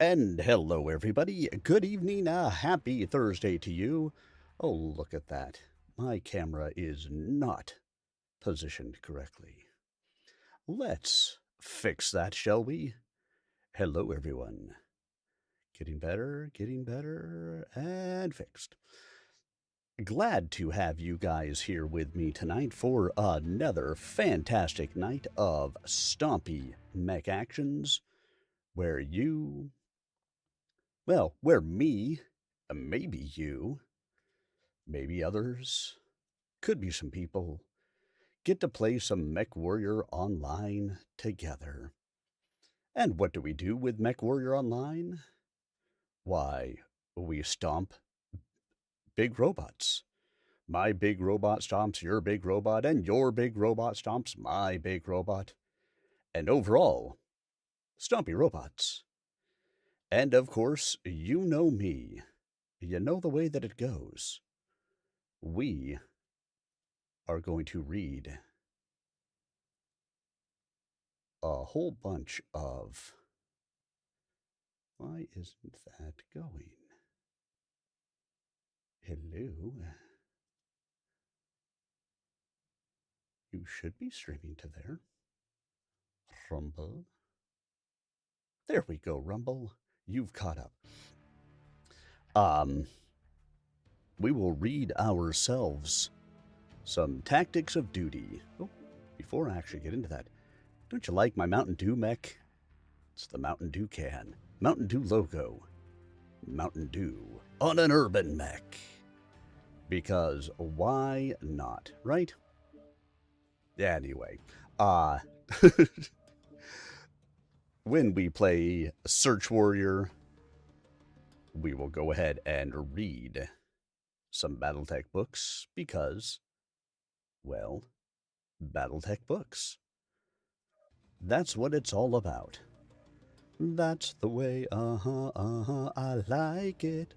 And hello, everybody. Good evening. Happy Thursday to you. Oh, look at that. My camera is not positioned correctly. Let's fix that, shall we? Hello, everyone. Getting better, and fixed. Glad to have you guys here with me tonight for another fantastic night of stompy mech actions where where me, maybe you, maybe others, could be some people, get to play some MechWarrior Online together. And what do we do with MechWarrior Online? Why, we stomp big robots. My big robot stomps your big robot, and your big robot stomps my big robot. And overall, stompy robots. And of course, you know me. You know the way that it goes. We are going to read a whole bunch of... Why isn't that going? Hello? You should be streaming to there. Rumble. There we go, Rumble. You've caught up. We will read ourselves some tactics of duty. Oh, before I actually get into that, don't you like my Mountain Dew mech? It's the Mountain Dew can. Mountain Dew logo. Mountain Dew on an urban mech. Because why not, right? Anyway, when we play Search Warrior, we will go ahead and read some BattleTech books because, well, BattleTech books. That's what it's all about. That's the way, I like it,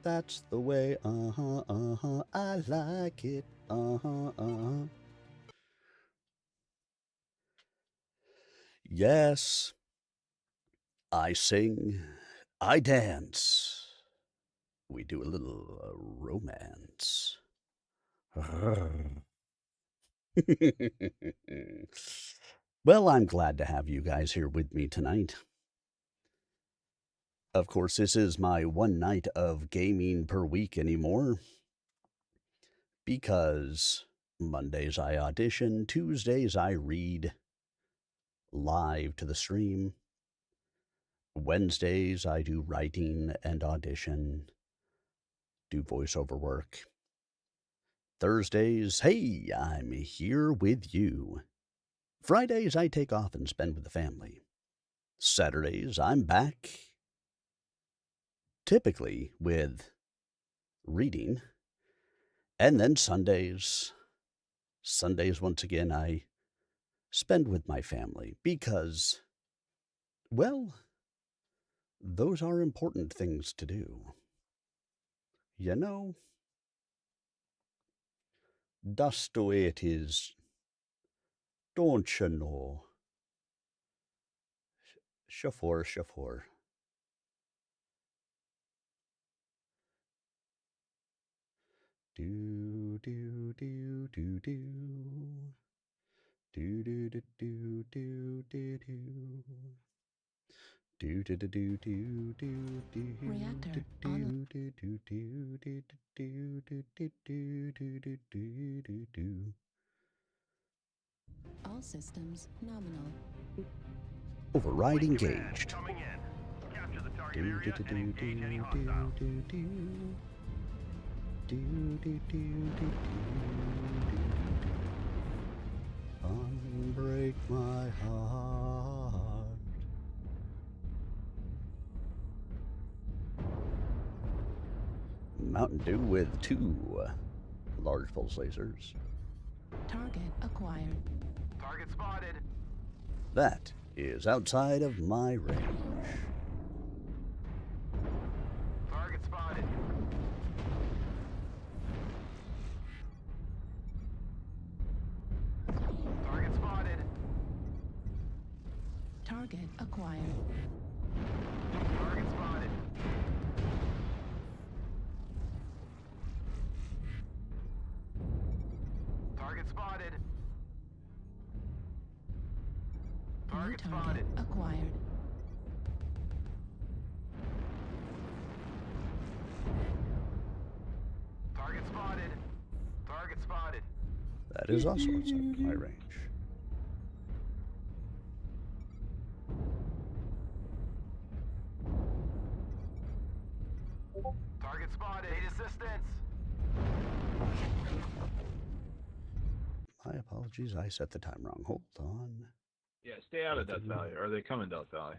that's the way, I like it, Yes, I sing, I dance, we do a little romance. Well, I'm glad to have you guys here with me tonight. Of course, this is my one night of gaming per week anymore. Because Mondays I audition, Tuesdays I read live to the stream. Wednesdays I do writing and audition, do voiceover work. Thursdays, hey, I'm here with you. Fridays I take off and spend with the family. Saturdays I'm back, typically with reading. And then Sundays once again I spend with my family because, well, those are important things to do. You know, that's the way it is, don't you know? Shafor. Do do do do do. Do do do do do do do. Do do do do do do do. Reactor do do do do do do do do do do do do do. All systems nominal. Override engaged. Coming in. Capture the target Do area do do and do engage any do hostiles. do do. Do do do do do. Unbreak my heart. Mountain Dew with 2 large pulse lasers. Target acquired. Target spotted. That is outside of my range. Target spotted. Target spotted. Target acquired. Target spotted. Target spotted. New Target target spotted. acquired. Target spotted. Target spotted. That is also outside my range. Target spotted. Need assistance. My apologies, I set the time wrong. Hold on. Yeah, stay out of Death Valley, or they come in Death Valley.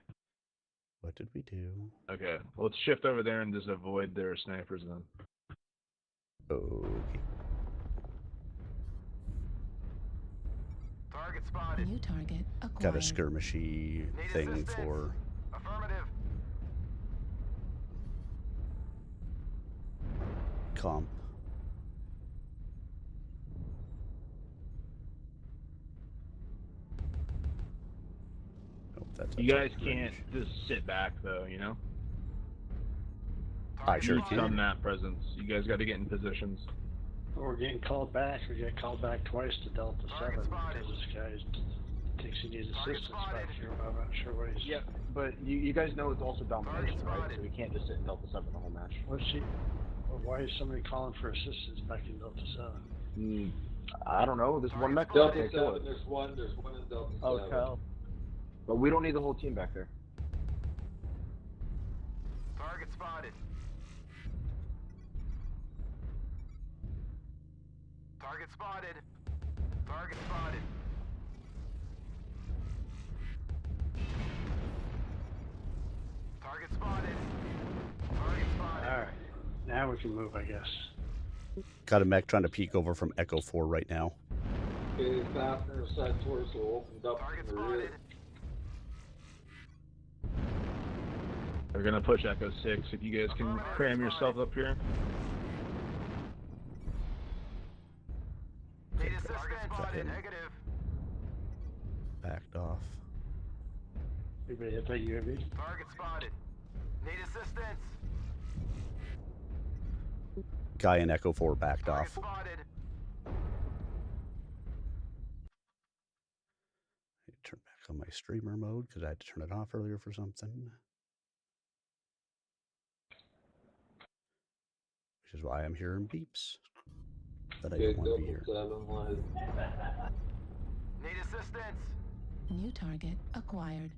What did we do? Okay, well, let's shift over there and just avoid their snipers then. Okay. Target spotted. New target acquired. Got a skirmishy Need thing assistance. for Affirmative. comp. Nope, that's You outside guys my can't range. just sit back, though, you know? I sure Need can. some map presence. You guys got to get in positions. We're getting called back. We get called back twice to Delta Target 7 spotted. because this guy thinks he needs Target assistance back spotted. here. I'm not sure what he's... Yeah, but you guys know it's also domination, Target right? spotted. So we can't just sit in Delta 7 the whole match. What's he... Well, why is somebody calling for assistance back in Delta 7? I don't know. There's one mech Delta there. Kill it. There's one in Delta 7. Oh, hell. But we don't need the whole team back there. Target spotted. Target spotted. Target spotted. Target spotted. Target spotted. Alright. Now we can move, I guess. Got a mech trying to peek over from Echo 4 right now. Okay, fastener side torso opened up Target in the rear. spotted. They're going to push Echo 6 if you guys can cram yourself up here. Need assistance. Target spotted. him. Negative. Backed off. Anybody hit that UAV? Target spotted. Need assistance. Guy in Echo 4 backed Target off. spotted. I turn back on my streamer mode because I had to turn it off earlier for something. Which is why I'm hearing beeps. That I Okay, don't want to be Delta here. 7 live. Need assistance. New target acquired.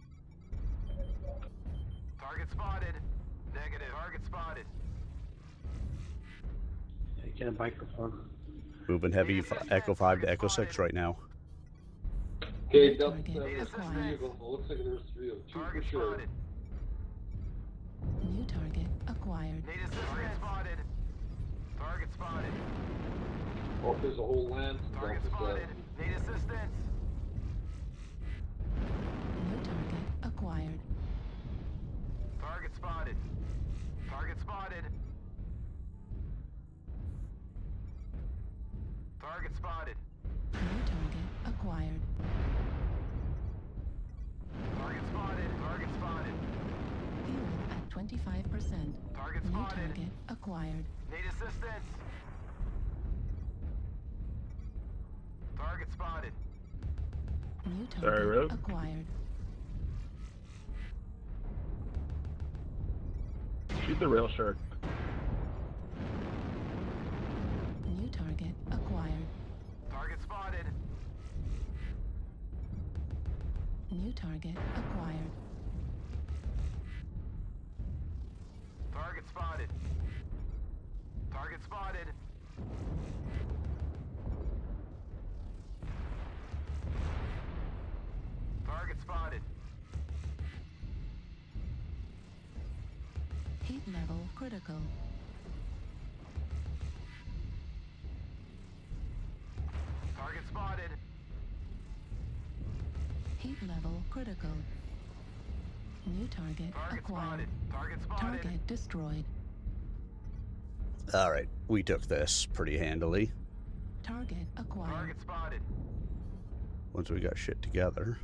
Target spotted. Negative. Target spotted. Yeah, get a microphone. Moving heavy Echo 5 to Echo 6 right now. Okay, New Delta target 7, there's acquired. 3 of them. It looks like there's 3 of them. 2 Target for sure. spotted. New target acquired. Need assistance. Target spotted. Target spotted. Oh, there's a whole lance in Target Delta 7. spotted. Need assistance. New target acquired. Target spotted. Target spotted. Target spotted. New target acquired. Target spotted. Target spotted. Fuel at 25%. Target New spotted. target acquired. Need assistance. Target spotted. New Sorry, target Rogue. acquired. Shoot the rail shark. New target acquired. Target spotted. New target acquired. Target spotted. Target spotted. Target spotted. Heat level critical. Target spotted. Heat level critical. New target Target acquired. spotted. Target spotted. Target destroyed. Alright, we took this pretty handily. Target acquired. Target spotted. Once we got shit together.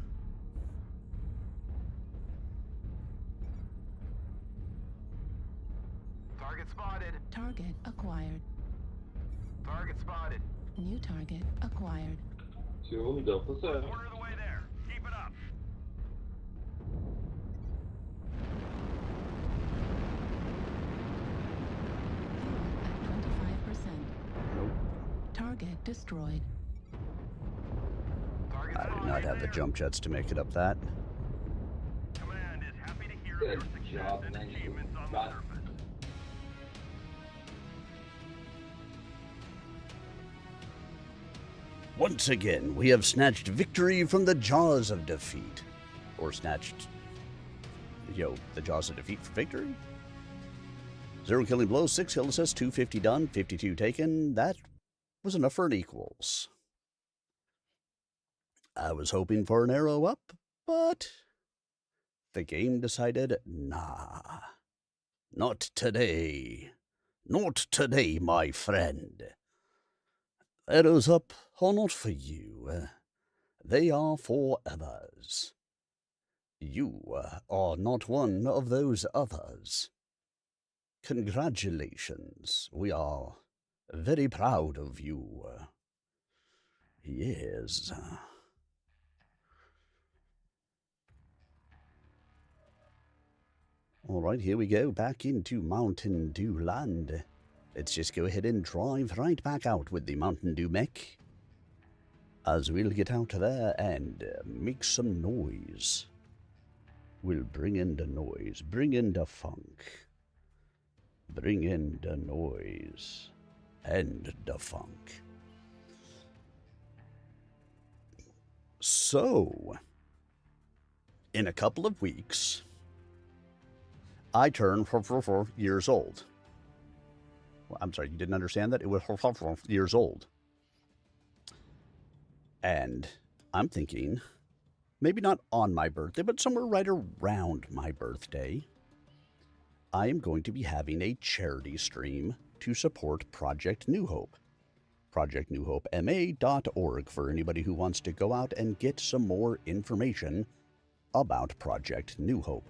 spotted. Target acquired. Target spotted. New target acquired. 2 Delta 7. Quarter of the way there. Keep it up. Fuel at 25%. Nope. Target destroyed. Target I do spotted not have the there. jump jets to make it up that. Command is happy to hear Good your success job, and thank you. achievements on the Got it. surface. Once again, we have snatched victory from the jaws of defeat. Or snatched, the jaws of defeat for victory? 0 killing blows, 6 kill assists, 250 done, 52 taken. That was enough for an equals. I was hoping for an arrow up, but the game decided, nah. Not today. Not today, my friend. Arrows up are not for you. They are for others. You are not one of those others. Congratulations. We are very proud of you. Yes. All right, here we go, back into Mountain Dew Land. Let's just go ahead and drive right back out with the Mountain Dew mech, as we'll get out there and make some noise. We'll bring in the noise, bring in the funk, bring in the noise and the funk. So, in a couple of weeks, I turn 4 years old. Well, I'm sorry, you didn't understand that? It was 4 years old. And I'm thinking, maybe not on my birthday, but somewhere right around my birthday, I am going to be having a charity stream to support Project New Hope. ProjectNewHopeMA.org for anybody who wants to go out and get some more information about Project New Hope.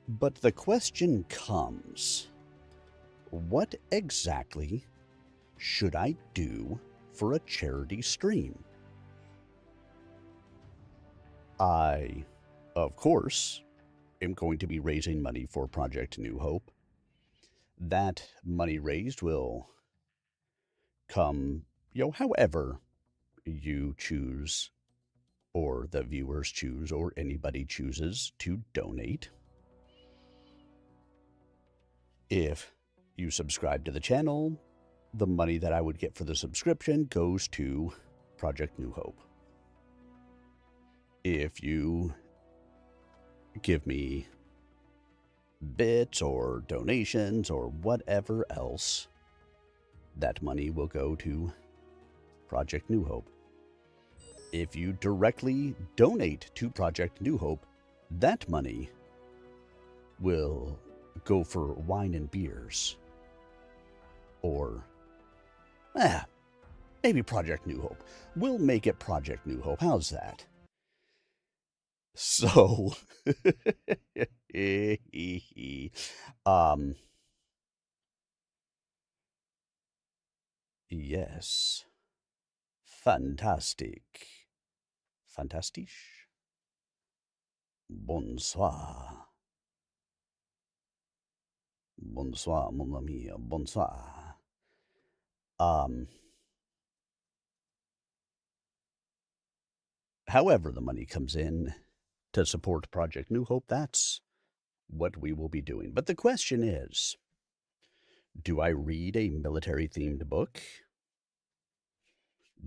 But the question comes, what exactly should I do for a charity stream? I, of course, am going to be raising money for Project New Hope. That money raised will come, however you choose, or the viewers choose, or anybody chooses to donate. If you subscribe to the channel, the money that I would get for the subscription goes to Project New Hope. If you give me bits or donations or whatever else, that money will go to Project New Hope. If you directly donate to Project New Hope, that money will go for wine and beers. Or, maybe Project New Hope. We'll make it Project New Hope. How's that? So, yes. Fantastic. Fantastisch? Bonsoir. Bonsoir, mon ami. Bonsoir. However the money comes in to support Project New Hope, that's what we will be doing. But the question is, do I read a military-themed book?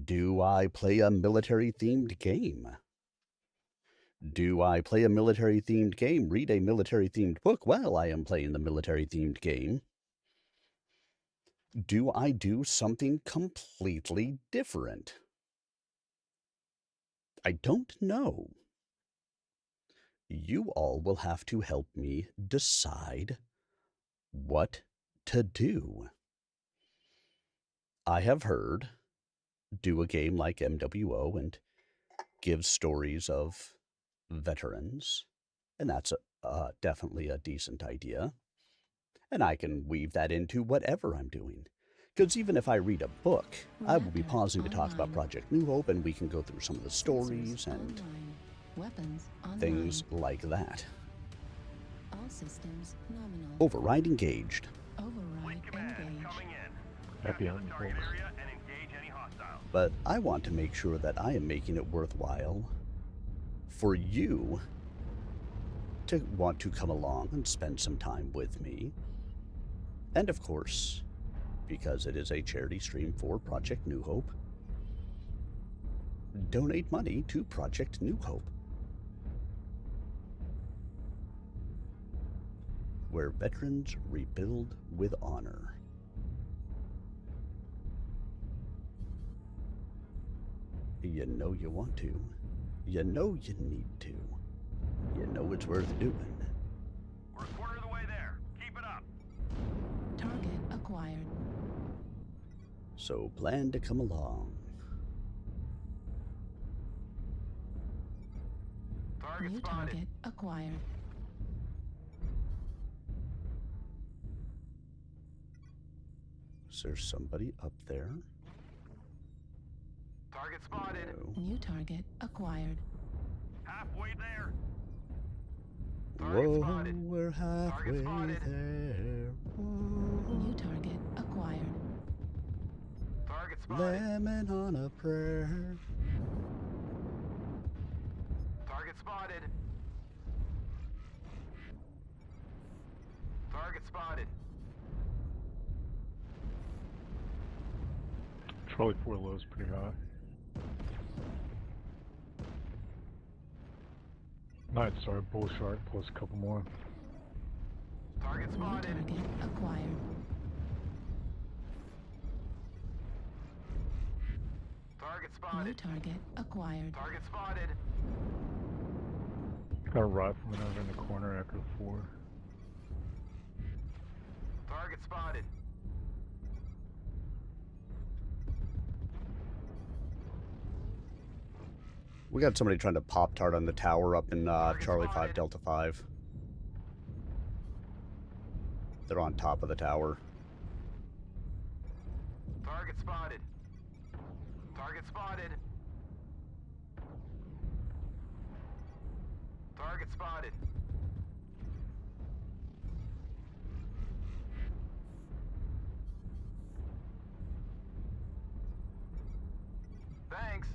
Do I play a military-themed game? Do I play a military-themed game, read a military-themed book while I am playing the military-themed game? Do I do something completely different? I don't know. You all will have to help me decide what to do. I have heard do a game like MWO and give stories of veterans, and that's definitely a decent idea. And I can weave that into whatever I'm doing. Because even if I read a book, I will be Reactor pausing to talk about online. Project New Hope, and we can go through some of the stories Sensors and online. Weapons online. things like that. All systems nominal. Override engaged. Override Fleet command engaged. coming in. Happy Capture the hunting, target folks. area and engage any hostiles. But I want to make sure that I am making it worthwhile for you to want to come along and spend some time with me. And of course, because it is a charity stream for Project New Hope, donate money to Project New Hope, where veterans rebuild with honor. You know you want to. You know you need to. You know it's worth doing. We're a quarter of the way there. Keep it up. Target acquired. So plan to come along. Target New spotted. target acquired. Is there somebody up there? Target spotted. No. New target acquired. Halfway there. Target Whoa, spotted. we're halfway spotted. there. Whoa. New target acquired. Target spotted. Lemon on a prayer. Target spotted. Target spotted. Charlie 4 low is pretty high. Night Star, Bull Shark, plus a couple more. Target New spotted. target acquired. Target New spotted. target acquired. Target spotted. Got a rifleman over in the corner after 4. Target spotted. We got somebody trying to pop tart on the tower up in Charlie 5 spotted. Delta 5. They're on top of the tower. Target spotted. Target spotted. Target spotted. Thanks.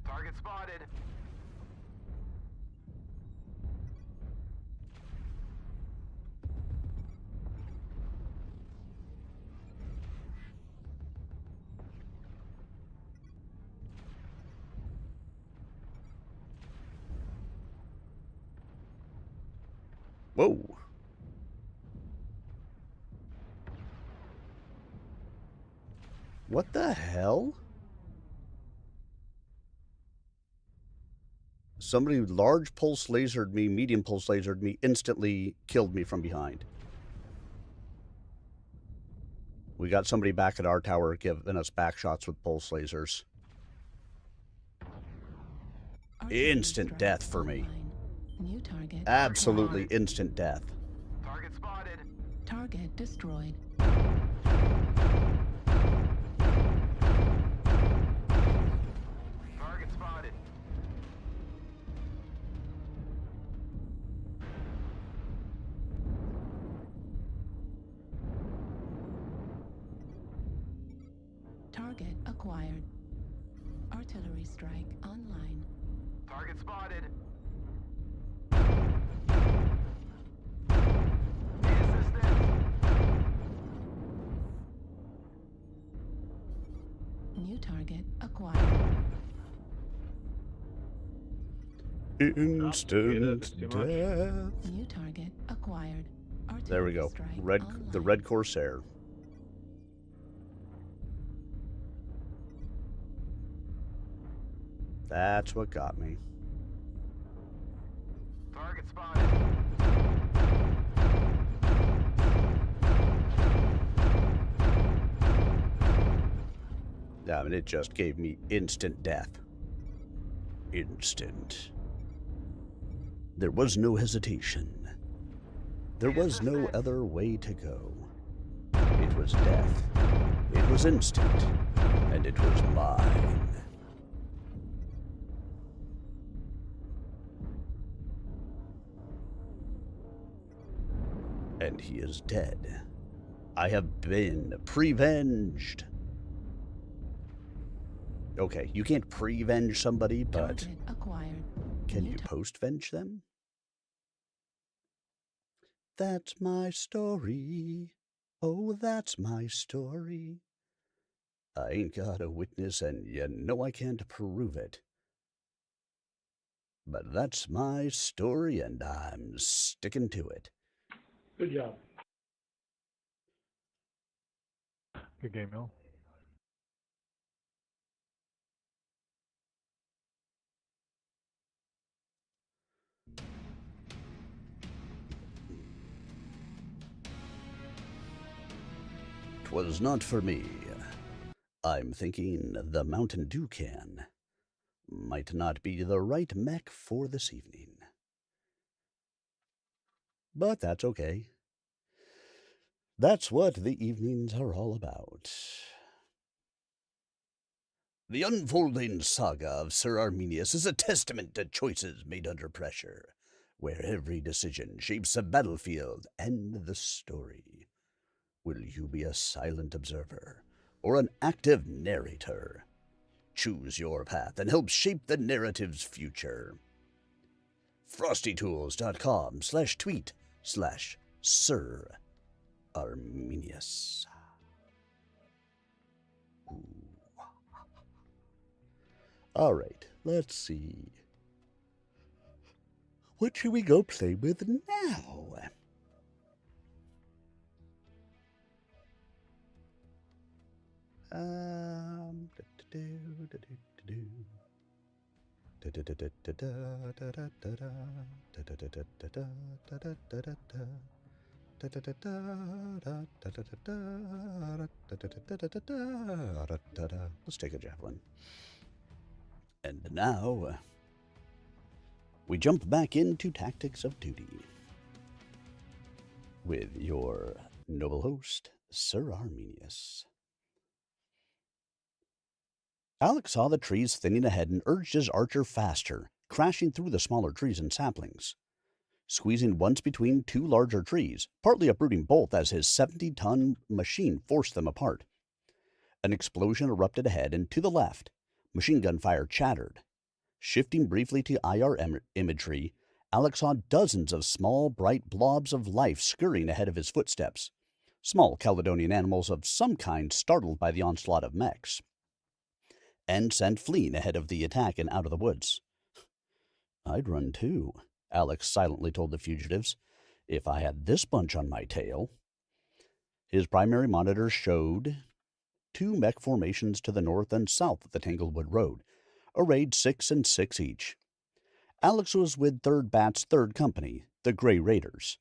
Target spotted. Whoa. What the hell? Somebody large pulse lasered me, medium pulse lasered me, instantly killed me from behind. We got somebody back at our tower giving us back shots with pulse lasers. Artillery Instant strike death for me. online. New target. Absolutely acquired. instant death. Target spotted. Target destroyed. Target spotted. Target acquired. Artillery strike online. Target spotted. Need assistance. New target acquired. Instant that's too much. death. New target acquired. Artillery There we go. strike The online. Red Corsair. That's what got me. Target spotted. I mean, it just gave me instant death. Instant. There was no hesitation. There was no other way to go. It was death. It was instant. And it was mine. And he is dead. I have been prevenged. Okay, you can't pre-venge somebody, but Target acquired. can New you post-venge them? That's my story. Oh, that's my story. I ain't got a witness, and you know I can't prove it. But that's my story, and I'm sticking to it. Good job. Good game, Mel. "'Twas not for me. I'm thinking the Mountain Dew can might not be the right mech for this evening. But that's okay. That's what the evenings are all about. The unfolding saga of Sir Arminius is a testament to choices made under pressure, where every decision shapes the battlefield and the story. Will you be a silent observer or an active narrator? Choose your path and help shape the narrative's future. frostytools.com/tweet/Sir Arminius. All right, let's see. What should we go play with now? Let's take a javelin. And now, we jump back into Tactics of Duty with your noble host, Sir Arminius. Alex saw the trees thinning ahead and urged his archer faster, crashing through the smaller trees and saplings. Squeezing once between two larger trees, partly uprooting both as his 70-ton machine forced them apart. An explosion erupted ahead and to the left. Machine gun fire chattered. Shifting briefly to IR imagery, Alex saw dozens of small, bright blobs of life scurrying ahead of his footsteps. Small Caledonian animals of some kind startled by the onslaught of mechs, and sent fleeing ahead of the attack and out of the woods. "I'd run too," Alex silently told the fugitives, "if I had this bunch on my tail." His primary monitor showed two mech formations to the north and south of the Tanglewood Road, arrayed 6 and 6 each. Alex was with 3rd Bat's 3rd Company, the Grey Raiders.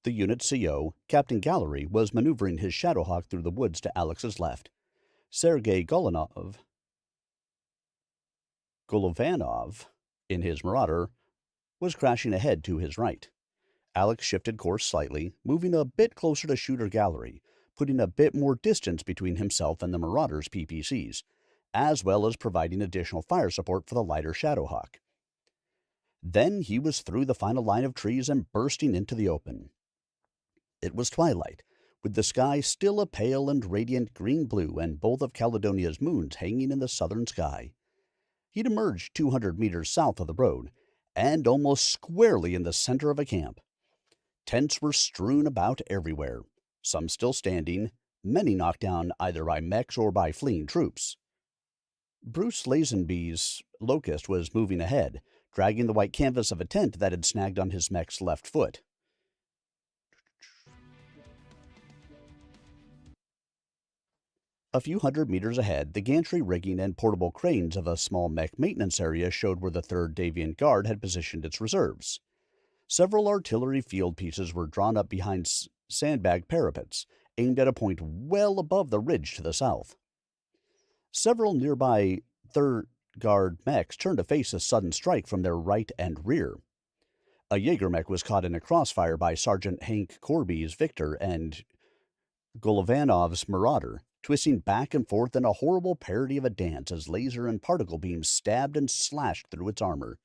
The unit CO, Captain Gallery, was maneuvering his Shadowhawk through the woods to Alex's left. Sergei Golovanov, in his Marauder, was crashing ahead to his right. Alex shifted course slightly, moving a bit closer to Shooter Gallery, putting a bit more distance between himself and the Marauder's PPCs, as well as providing additional fire support for the lighter Shadowhawk. Then he was through the final line of trees and bursting into the open. It was twilight, with the sky still a pale and radiant green-blue and both of Caledonia's moons hanging in the southern sky. He'd emerged 200 meters south of the road, and almost squarely in the center of a camp. Tents were strewn about everywhere, some still standing, many knocked down either by mechs or by fleeing troops. Bruce Lazenby's Locust was moving ahead, dragging the white canvas of a tent that had snagged on his mech's left foot. A few hundred meters ahead, the gantry rigging and portable cranes of a small mech maintenance area showed where the 3rd Davian Guard had positioned its reserves. Several artillery field pieces were drawn up behind sandbag parapets, aimed at a point well above the ridge to the south. Several nearby 3rd Guard mechs turned to face a sudden strike from their right and rear. A Jaeger mech was caught in a crossfire by Sergeant Hank Corby's Victor and Golovanov's Marauder, twisting back and forth in a horrible parody of a dance as laser and particle beams stabbed and slashed through its armor.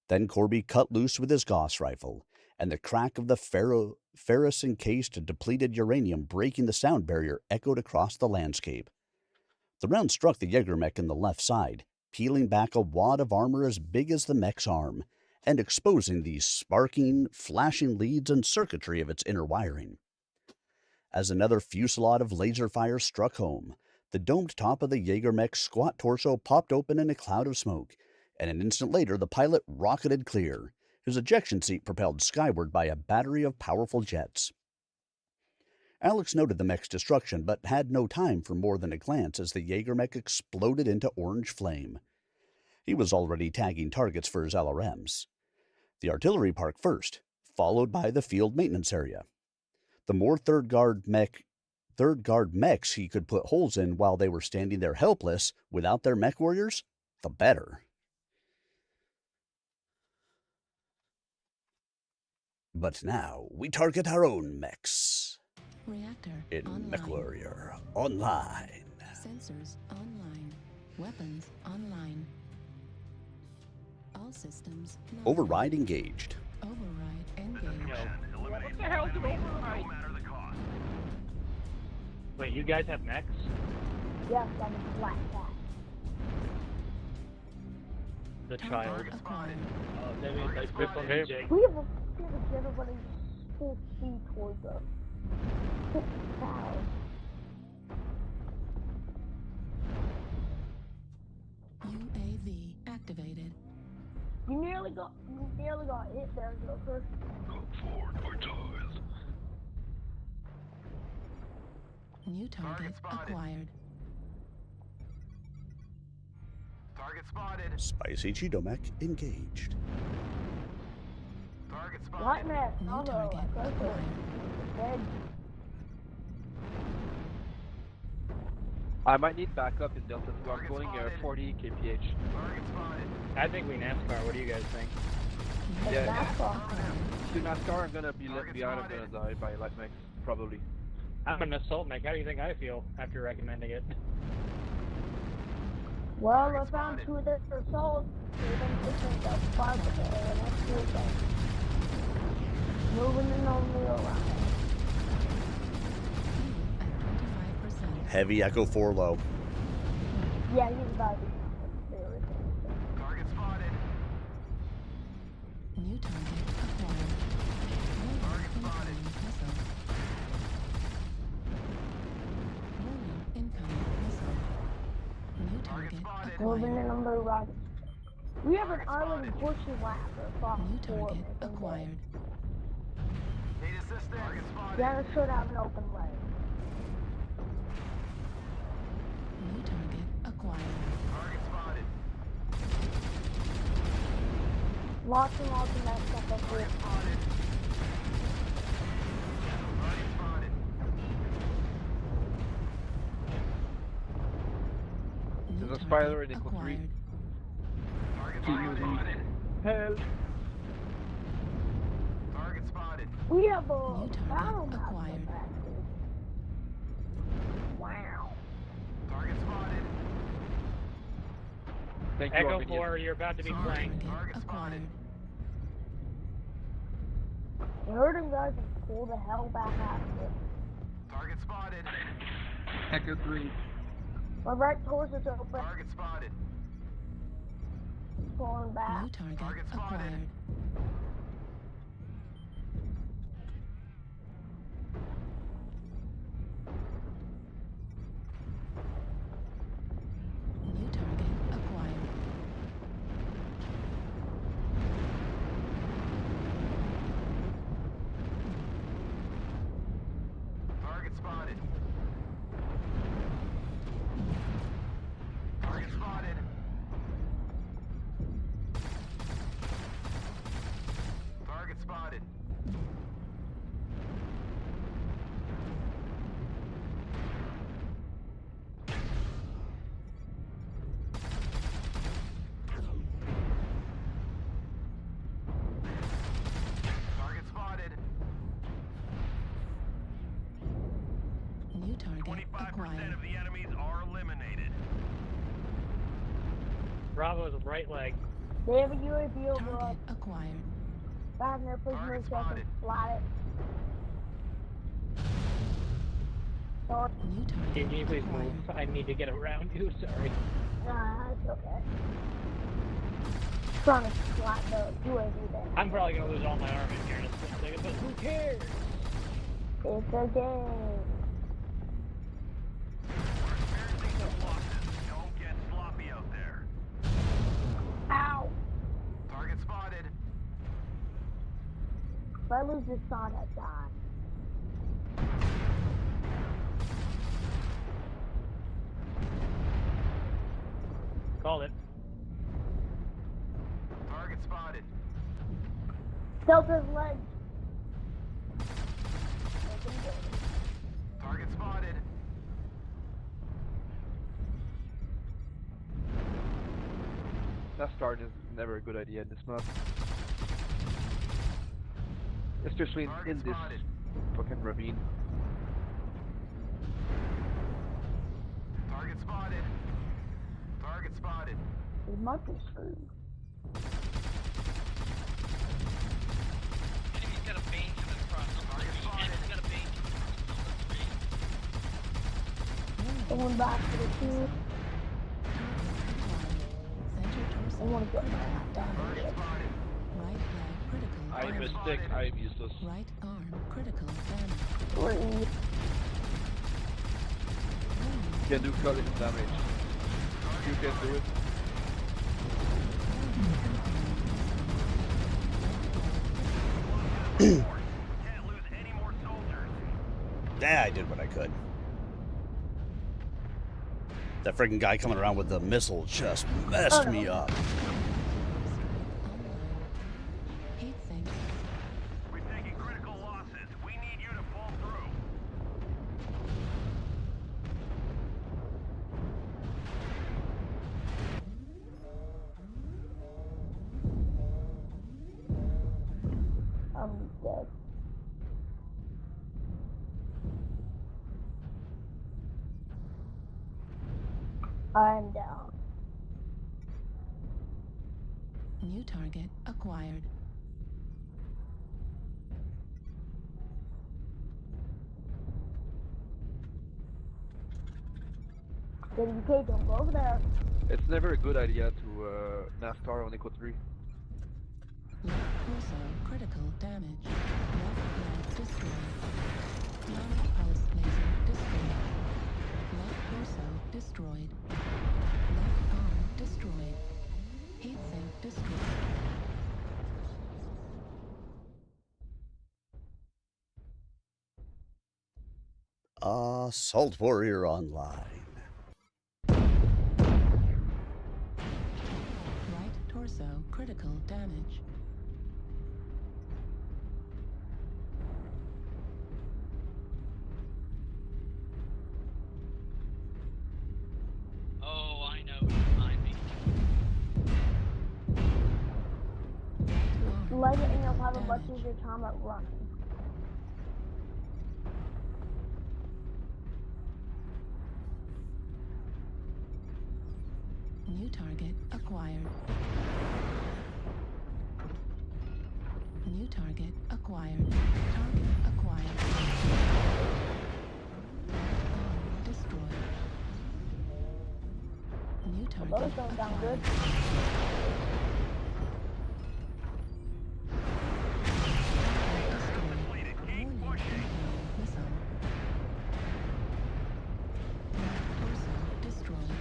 Then Corby cut loose with his Gauss rifle, and the crack of the ferrous-encased depleted uranium breaking the sound barrier echoed across the landscape. The round struck the Jaeger mech in the left side, peeling back a wad of armor as big as the mech's arm, and exposing the sparking, flashing leads and circuitry of its inner wiring. As another fusillade of laser fire struck home, the domed top of the Jaeger mech's squat torso popped open in a cloud of smoke, and an instant later the pilot rocketed clear, his ejection seat propelled skyward by a battery of powerful jets. Alex noted the mech's destruction, but had no time for more than a glance as the Jaeger mech exploded into orange flame. He was already tagging targets for his LRMs. The artillery park first, followed by the field maintenance area. The more third guard mechs he could put holes in while they were standing there helpless without their mech warriors, the better. But now we target our own mechs Reactor in online. MechWarrior Online. Sensors online. Weapons online. All systems nominal. Override engaged. Override engaged. What the hell's an override? Wait, you guys have mechs? Yes, I'm a black cat. The Target child. acquired. That means I spit on him. We have a everybody full speed towards us. Wow. UAV activated. You nearly got hit there, Joker. New target spotted. acquired. Target spotted. Spicy Cheeto mech engaged. Target What spotted. mess? New Oh, target acquired. dead. I might need backup in Delta 2. I'm going 40 kph. Target spotted. I think we NASCAR. What do you guys think? Yeah. That's awesome. To NASCAR, I'm gonna be left behind. I'm gonna die by light mechs, probably. I'm an assault mech. How do you think I feel after recommending it? Well, I found two of their assaults. They've been pushing the 5 of the air, and that's cool thing. Moving the normally around. At 25%. Heavy Echo 4 low. Yeah, he's about to be Target spotted. New target acquired. Warning incoming missile. Warning incoming missile. New target moving the acquired. number of rockets. We have an island pushing lapper across New the board. target acquired. Need assistance. Target spotted. Yeah, it should have an open leg. New target acquired. Target spotted. Lots and lots of mess stuff up here. Spotted. Target spotted. New There's a spider target in Echo 3. acquired. Target spotted. Help! Target spotted. We have a New target battle map. acquired. Wow. Target spotted. Thank you, Echo Arminian. 4, you're about to be flanked. Target acquired. I heard him guys and pull the hell back out of it. Target spotted. Echo 3. My right torso is open. Target spotted. Pulling back. New target Target spotted. acquired. New target acquired. Target spotted. target acquired. of the enemies are eliminated. Bravo is a right leg. They have a UAV over us. Target acquired. Wagner, please Target move so I can spotted. fly it. Sorry. New target Can you please acquired. move? I need to get around you. Sorry. Nah, it's okay. Trying to slap the UAV there. I'm probably gonna lose all my armor here in a split second, but who cares? It's a game. Don't get sloppy out there. Ow! Target spotted. If I lose this shot, I die. Called it. Target spotted. Delta's legs. Target spotted. That start is never a good idea in this map. Especially in this spotted. fucking ravine. Target spotted. Target spotted. We might be screwed. Enemy's got a bane coming across. Enemy's got a bane. Going back to the two. Center torso. I want to get my ass down Target here. spotted. Right leg critical I have a damage. stick. I am useless. Right arm critical damage. Three. Can do collision damage. You can do it. Can't lose any more soldiers. Yeah, I did what I could. That freaking guy coming around with the missile just messed me up. Heat sink. We're taking critical losses. We need you to pull through. I'm dead. I'm down. New target acquired. WK, don't go over there. It's never a good idea to NASCAR on Eco 3. Left torso critical damage. Left leg destroyed. Left pulse laser destroyed. Left torso destroyed. Left arm destroyed. Heat sink destroyed. Assault Warrior Online. Right torso critical damage. Oh, I know. Behind me. Right arm Let it and you'll critical have a much damage. easier time at running. New target acquired. New target acquired. Target acquired. Arm destroyed. New target Those don't sound good. acquired. Completed. Keep Warning, pushing. incoming missile. Left torso destroyed.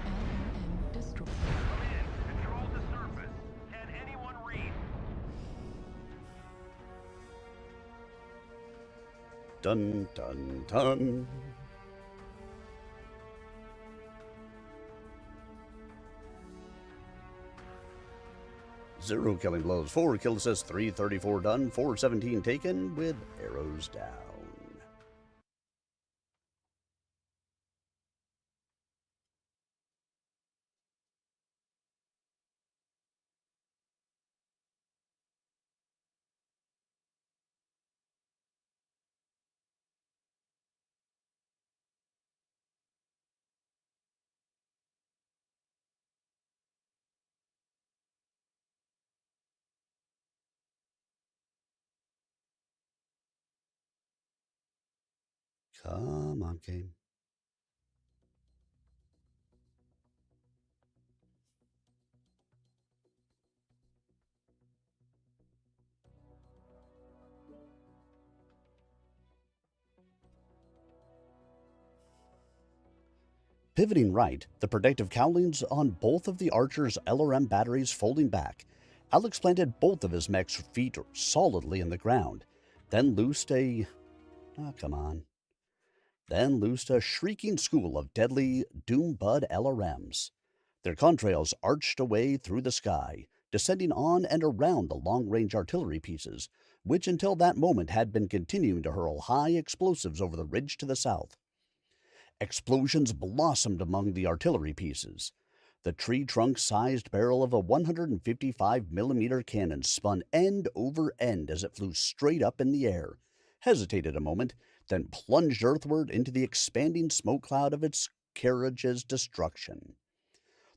LRM destroyed. Come in. Control the surface. Can anyone read? Dun dun dun. Zero killing blows, 4 kill assists, 334 done, 417 taken with arrows down. Come on, game. Pivoting right, the protective cowlings on both of the Archer's LRM batteries folding back, Alex planted both of his mech's feet solidly in the ground, then loosed a... Oh, come on. Then loosed a shrieking school of deadly Doombud LRMs. Their contrails arched away through the sky, descending on and around the long-range artillery pieces, which until that moment had been continuing to hurl high explosives over the ridge to the south. Explosions blossomed among the artillery pieces. The tree trunk-sized barrel of a 155mm cannon spun end over end as it flew straight up in the air, hesitated a moment, then plunged earthward into the expanding smoke cloud of its carriage's destruction.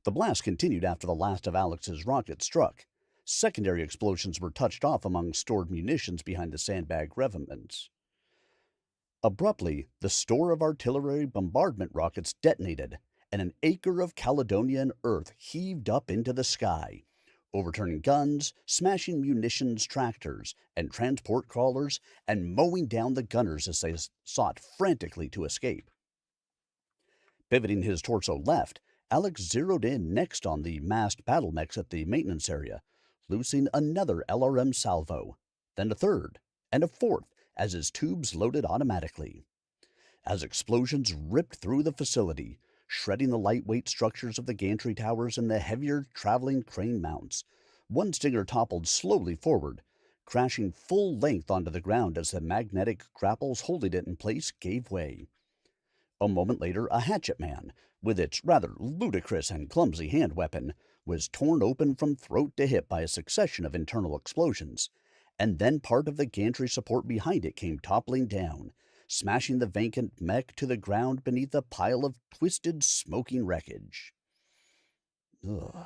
The blast continued after the last of Alex's rockets struck. Secondary explosions were touched off among stored munitions behind the sandbag revetments. Abruptly, the store of artillery bombardment rockets detonated, and an acre of Caledonian earth heaved up into the sky, overturning guns, smashing munitions tractors and transport crawlers, and mowing down the gunners as they sought frantically to escape. Pivoting his torso left, Alex zeroed in next on the massed battle mechs at the maintenance area, loosing another LRM salvo, then a third, and a fourth, as his tubes loaded automatically. As explosions ripped through the facility, shredding the lightweight structures of the gantry towers and the heavier traveling crane mounts, one Stinger toppled slowly forward, crashing full length onto the ground as the magnetic grapples holding it in place gave way. A moment later, a hatchet man, with its rather ludicrous and clumsy hand weapon, was torn open from throat to hip by a succession of internal explosions, and then part of the gantry support behind it came toppling down, smashing the vacant mech to the ground beneath a pile of twisted, smoking wreckage. Ugh,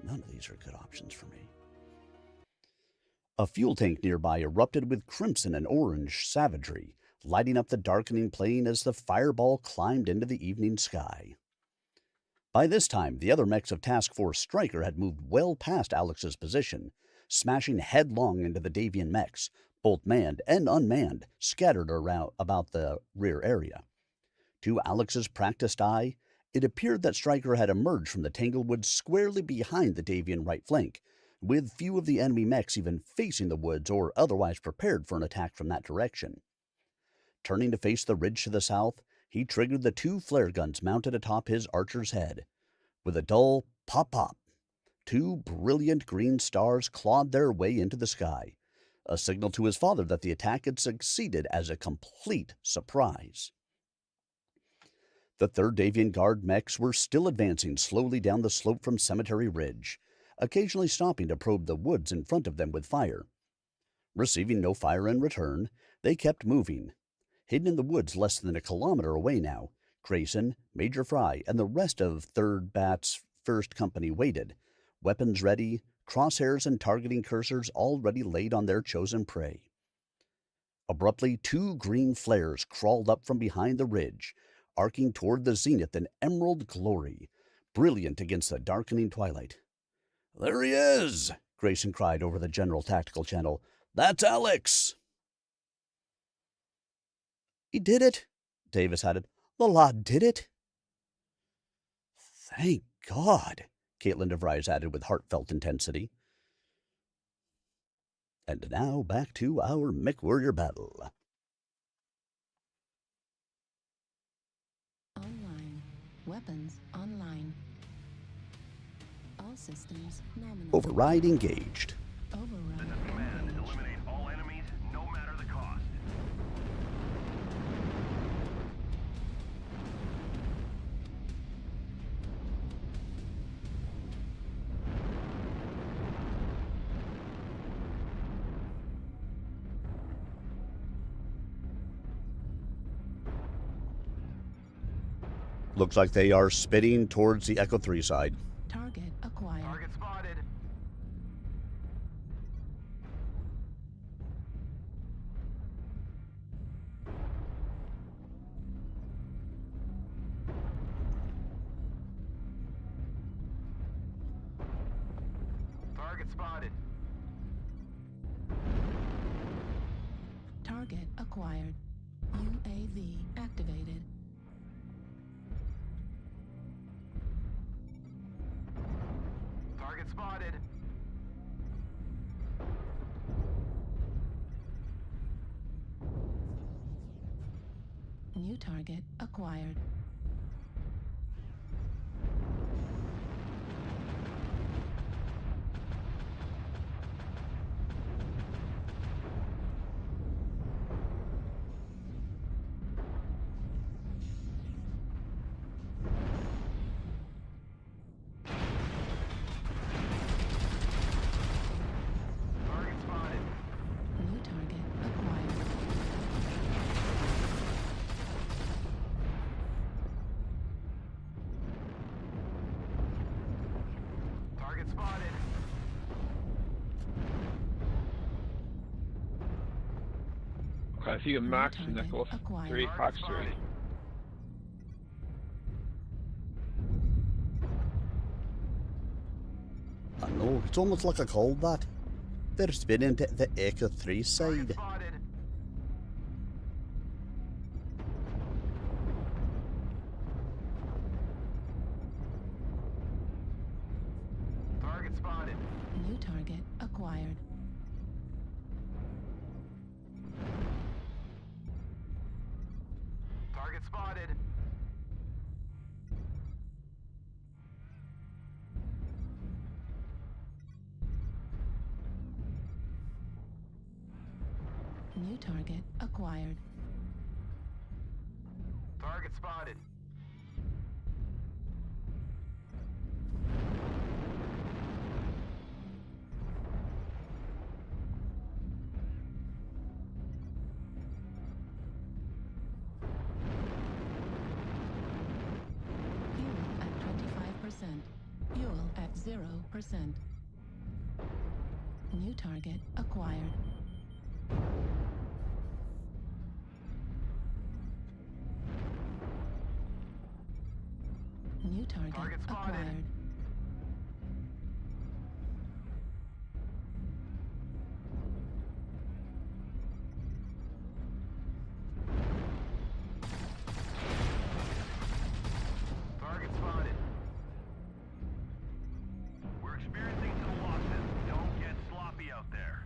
none of these are good options for me. A fuel tank nearby erupted with crimson and orange savagery, lighting up the darkening plain as the fireball climbed into the evening sky. By this time, the other mechs of Task Force Stryker had moved well past Alex's position, smashing headlong into the Davian mechs, both manned and unmanned, scattered around about the rear area. To Alex's practiced eye, it appeared that Stryker had emerged from the Tanglewood squarely behind the Davian right flank, with few of the enemy mechs even facing the woods or otherwise prepared for an attack from that direction. Turning to face the ridge to the south, he triggered the two flare guns mounted atop his archer's head. With a dull pop-pop, two brilliant green stars clawed their way into the sky, a signal to his father that the attack had succeeded as a complete surprise. The 3rd Davian Guard mechs were still advancing slowly down the slope from Cemetery Ridge, occasionally stopping to probe the woods in front of them with fire. Receiving no fire in return, they kept moving. Hidden in the woods less than a kilometer away now, Grayson, Major Fry, and the rest of 3rd Bat's 1st Company waited, weapons ready, crosshairs and targeting cursors already laid on their chosen prey. Abruptly, two green flares crawled up from behind the ridge, arcing toward the zenith in emerald glory, brilliant against the darkening twilight. "There he is!" Grayson cried over the general tactical channel. "That's Alex!" "He did it," Davis added. "The lad did it." "Thank God," Caitlin DeVries added with heartfelt intensity. And now back to our MechWarrior battle. Online. Weapons online. All systems nominal. Override engaged. Override This is command. engaged. Eliminate all enemies, no matter the cost. Looks like they are spitting towards the Echo 3 side. Target acquired. Target spotted. Target spotted. Target acquired. UAV activated. Target spotted. New target acquired. Target spotted. New target acquired. Target spotted. Okay, I see a max and target Nicholas. acquired. 3 packs ready. I know, it's almost like I called that. They're spinning to the Echo 3 Target side. spotted. Target spotted. New target acquired. Target spotted. New target acquired. Target spotted. Fuel at 25%. Fuel at 0%. New target acquired. New target Target spotted. acquired. Target spotted. We're experiencing some losses. Don't get sloppy out there.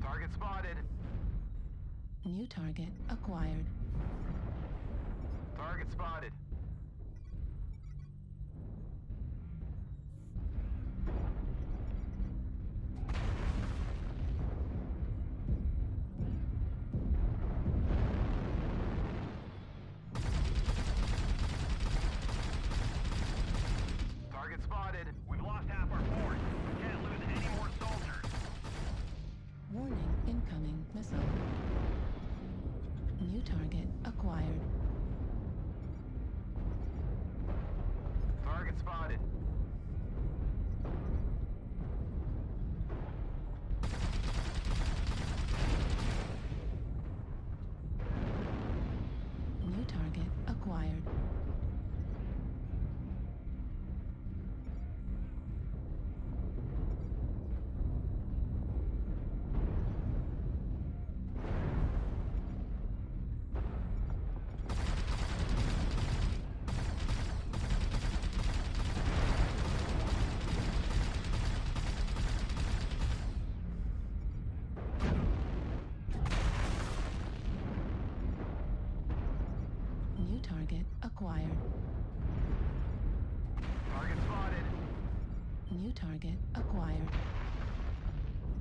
Target spotted. New target acquired. Target spotted. Target spotted. We've lost half our force. We can't lose any more soldiers. Warning, incoming missile. New target acquired. Target spotted. New target acquired. New target acquired. Target spotted. New target acquired.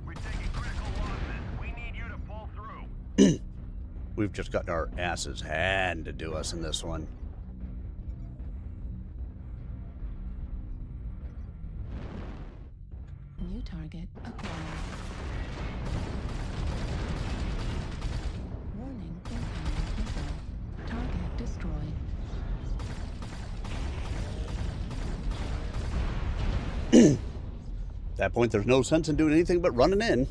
We're taking critical losses. We need you to pull through. We've just gotten our asses handed to us in this one. New target acquired. Warning, incoming missile. Target destroyed. At that point, there's no sense in doing anything but running in.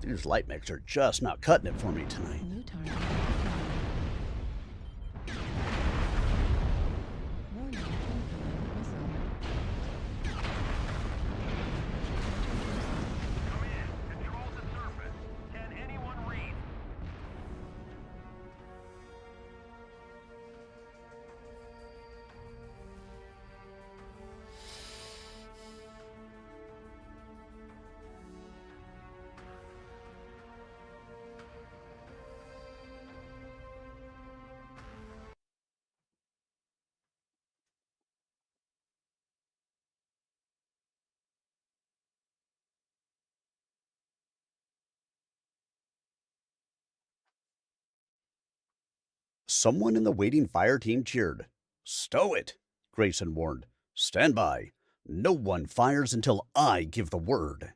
These light mechs are just not cutting it for me tonight. New target acquired. Someone in the waiting fire team cheered. "Stow it," Grayson warned. "Stand by. No one fires until I give the word."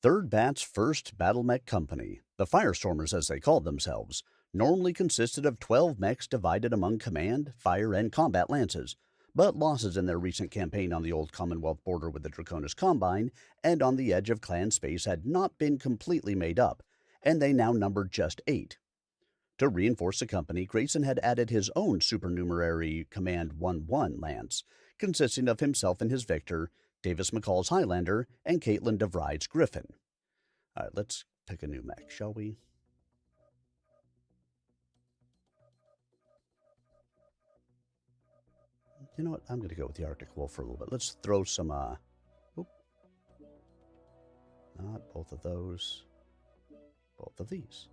Third Bat's first battle mech company, the Firestormers as they called themselves, normally consisted of 12 mechs divided among command, fire, and combat lances, but losses in their recent campaign on the old Commonwealth border with the Draconis Combine and on the edge of clan space had not been completely made up, and they now numbered just 8. To reinforce the company, Grayson had added his own supernumerary Command 1-1 lance, consisting of himself and his Victor, Davis McCall's Highlander, and Caitlin DeVryde's Griffin. All right, let's pick a new mech, shall we? You know what? I'm going to go with the Arctic Wolf for a little bit. Let's throw some, not both of those. Both of these.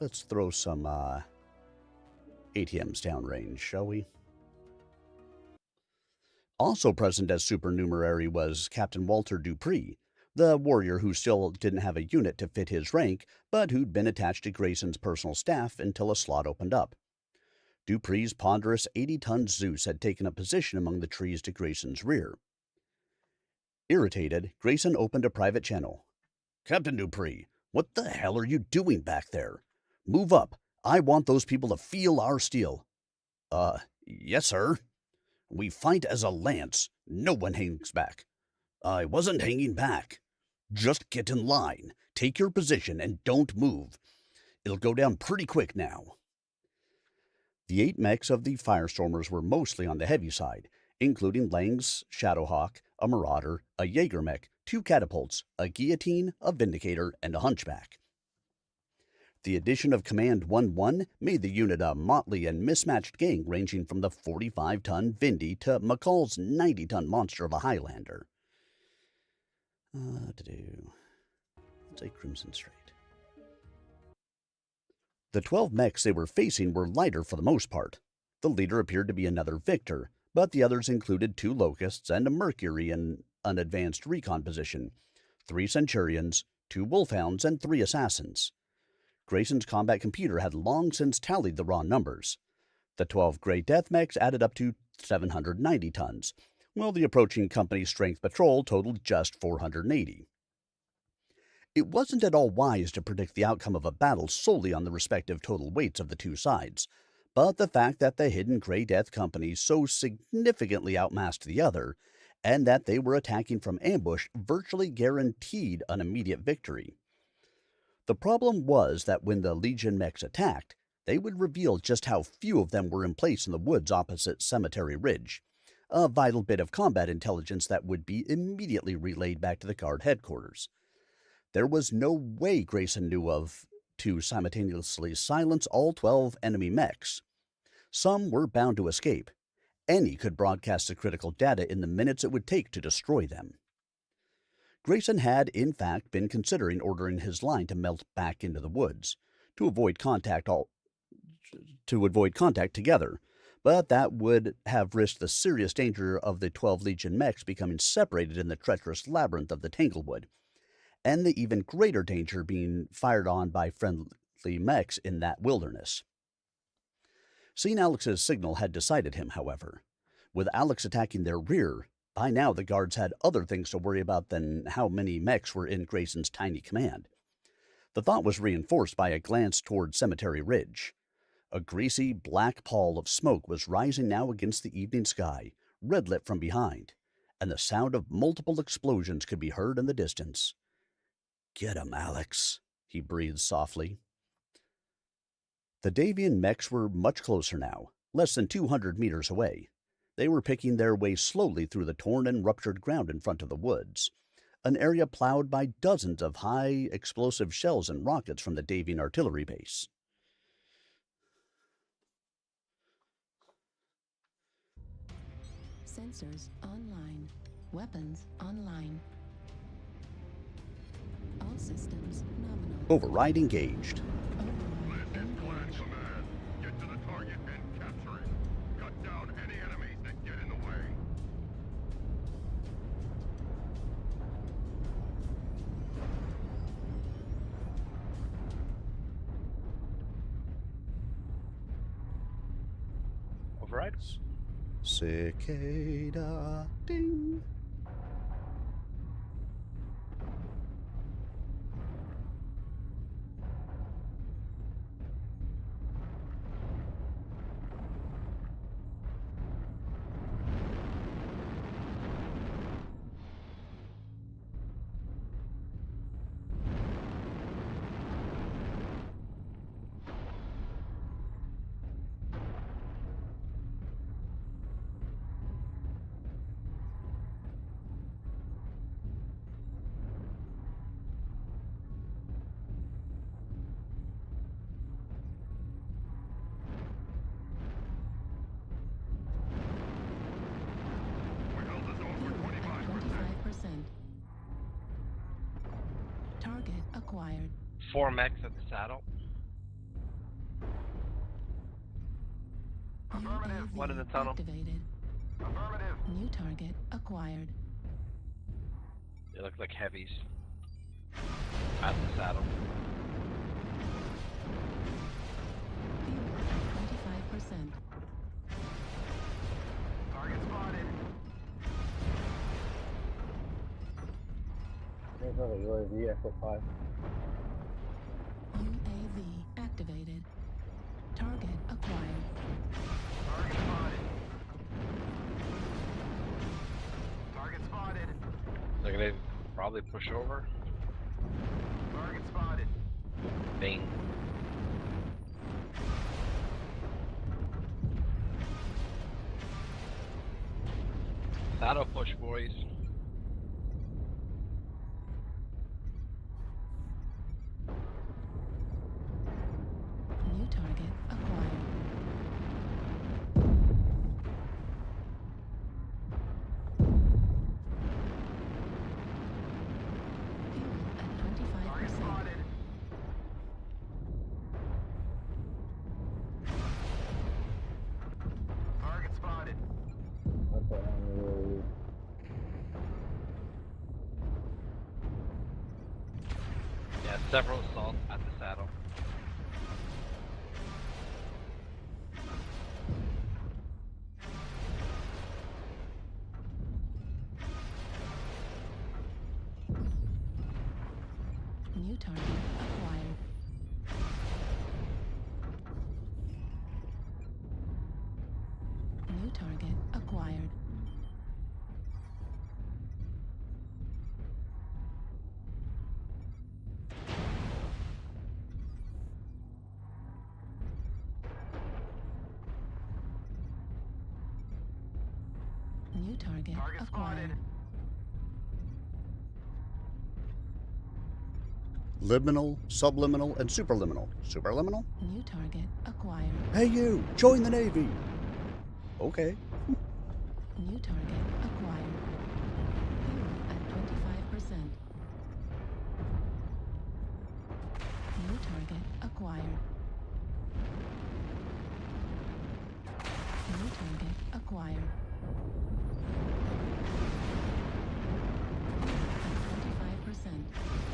Let's throw some, ATMs downrange, shall we? Also present as supernumerary was Captain Walter Dupree, the warrior who still didn't have a unit to fit his rank, but who'd been attached to Grayson's personal staff until a slot opened up. Dupree's ponderous 80-ton Zeus had taken a position among the trees to Grayson's rear. Irritated, Grayson opened a private channel. "Captain Dupree, what the hell are you doing back there? Move up. I want those people to feel our steel." Yes, sir." "We fight as a lance. No one hangs back." "I wasn't hanging back." "Just get in line. Take your position and don't move. It'll go down pretty quick now." The 8 mechs of the Firestormers were mostly on the heavy side, including Lang's Shadowhawk, a Marauder, a Jaeger mech, 2 catapults, a guillotine, a Vindicator, and a Hunchback. The addition of Command 1-1 made the unit a motley and mismatched gang ranging from the 45-ton Vindy to McCall's 90-ton monster of a Highlander. Let's say Crimson Straight. The 12 mechs they were facing were lighter for the most part. The leader appeared to be another Victor, but the others included 2 Locusts and a Mercury in an advanced recon position, 3 Centurions, 2 Wolfhounds, and 3 Assassins. Grayson's combat computer had long since tallied the raw numbers. The 12 Grey Death mechs added up to 790 tons, while the approaching company's strength patrol totaled just 480. It wasn't at all wise to predict the outcome of a battle solely on the respective total weights of the two sides, but the fact that the hidden Grey Death company so significantly outmassed the other, and that they were attacking from ambush, virtually guaranteed an immediate victory. The problem was that when the Legion mechs attacked, they would reveal just how few of them were in place in the woods opposite Cemetery Ridge, a vital bit of combat intelligence that would be immediately relayed back to the Guard headquarters. There was no way Grayson knew of to simultaneously silence all 12 enemy mechs. Some were bound to escape. Any could broadcast the critical data in the minutes it would take to destroy them. Grayson had, in fact, been considering ordering his line to melt back into the woods, to avoid contact together, but that would have risked the serious danger of the 12 Legion mechs becoming separated in the treacherous labyrinth of the Tanglewood, and the even greater danger being fired on by friendly mechs in that wilderness. Seeing Alex's signal had decided him, however. With Alex attacking their rear, by now the guards had other things to worry about than how many mechs were in Grayson's tiny command. The thought was reinforced by a glance toward Cemetery Ridge. A greasy, black pall of smoke was rising now against the evening sky, red-lit from behind, and the sound of multiple explosions could be heard in the distance. "Get 'em, Alex," he breathed softly. The Davian mechs were much closer now, less than 200 meters away. They were picking their way slowly through the torn and ruptured ground in front of the woods, an area plowed by dozens of high explosive shells and rockets from the Davian artillery base. Sensors online. Weapons online. All systems nominal. Override engaged. Listen, Clan Command. Get to the target and capture it. Cut down any enemies that get in the way. right? Cicada, ding. We held the zone for 25%. 25%. Target acquired. 4 mechs at the saddle. Affirmative. One in the UAV tunnel. activated. Affirmative. New target acquired. They look like heavies. At the saddle. Fuel at 25%. Target spotted. There's another UAV, Echo 5. UAV activated. Target acquired. Target spotted. Target spotted. They're gonna probably push over. Target spotted. Bang. Saddle push, boys. New target acquired. Fuel at Target 25%. spotted. Target spotted. Okay, UAV. Yeah, several assaults at the saddle. New target acquired. New target acquired. New target Target acquired. spotted. Liminal, subliminal, and superliminal. Superliminal? New target acquired. Hey you, join the Navy. Okay. New target acquired. Fuel at 25%. New target acquired. New target acquired. Fuel at 25%.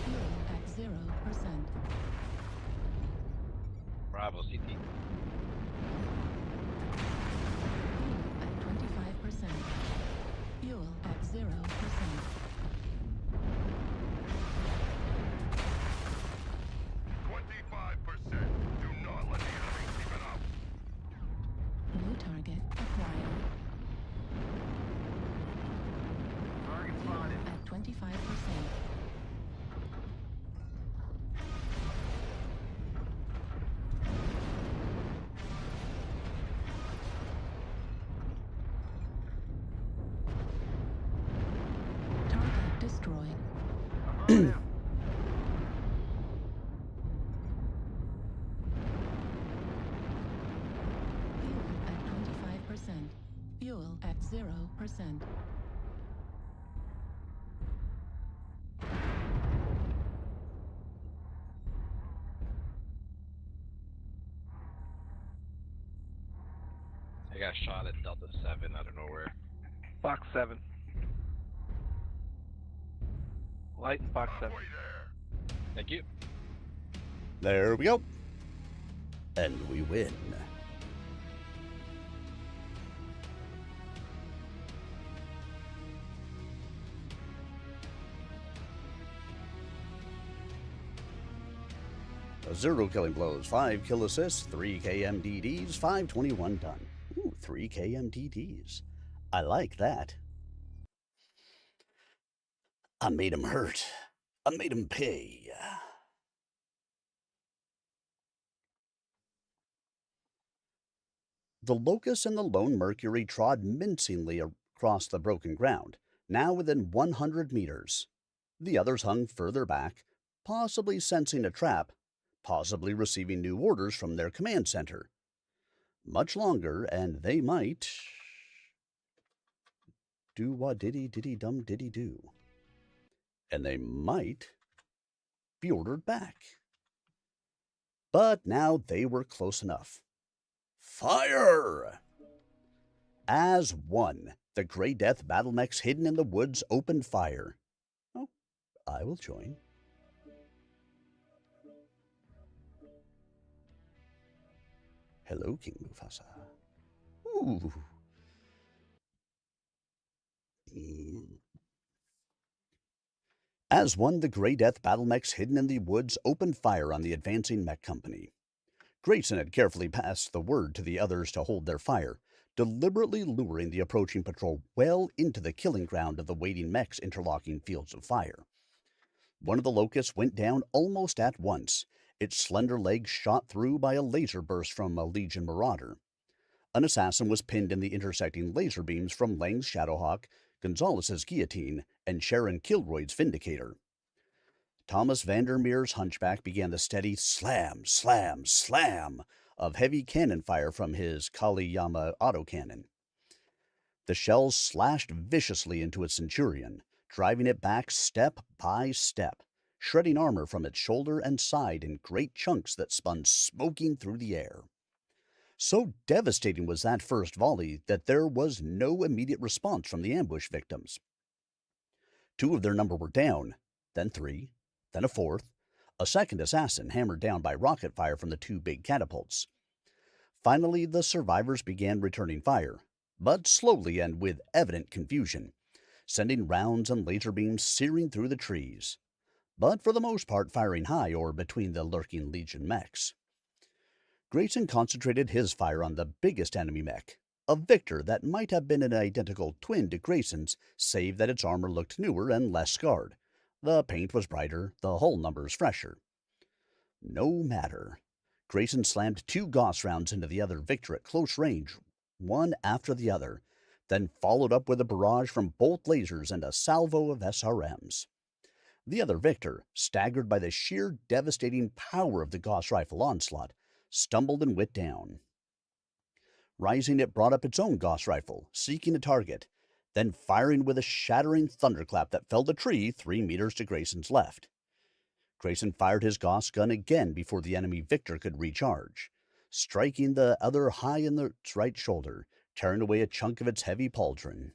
Fuel at 0%. Bravo, CT. Fuel at 25%. Fuel at 0%. 25%. Do not let the enemy keep it up. New target acquired. Target Fuel spotted. at 25%. Target destroyed. Affirmative. Fuel at 25%. Fuel at 0%. I got shot at Delta 7 out of nowhere. Fox 7. Light and Fox 7. Halfway there. Thank you. There we go. And we win. 0 killing blows, 5 kill assists, 3 KMDDs, 521 done. Ooh, 3 KMDDs. I like that. I made him hurt. I made him pay. The Locust and the Lone Mercury trod mincingly across the broken ground, now within 100 meters. The others hung further back, possibly sensing a trap, possibly receiving new orders from their command center. Much longer, and they might do what diddy dum do. And they might be ordered back. But now they were close enough. Fire! As one, the Grey Death battle mechs hidden in the woods opened fire. Oh, I will join. Hello, King Mufasa. Ooh. As one, the Grey Death battle mechs hidden in the woods opened fire on the advancing mech company. Grayson had carefully passed the word to the others to hold their fire, deliberately luring the approaching patrol well into the killing ground of the waiting mechs' interlocking fields of fire. One of the locusts went down almost at once, its slender legs shot through by a laser burst from a Legion Marauder. An assassin was pinned in the intersecting laser beams from Lang's Shadowhawk, Gonzalez's Guillotine, and Sharon Kilroyd's Vindicator. Thomas Vandermeer's Hunchback began the steady slam, slam, slam of heavy cannon fire from his Kaliyama autocannon. The shells slashed viciously into its Centurion, driving it back step by step, shredding armor from its shoulder and side in great chunks that spun smoking through the air. So devastating was that first volley that there was no immediate response from the ambush victims. 2 of their number were down, then 3, then a 4th, a second assassin hammered down by rocket fire from the 2 big catapults. Finally, the survivors began returning fire, but slowly and with evident confusion, sending rounds and laser beams searing through the trees, but for the most part firing high or between the lurking Legion mechs. Grayson concentrated his fire on the biggest enemy mech, a Victor that might have been an identical twin to Grayson's, save that its armor looked newer and less scarred. The paint was brighter, the hull numbers fresher. No matter. Grayson slammed 2 Gauss rounds into the other Victor at close range, one after the other, then followed up with a barrage from both lasers and a salvo of SRMs. The other Victor, staggered by the sheer devastating power of the Gauss rifle onslaught, stumbled and went down. Rising, it brought up its own Gauss rifle, seeking a target, then firing with a shattering thunderclap that felled a tree 3 meters to Grayson's left. Grayson fired his Gauss gun again before the enemy Victor could recharge, striking the other high in its right shoulder, tearing away a chunk of its heavy pauldron.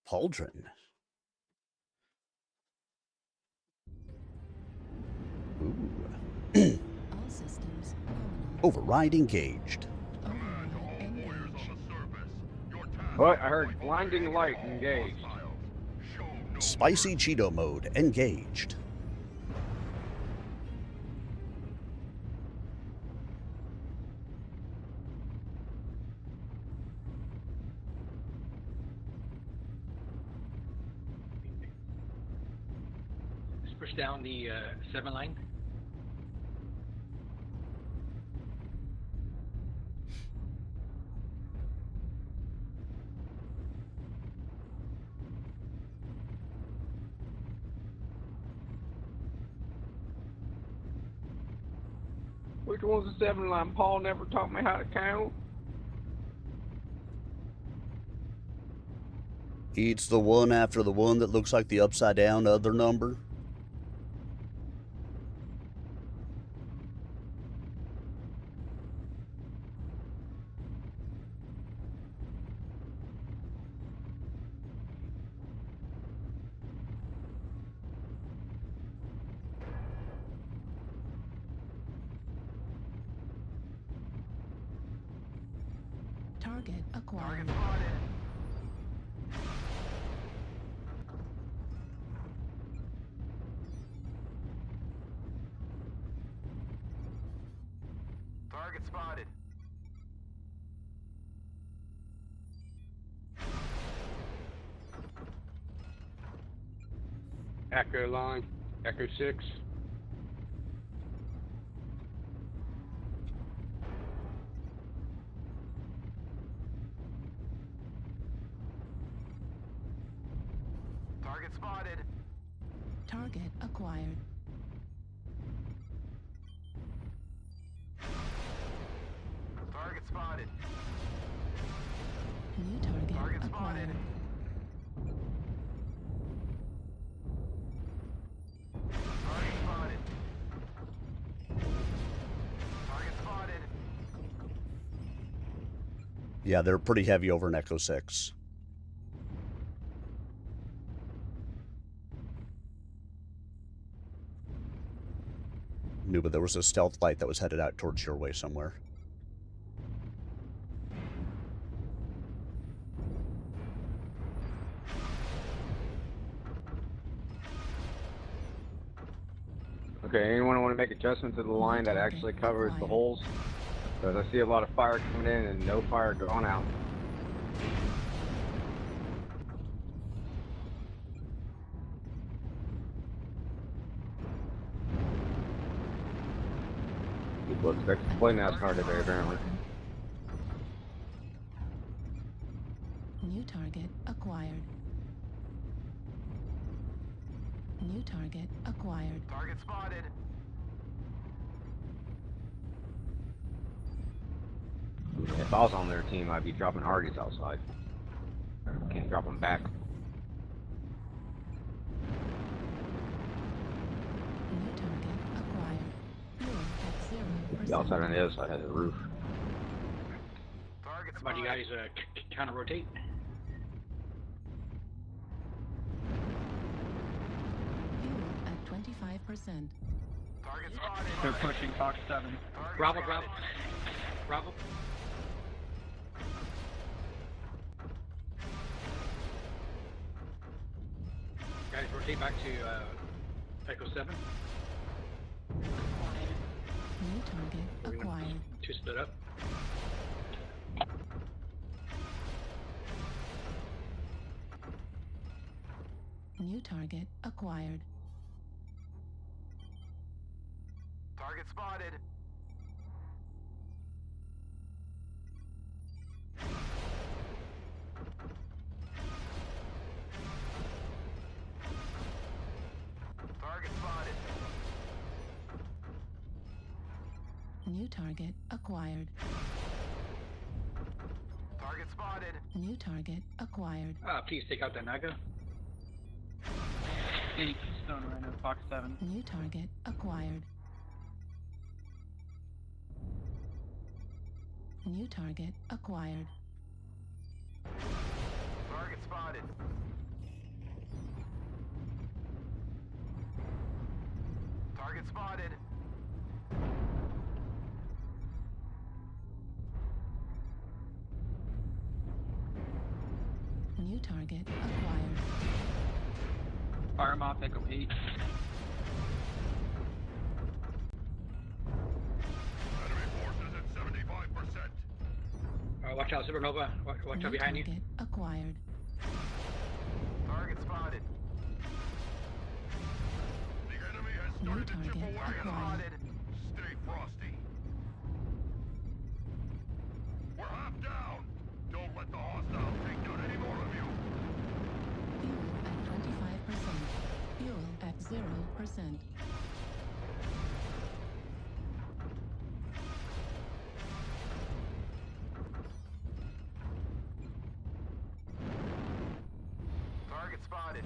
Pauldron? Ooh. All systems nominal. Override engaged. Override engaged. What? I heard blinding light engaged. Spicy Cheeto mode engaged. Let's push down the 7 line. Which one's the 7 line? Paul never taught me how to count. It's the one after the one that looks like the upside down other number. Target acquired. Target spotted. Echo line. Echo 6. Target spotted. Target acquired. Target spotted. New target, Target spotted. acquired. Target spotted. Target spotted. Yeah, they're pretty heavy over an Echo 6. Knew, but there was a stealth light that was headed out towards your way somewhere. Okay, anyone want to make adjustments to the line that actually covers the holes? Because I see a lot of fire coming in and no fire going out. People expect to play NASCAR today, apparently. New target acquired. New target acquired. Target spotted. If I was on their team, I'd be dropping Hardies outside. Can't drop them back. New target acquired. Fuel at 0%. The outside on the other side has a roof. Target How about you spotted. guys counter rotate? Fuel at 25%. Target spotted. They're pushing Fox 7. Target Bravo, spotted. Bravo. Bravo. Guys, rotate back to Echo 7. New target acquired. Two split up. New target acquired. Target spotted. Target spotted. New target acquired. Target spotted. New target acquired. Please take out that Naga. Stone Rhino, Fox 7. New target acquired. New target acquired. Target spotted. Target spotted. New target acquired. Fire Moth, Echo 8. Enemy forces at 75%. Watch out, Supernova. Watch New out behind you. target acquired. Target spotted. The enemy has started to chip target away. acquired. Spotted. Stay frosty. We're half down. Don't let the hostile take down any more of you. Fuel at 25%. Fuel at 0%. Target spotted.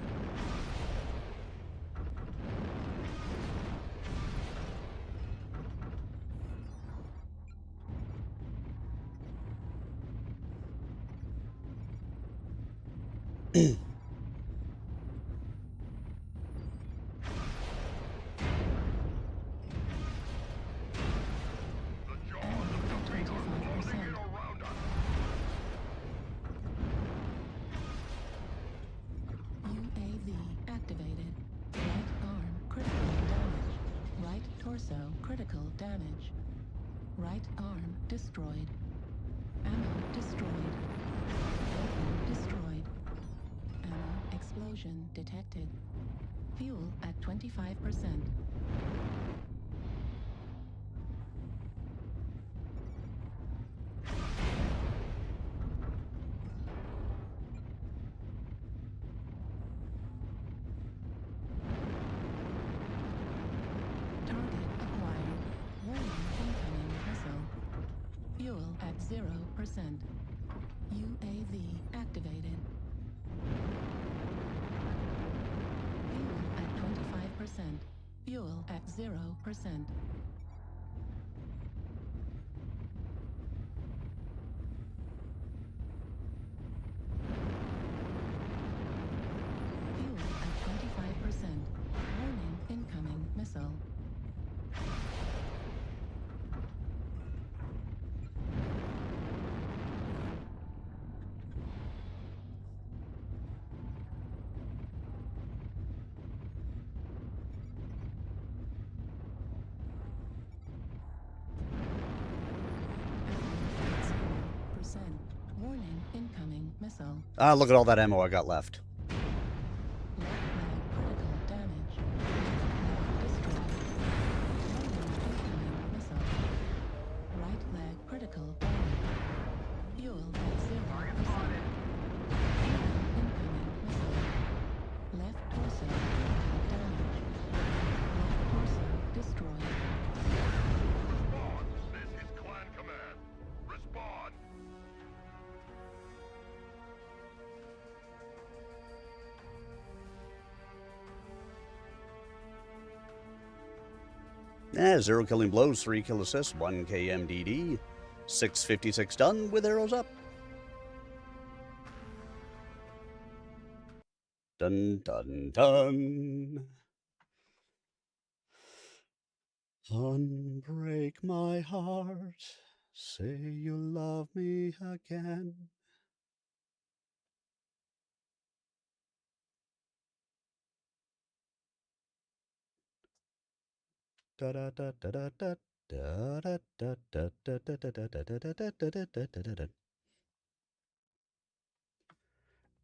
The jaws of defeat are closing in around us. UAV activated. Right arm critical damage. Right torso critical damage. Right arm destroyed. Ammo destroyed. Weapon destroyed. Ammo explosion detected. Fuel at 25%. Target acquired. Warning incoming missile. Fuel at 0%. UAV activated. Fuel at 25%. Fuel at 0%. Fuel at 25%. Warning incoming missile. Percent. Warning incoming missile. Ah, look at all that ammo I got left. Left leg critical damage. Left leg destroyed. Warning incoming missile. Right leg critical damage. Fuel at 0%. Incoming missile. Left torso critical damage. Left torso destroyed. Respond. This is Clan Command. Respond. Zero killing blows, 3 kill assists, 1 KMDD, 656 done with arrows up. Dun dun dun. Unbreak my heart, say you love me again. Da da da da da da da da da da da da da da da da.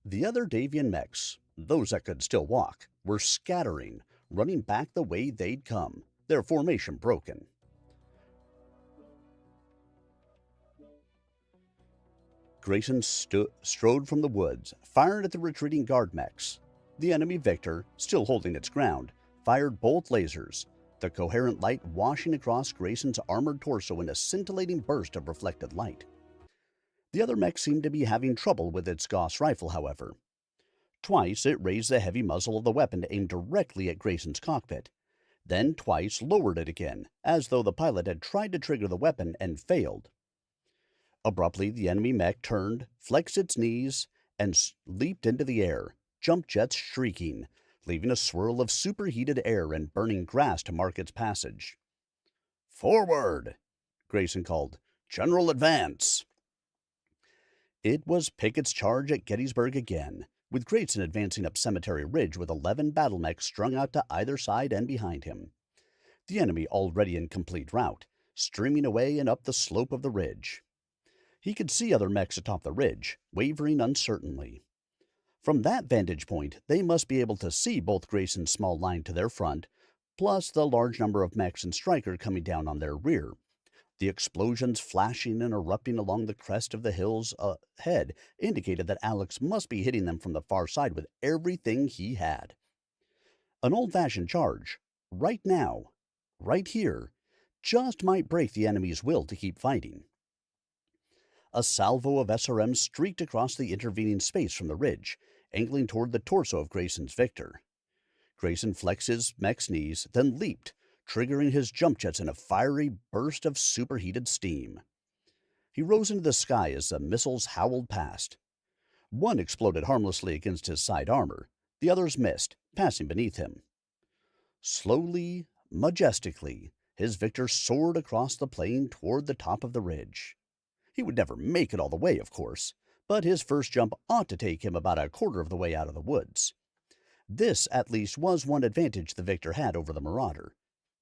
The other Davian mechs, those that could still walk, were scattering, running back the way they'd come, their formation broken. Grayson strode from the woods, fired at the retreating guard mechs. The enemy Victor, still holding its ground, fired both lasers, the coherent light washing across Grayson's armored torso in a scintillating burst of reflected light. The other mech seemed to be having trouble with its Gauss rifle, however. Twice it raised the heavy muzzle of the weapon to aim directly at Grayson's cockpit, then twice lowered it again, as though the pilot had tried to trigger the weapon and failed. Abruptly, the enemy mech turned, flexed its knees, and leaped into the air, jump jets shrieking, leaving a swirl of superheated air and burning grass to mark its passage. "Forward!" Grayson called. "General advance!" It was Pickett's charge at Gettysburg again, with Grayson advancing up Cemetery Ridge with 11 battle mechs strung out to either side and behind him. The enemy already in complete rout, streaming away and up the slope of the ridge. He could see other mechs atop the ridge, wavering uncertainly. From that vantage point, they must be able to see both Grayson's small line to their front, plus the large number of mechs and Stryker coming down on their rear. The explosions flashing and erupting along the crest of the hills ahead indicated that Alex must be hitting them from the far side with everything he had. An old-fashioned charge, right now, right here, just might break the enemy's will to keep fighting. A salvo of SRMs streaked across the intervening space from the ridge, angling toward the torso of Grayson's Victor. Grayson flexed his mech's knees, then leaped, triggering his jump jets in a fiery burst of superheated steam. He rose into the sky as the missiles howled past. One exploded harmlessly against his side armor. The others missed, passing beneath him. Slowly, majestically, his Victor soared across the plain toward the top of the ridge. He would never make it all the way, of course, but his first jump ought to take him about a quarter of the way out of the woods. This, at least, was one advantage the Victor had over the Marauder.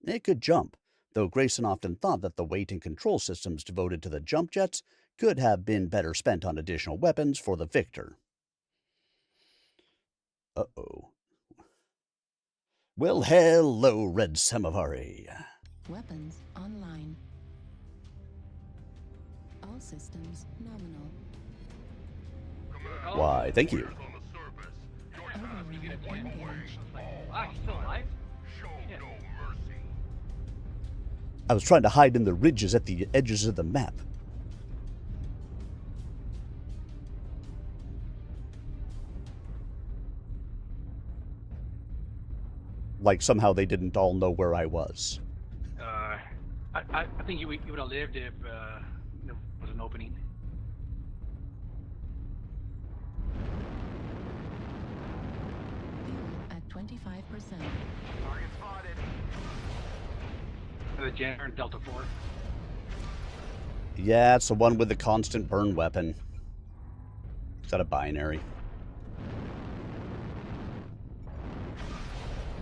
It could jump, though Grayson often thought that the weight and control systems devoted to the jump jets could have been better spent on additional weapons for the Victor. Uh-oh. Well, hello, Red Samovari. Weapons online. All systems nominal. Why, thank you. Override engaged. Ah, he's still alive? I was trying to hide in the ridges at the edges of the map. Like somehow they didn't all know where I was. I think you would have lived if there was an opening. Fuel at 25%. Target spotted. The Jenner and Delta 4. Yeah, it's the one with the constant burn weapon. Is that a binary?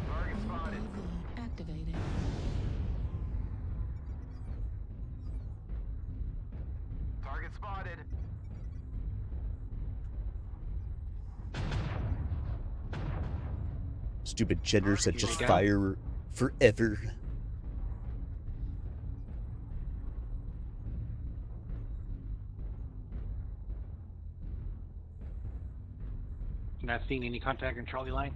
Target spotted. UAV activated. Target spotted. Stupid jitters that just fire forever. Not seeing any contact in Charlie line.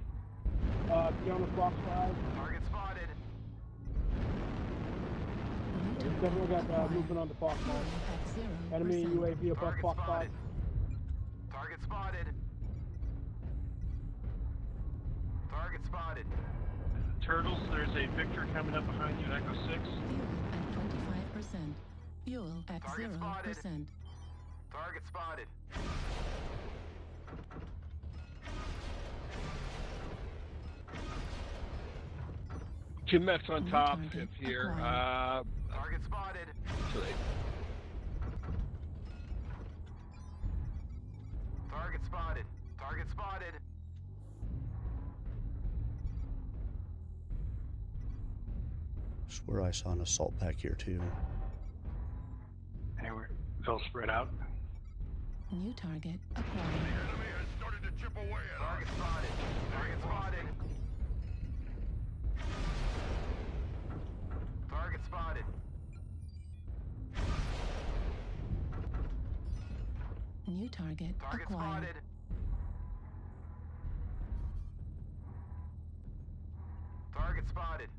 Get on the Fox 5. Target spotted. Definitely got movement on the Fox 5. At 0%. Enemy UAV above Target Fox 5. spotted. Target spotted. Target spotted. Turtles, there's a Victor coming up behind you at Echo 6. Fuel at 25%. Fuel at Target 0%. spotted. Target spotted. Two mechs on New top, target if here. acquired. Target spotted. Too late. Target spotted. Target spotted. Swear I saw an assault pack here too. And we're all spread out. New target acquired. Enemy has started to chip away at Target spotted. Target spotted. Target spotted. New target Target acquired. spotted. Target spotted.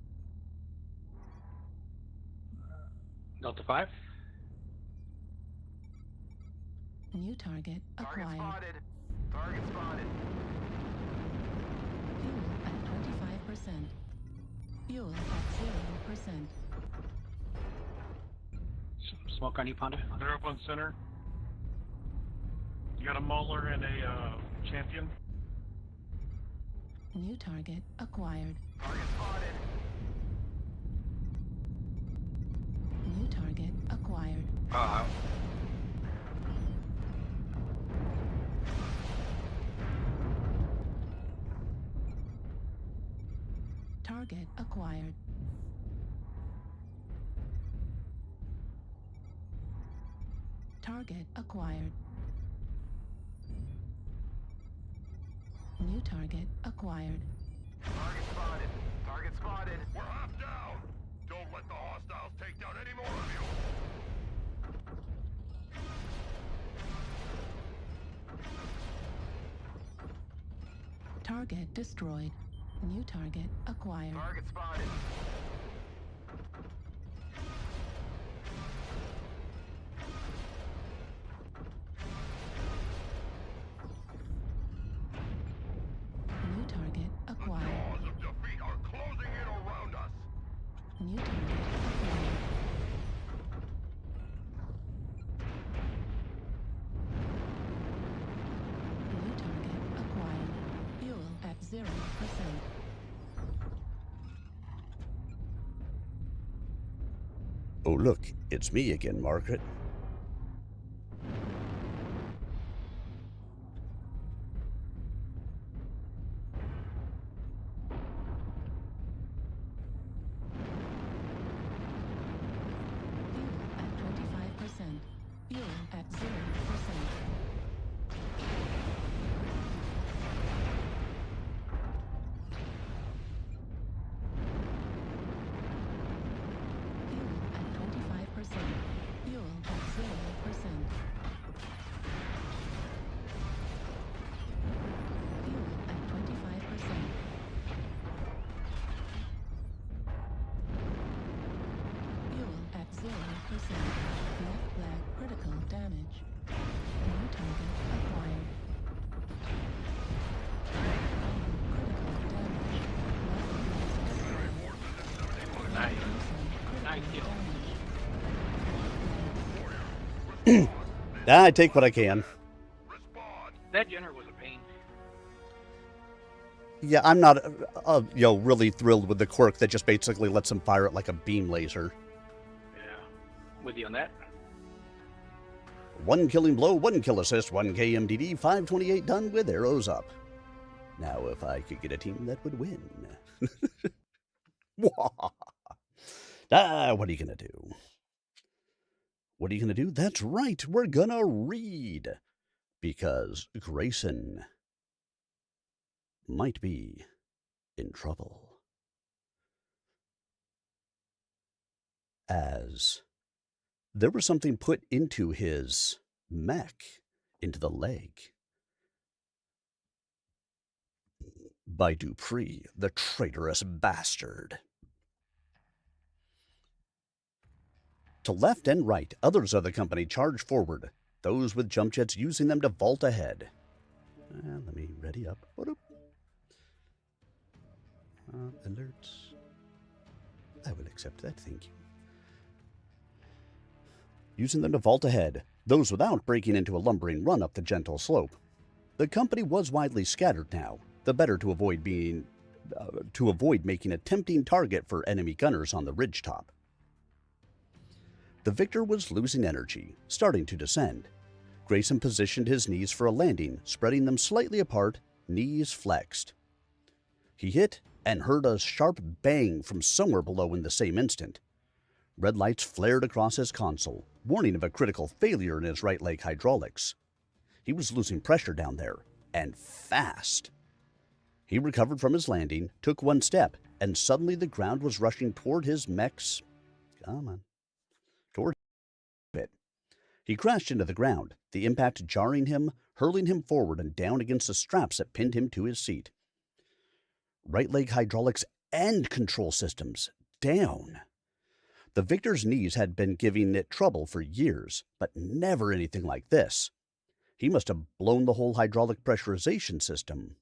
Delta 5. New target Target acquired. spotted. Target spotted. Fuel at 25%. Fuel at 0%. Smoke on you, Ponda. They're up on center. You got a Mauler and a Champion. New target acquired. Target spotted. New target acquired. Target acquired. Target acquired. New target acquired. Target spotted. Target spotted. We're half down. Don't let the hostiles take down any more of you. Target destroyed. New target acquired. Target spotted. New target acquired. Jaws of defeat are closing in around us. New target acquired. New target acquired. Fuel at 0%. Oh, look, it's me again, Margaret. Left leg critical damage. New target acquired. Critical damage. Nice kill. I take what I can. That general was a pain. Yeah, I'm not, really thrilled with the quirk that just basically lets him fire it like a beam laser. Yeah. With you on that? 1 killing blow, 1 kill assist, 1 KMDD, 528 done with arrows up. Now, if I could get a team that would win. What are you going to do? What are you going to do? That's right, we're going to read. Because Grayson might be in trouble. As there was something put into his mech, into the leg, by Dupree, the traitorous bastard. To left and right, others of the company charged forward, those with jump jets using them to vault ahead. Let me ready up. Alerts. I will accept that, thank you. Using them to vault ahead, those without breaking into a lumbering run up the gentle slope. The company was widely scattered now, the better to avoid making a tempting target for enemy gunners on the ridgetop. The victor was losing energy, starting to descend. Grayson positioned his knees for a landing, spreading them slightly apart, knees flexed. He hit and heard a sharp bang from somewhere below in the same instant. Red lights flared across his console, warning of a critical failure in his right leg hydraulics. He was losing pressure down there, and fast. He recovered from his landing, took one step, and suddenly the ground was rushing toward his mech's... toward it. He crashed into the ground, the impact jarring him, hurling him forward and down against the straps that pinned him to his seat. Right leg hydraulics and control systems down. The victor's knees had been giving it trouble for years, but never anything like this. He must have blown the whole hydraulic pressurization system.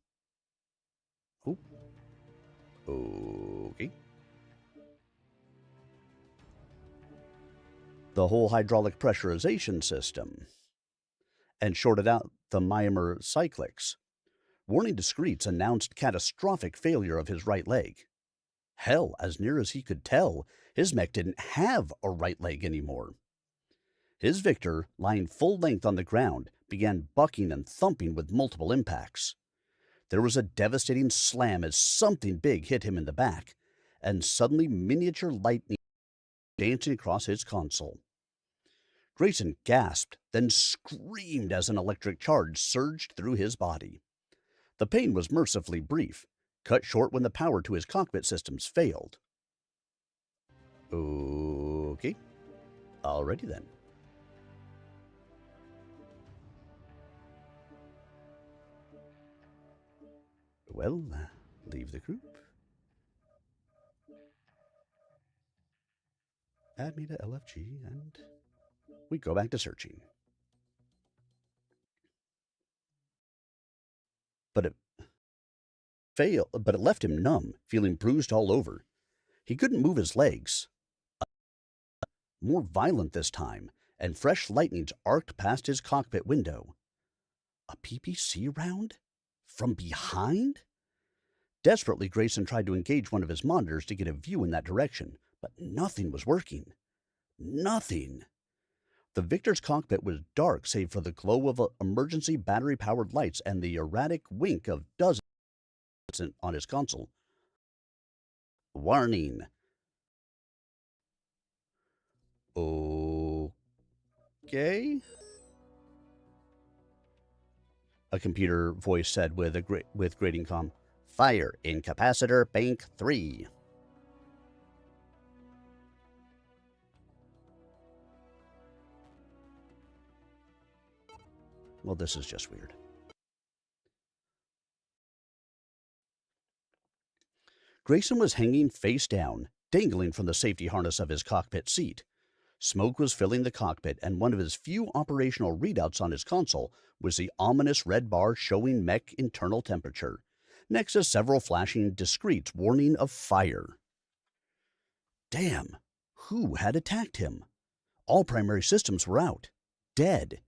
Oh. Okay. The whole hydraulic pressurization system. And shorted out the Myanmar cyclics. Warning discreets announced catastrophic failure of his right leg. Hell, as near as he could tell, his mech didn't have a right leg anymore. His victor, lying full length on the ground, began bucking and thumping with multiple impacts. There was a devastating slam as something big hit him in the back, and suddenly miniature lightning dancing across his console. Grayson gasped, then screamed as an electric charge surged through his body. The pain was mercifully brief, cut short when the power to his cockpit systems failed. Okay. Alrighty then. Well, leave the group. Add me to LFG, and we go back to searching. But it left him numb, feeling bruised all over. He couldn't move his legs. More violent this time, and fresh lightnings arced past his cockpit window. A PPC round? From behind? Desperately, Grayson tried to engage one of his monitors to get a view in that direction, but nothing was working. Nothing. The Victor's cockpit was dark save for the glow of emergency battery-powered lights and the erratic wink of dozens on his console. Warning. Okay. A computer voice said with grating calm. Fire in capacitor bank 3. Well, this is just weird. Grayson was hanging face down, dangling from the safety harness of his cockpit seat. Smoke was filling the cockpit, and one of his few operational readouts on his console was the ominous red bar showing mech internal temperature, next to several flashing discreets warning of fire. Damn, who had attacked him? All primary systems were out. Dead.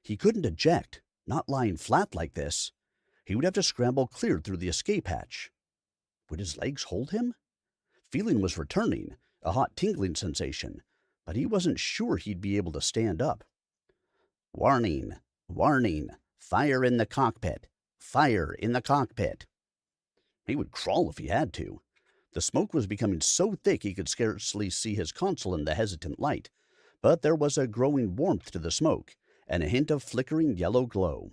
He couldn't eject, not lying flat like this. He would have to scramble clear through the escape hatch. Would his legs hold him? Feeling was returning, a hot tingling sensation, but he wasn't sure he'd be able to stand up. Warning, warning, fire in the cockpit, fire in the cockpit. He would crawl if he had to. The smoke was becoming so thick he could scarcely see his console in the hesitant light, but there was a growing warmth to the smoke, and a hint of flickering yellow glow.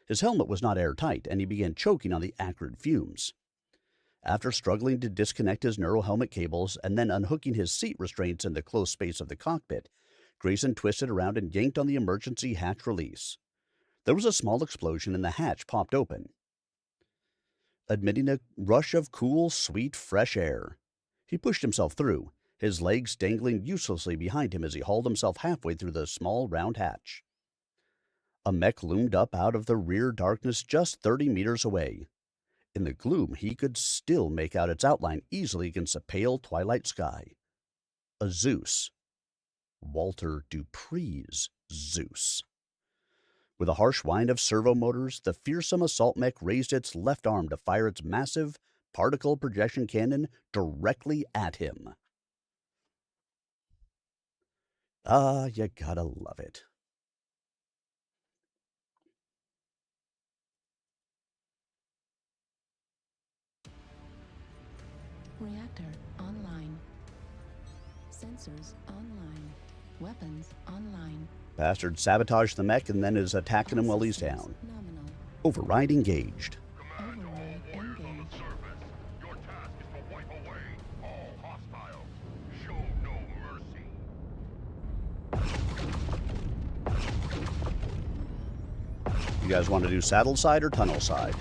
His helmet was not airtight, and he began choking on the acrid fumes. After struggling to disconnect his neurohelmet cables and then unhooking his seat restraints in the close space of the cockpit, Grayson twisted around and yanked on the emergency hatch release. There was a small explosion and the hatch popped open, admitting a rush of cool, sweet, fresh air. He pushed himself through, his legs dangling uselessly behind him as he hauled himself halfway through the small, round hatch. A mech loomed up out of the rear darkness just 30 meters away. In the gloom, he could still make out its outline easily against the pale twilight sky. A Zeus. Walter Dupree's Zeus. With a harsh whine of servo motors, the fearsome assault mech raised its left arm to fire its massive particle projection cannon directly at him. Ah, you gotta love it. Reactor online. Sensors online. Weapons online. Bastard sabotaged the mech and then is attacking him while he's down. Nominal. Override engaged. Override engaged. Your task is to wipe away all hostiles. Show no mercy. You guys want to do saddle side or tunnel side?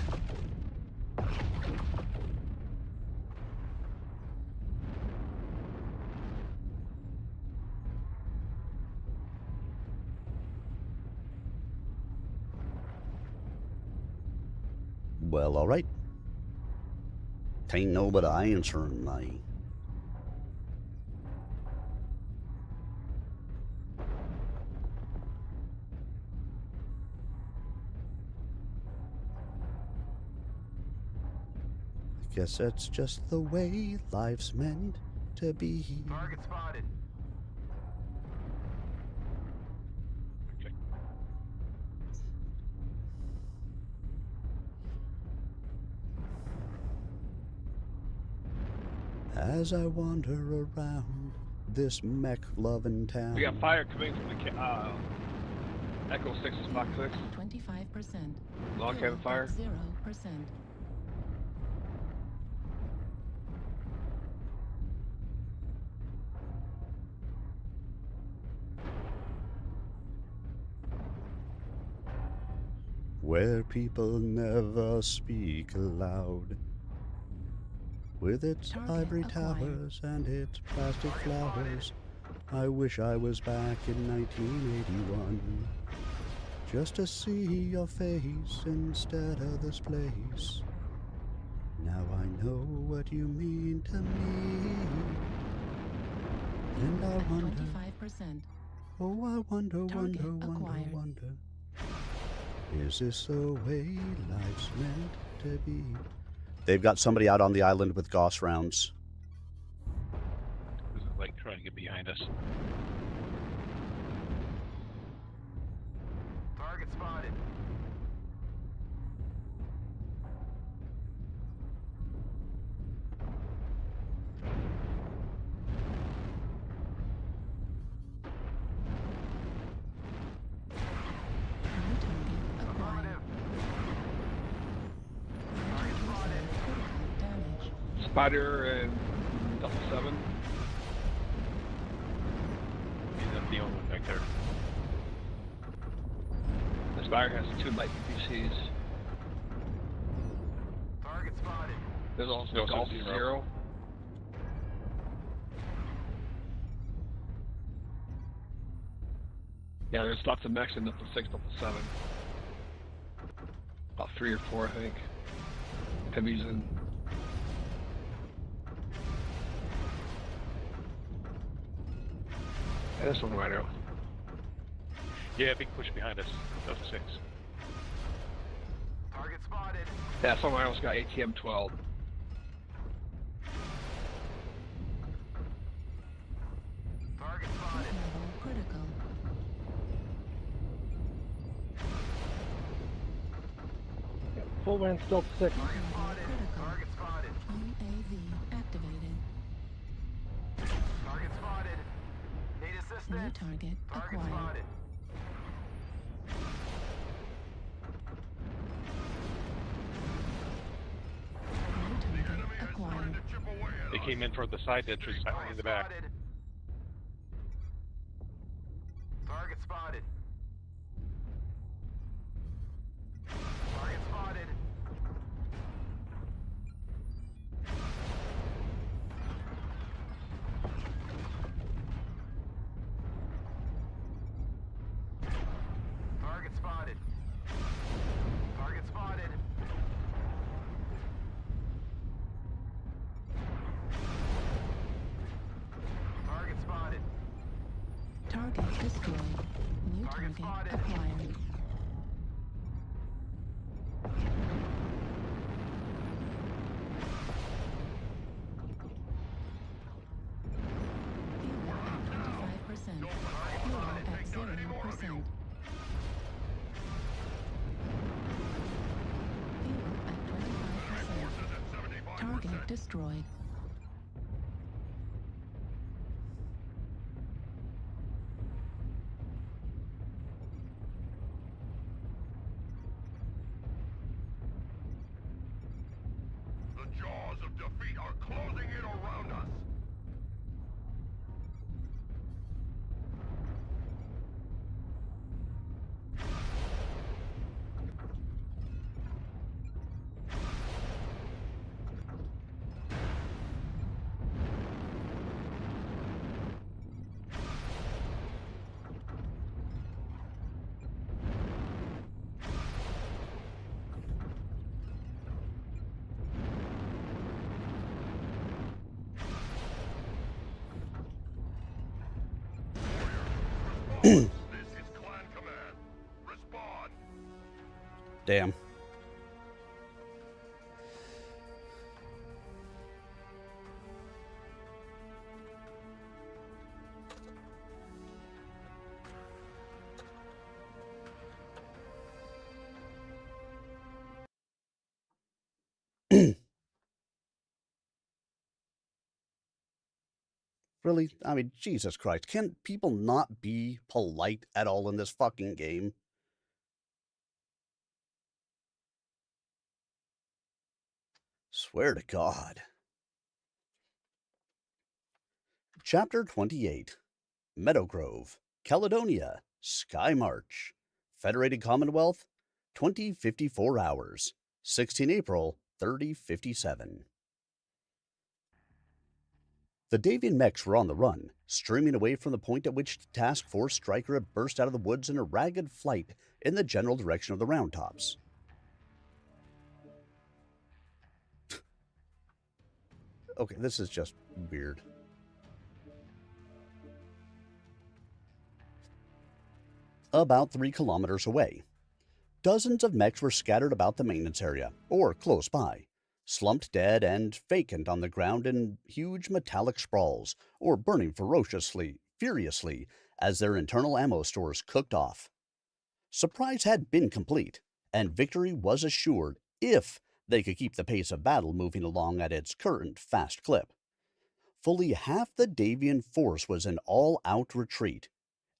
Well, all right. Ain't no but I answering me. I guess that's just the way life's meant to be. Target spotted. As I wander around this mech-loving town. We got fire coming from the Echo 6 Mach 6. 25%. Log cabin fire. 0%. Where people never speak aloud. With its Target ivory acquired. towers and its plastic flowers, I wish I was back in 1981, just to see your face instead of this place. Now I know what you mean to me, and I wonder, 25%. oh I wonder, Target wonder, acquired. wonder, is this the way life's meant to be? They've got somebody out on the island with Gauss rounds. Like trying to get behind us. Target spotted. New target acquired. Critical damage. Spider and 7. He's the only one back there. The Spider has 2 light PCs. Target spotted. There's also No, Golf so 0. 0. Yeah, there's lots of mechs in level 6, level 7. About 3 or 4, I think. Heavies and... Yeah, this one right out. Yeah, big push behind us. Level 6. Target spotted. Yeah, someone else got ATM 12. Target spotted. Level critical. Full wind, still 6. Target spotted. Target spotted. UAV activated. Target spotted. Need New assistance. target Target acquired. spotted. New target acquired. Chip away at They us. came in from the side entrance in the back. Spotted. Target spotted. Target spotted. Target spotted. Target spotted. Target spotted. Target destroyed. New Target target spotted. acquired. Fuel at 25%. Fuel at 0%. Fuel at 25%. Target destroyed. The jaws of defeat are closing in around us. This is Clan Command. Respond. Damn. Really? I mean, Jesus Christ. Can people not be polite at all in this fucking game? Swear to God. Chapter 28. Meadowgrove, Caledonia, Sky March, Federated Commonwealth, 2054 hours, 16 April, 3057. The Davian mechs were on the run, streaming away from the point at which the task force striker had burst out of the woods in a ragged flight in the general direction of the Round Tops. Okay, this is just weird. About 3 kilometers away, dozens of mechs were scattered about the maintenance area, or close by, slumped dead and vacant on the ground in huge metallic sprawls, or burning furiously, as their internal ammo stores cooked off. Surprise had been complete, and victory was assured if they could keep the pace of battle moving along at its current fast clip. Fully half the Davian force was in all-out retreat,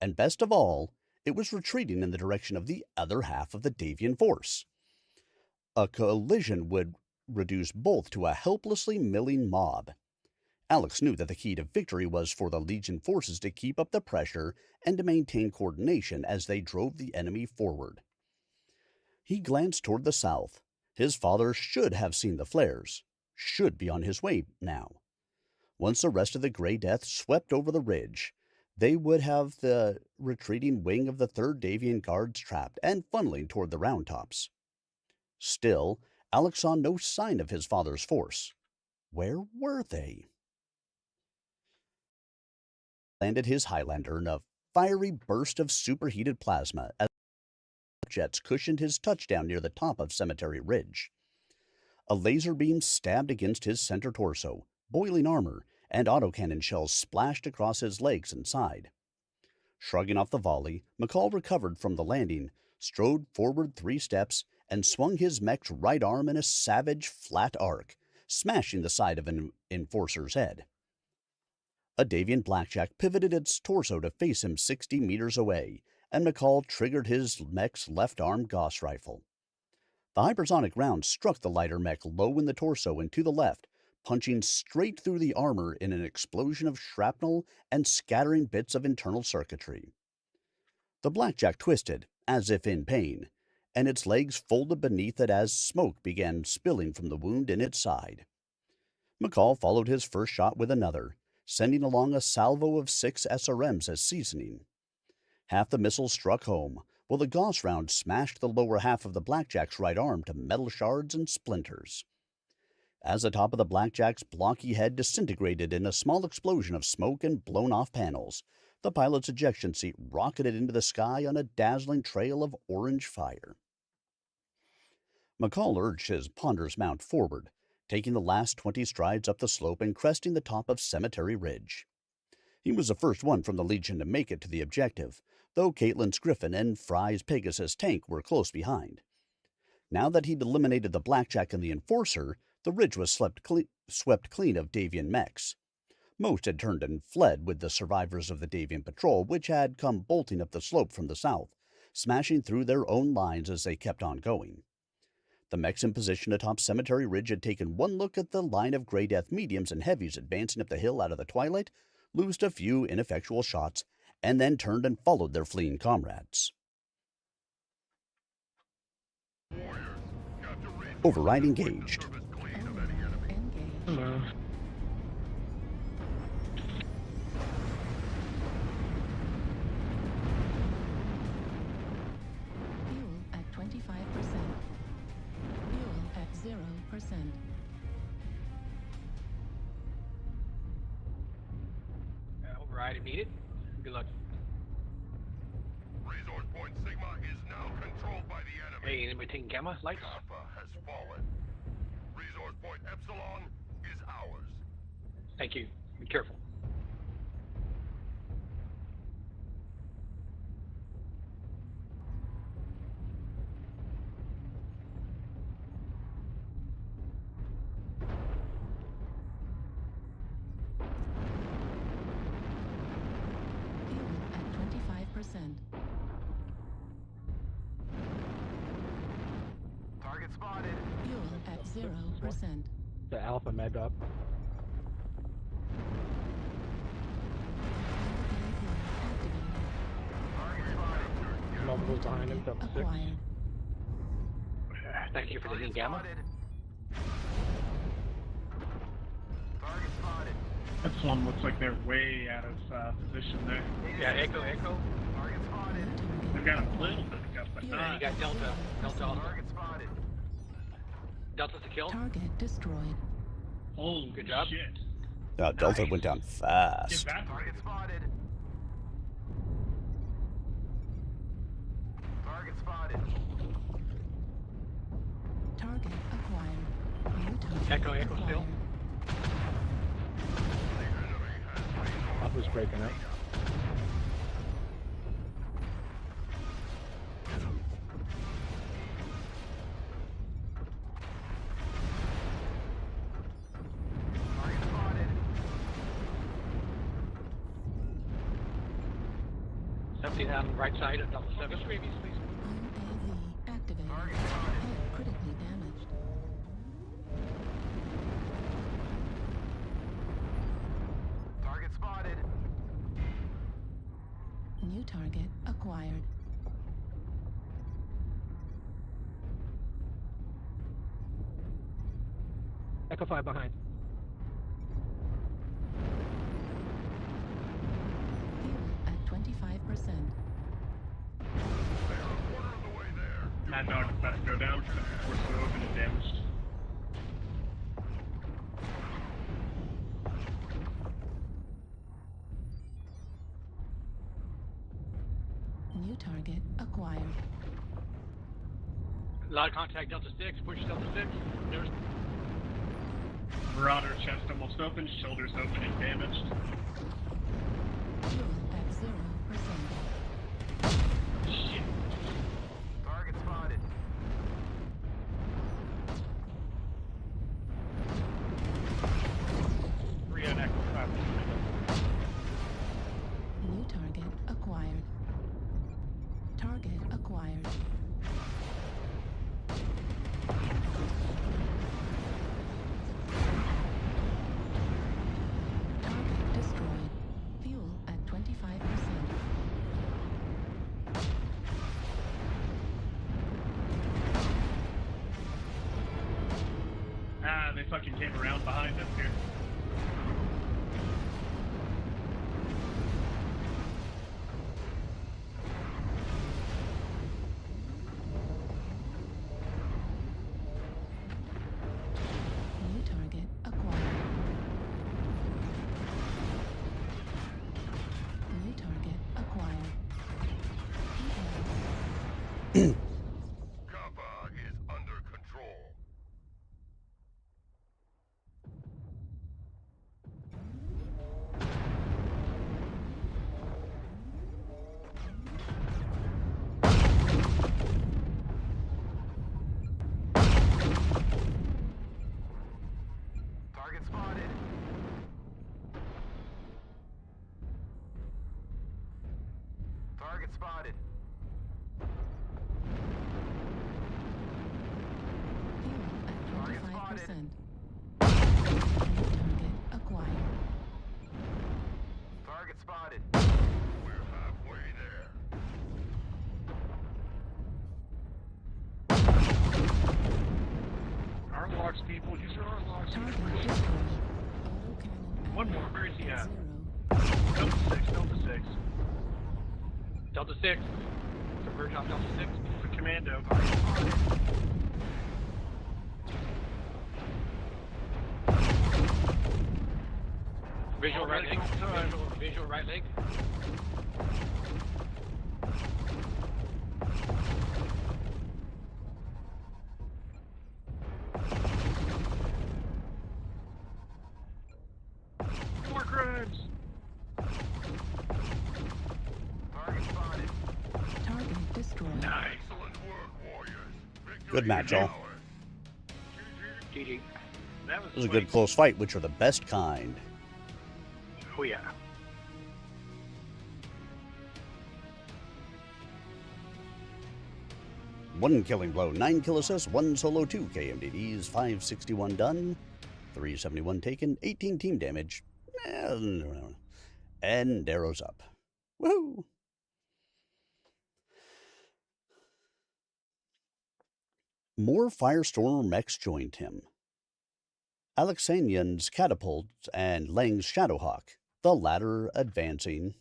and best of all, it was retreating in the direction of the other half of the Davian force. A collision would reduce both to a helplessly milling mob. Alex knew that the key to victory was for the Legion forces to keep up the pressure and to maintain coordination as they drove the enemy forward. He glanced toward the south. His father should have seen the flares, should be on his way now. Once the rest of the Grey Death swept over the ridge, they would have the retreating wing of the 3rd Davian Guards trapped and funneling toward the round tops. Still, Alex saw no sign of his father's force. Where were they? Landed his Highlander in a fiery burst of superheated plasma as jets cushioned his touchdown near the top of Cemetery Ridge. A laser beam stabbed against his center torso, boiling armor, and autocannon shells splashed across his legs and side. Shrugging off the volley, McCall recovered from the landing, strode forward 3 steps, and swung his mech's right arm in a savage, flat arc, smashing the side of an enforcer's head. A Davian blackjack pivoted its torso to face him 60 meters away, and McCall triggered his mech's left arm Gauss rifle. The hypersonic round struck the lighter mech low in the torso and to the left, punching straight through the armor in an explosion of shrapnel and scattering bits of internal circuitry. The blackjack twisted, as if in pain, and its legs folded beneath it as smoke began spilling from the wound in its side. McCall followed his first shot with another, sending along a salvo of 6 SRMs as seasoning. Half the missiles struck home, while the Gauss round smashed the lower half of the blackjack's right arm to metal shards and splinters. As the top of the blackjack's blocky head disintegrated in a small explosion of smoke and blown-off panels, the pilot's ejection seat rocketed into the sky on a dazzling trail of orange fire. McCall urged his ponderous mount forward, taking the last 20 strides up the slope and cresting the top of Cemetery Ridge. He was the first one from the Legion to make it to the objective, though Caitlin's Griffin and Fry's Pegasus tank were close behind. Now that he'd eliminated the blackjack and the enforcer, the ridge was swept clean of Davian mechs. Most had turned and fled with the survivors of the Davian patrol, which had come bolting up the slope from the south, smashing through their own lines as they kept on going. The mechs in position atop Cemetery Ridge had taken one look at the line of Grey Death mediums and heavies advancing up the hill out of the twilight, loosed a few ineffectual shots, and then turned and followed their fleeing comrades. Override engaged. Hello. Fuel at 25%. Fuel at 0%. Override if needed. Good luck. Resource point Sigma is now controlled by the enemy. Hey, anybody taking gamma lights? Kappa has fallen. Resource point Epsilon is ours. Thank you. Be careful. Fuel at 25%. Target spotted. Fuel at 0%. The Alpha med up. Target spotted. Multiples behind him, double 6. Acquired. Thank you for taking gamma. Target spotted. Epsilon looks like they're way out of position there. Yeah, Echo. Target spotted. They've got a little bit of but And not. you got Delta. Delta also. Target spotted. Delta's to kill. Target destroyed. Holy Good job. shit. Delta Nice. went down Get fast. that Target spotted. Target spotted. Target acquired. New target Echo still. acquired. Alpha's breaking up. Target spotted. Something on the right side of Delta 7. Please. UAV activated. Target Head spotted. critically damaged. Target spotted. New target acquired. Echo 5 behind. Fuel Mad Dog is about to go down. We're still open and damaged. New target acquired. Loud contact Delta 6, push Delta 6. There's Marauder chest almost open, shoulders open and damaged. Fuel at 0%. shit. Target spotted. Three on Echo 5. New target acquired. Target acquired. Target destroyed. Fuel at 25%. Ah, they fucking came around behind us here. New target acquired. New target acquired. PL. Kappa is under control. Target spotted. Target spotted. Fuel at Target 25%. spotted. New target acquired. Target spotted. We're halfway there. Arm locks, people. Use your arm locks. Target destroyed. Autocannon One more. active Where is he at? 0. Delta 6, Delta 6. Delta 6. Subverge on Delta 6. The commando. Visual right leg. Time. Visual right leg. More crimes. Target spotted. Target destroyed. Nice. Excellent work, warriors. Victory Good match, is all. ours. GG. That was It was a good close fight, which are the best kind. Oh yeah. One killing blow, 9 kill assists, 1 solo, 2 KMDDs, 561 done, 371 taken, 18 team damage, and arrows up. Woohoo! More Firestorm mechs joined him. Alexanian's catapult and Lang's Shadowhawk, the latter advancing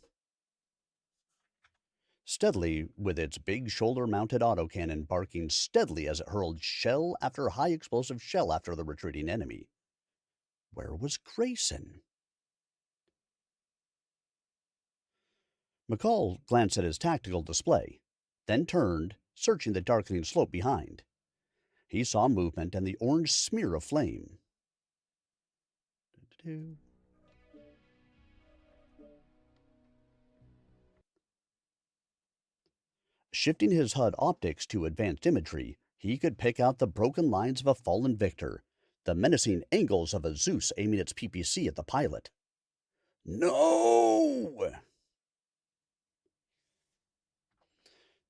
steadily with its big shoulder-mounted autocannon barking steadily as it hurled shell after high explosive shell after the retreating enemy. Where was Grayson? McCall glanced at his tactical display, then turned, searching the darkening slope behind. He saw movement and the orange smear of flame. Shifting his HUD optics to advanced imagery, he could pick out the broken lines of a fallen victor, the menacing angles of a Zeus aiming its PPC at the pilot. No!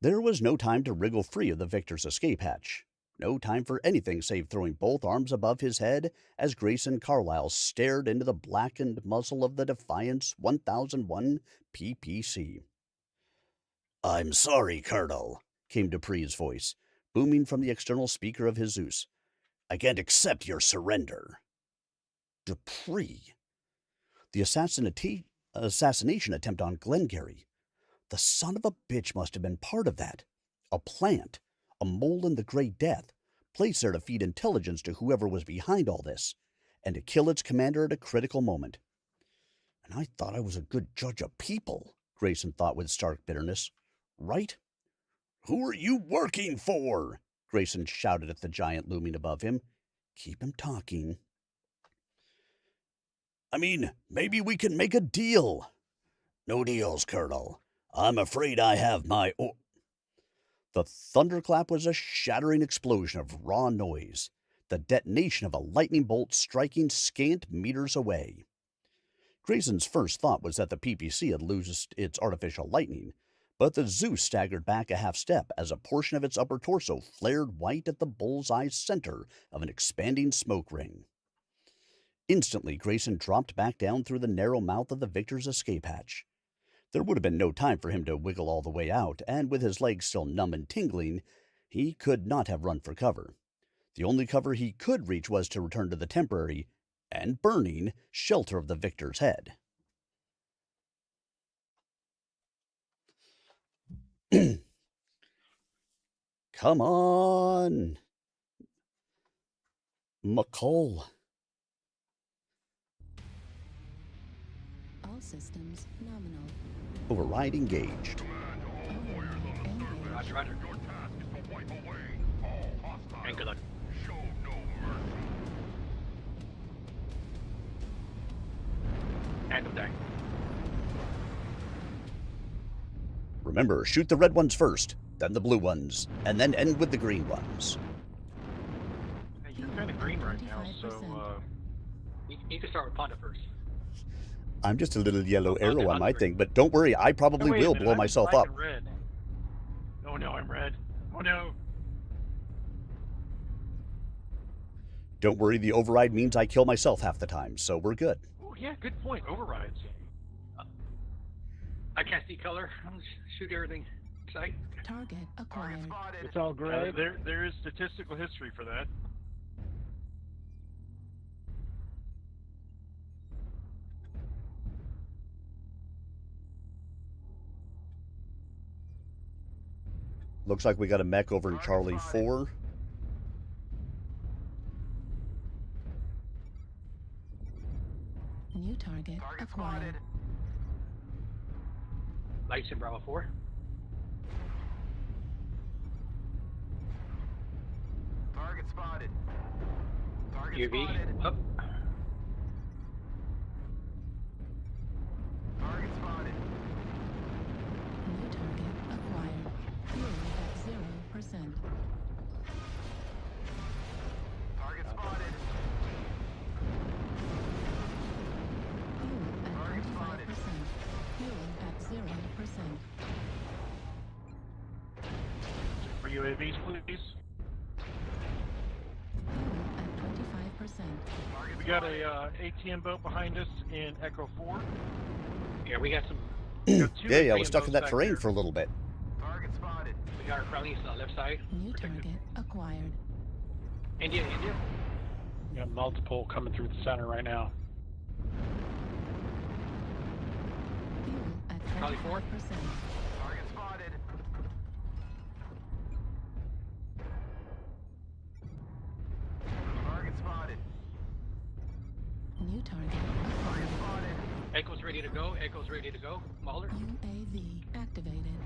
There was no time to wriggle free of the victor's escape hatch. No time for anything save throwing both arms above his head as Grayson Carlyle stared into the blackened muzzle of the Defiance 1001 PPC. "I'm sorry, Colonel," came Dupree's voice, booming from the external speaker of his Zeus. "I can't accept your surrender." Dupree. The assassination attempt on Glengarry. The son of a bitch must have been part of that. A plant. a mole in the Great Death, placed there to feed intelligence to whoever was behind all this, and to kill its commander at a critical moment. And I thought I was a good judge of people, Grayson thought with stark bitterness. Right? Who are you working for? Grayson shouted at the giant looming above him. Keep him talking. I mean, maybe we can make a deal. No deals, Colonel. I'm afraid I have my... The thunderclap was a shattering explosion of raw noise, the detonation of a lightning bolt striking scant meters away. Grayson's first thought was that the PPC had loosed its artificial lightning, but the Zeus staggered back a half step as a portion of its upper torso flared white at the bullseye's center of an expanding smoke ring. Instantly, Grayson dropped back down through the narrow mouth of the Victor's escape hatch. There would have been no time for him to wiggle all the way out, and with his legs still numb and tingling, he could not have run for cover. The only cover he could reach was to return to the temporary, and burning, shelter of the Victor's head. Come on! McCall. All systems nominal. Override engaged. Roger, roger. Your task is to wipe away all hostiles. And good luck. Show no mercy. And I'm dying. Remember, shoot the red ones first, then the blue ones, and then end with the green ones. Hey, you're kind of green right now, so you can start with Ponda first. I'm just a little yellow arrow on my thing, but don't worry, I probably will blow myself up. Red. Oh no, I'm red. Oh no. Don't worry, the override means I kill myself half the time, so we're good. Oh yeah, good point. Overrides. I can't see color. I'll shoot everything. Sight. Target acquired. It's all gray. There is statistical history for that. Looks like we got a mech over in Charlie 4. New target acquired. Lights in Bravo 4. Target spotted. Target UV. spotted. Up. Target spotted. New target acquired. Fuel at 0%. Target spotted. Fuel at Target 25%. spotted. Fuel at 0%. For UAVs, please. Fuel at 25%. We got a ATM boat behind us in Echo 4. Yeah, we got some. Yeah, I was stuck in that terrain for a little bit. Target spotted. We got our friendlies on the left side. New Protected. target acquired. India. We got multiple coming through the center right now. Fuel at Charlie 4. 25%. Target spotted. Target spotted. New target acquired. Spotted. Echo's ready to go. Echo's ready to go. Mahler. UAV activated.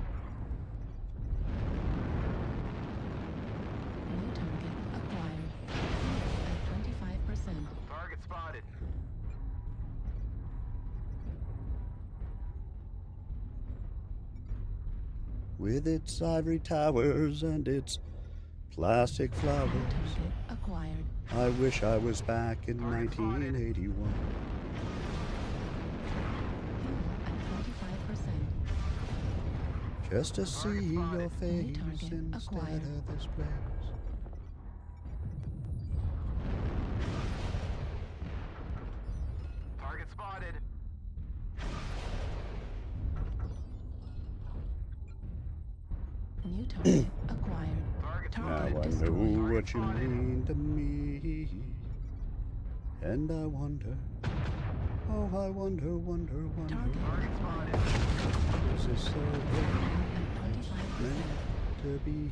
New target acquired. Fuel at 25%. Target spotted. With its ivory towers and its plastic flowers, New target acquired. I wish I was back in Target spotted. 1981. Fuel at 25%. Just to see your New face target instead acquired. of this place. Target spotted. New target acquired. Target Now Target I destroyed. know what you mean to me, and I wonder, oh I wonder. Target acquired. Is this so Fuel at 25%. meant to be?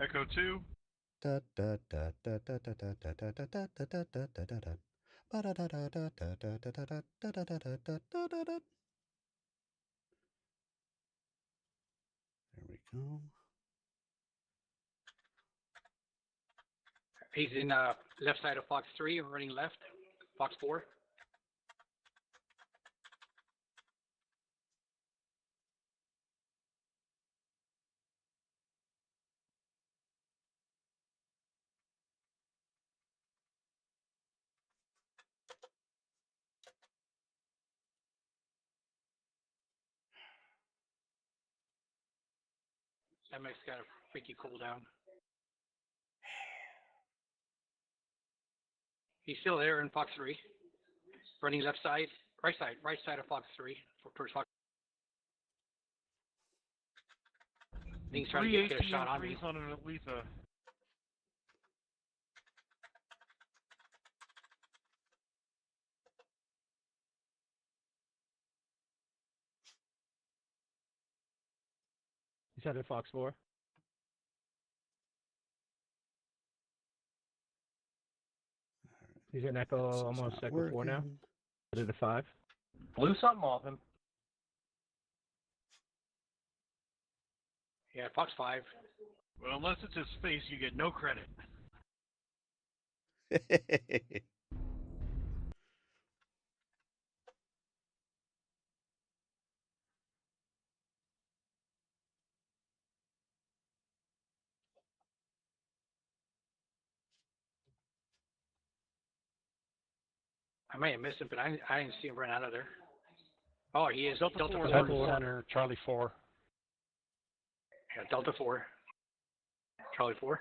Echo 2. There we go. He's in left side of Fox 3, running left. Fox 4. That mech's got a freaky cooldown. He's still there in Fox 3. Running left side, right side of Fox 3 towards Fox. I think he's trying to get a shot on me. On an Aletha. He's at Fox 4. He's in Echo almost Echo 4 now. Is it a 5? Blew something off him. Yeah, Fox 5. Well, unless it's his face, you get no credit. I may have missed him, but I didn't see him run out of there. Oh, he is. Delta 4 Center, Charlie 4. Yeah, Delta 4. Charlie 4.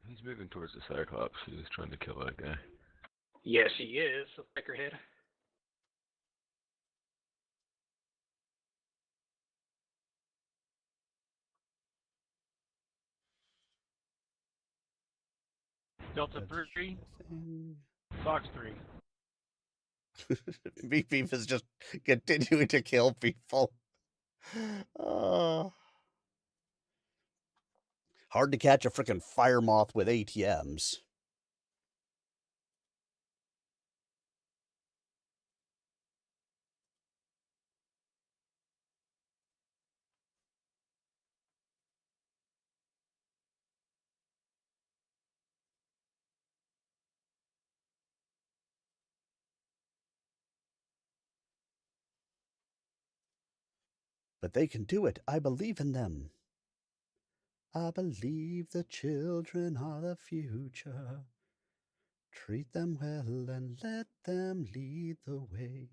He's moving towards the Cyclops. He was trying to kill that guy. Yes, he is. Peckerhead. Delta 3. Fox 3. Beef Beef is just continuing to kill people. Hard to catch a freaking fire moth with ATMs. But they can do it. I believe in them. I believe the children are the future. Treat them well and let them lead the way.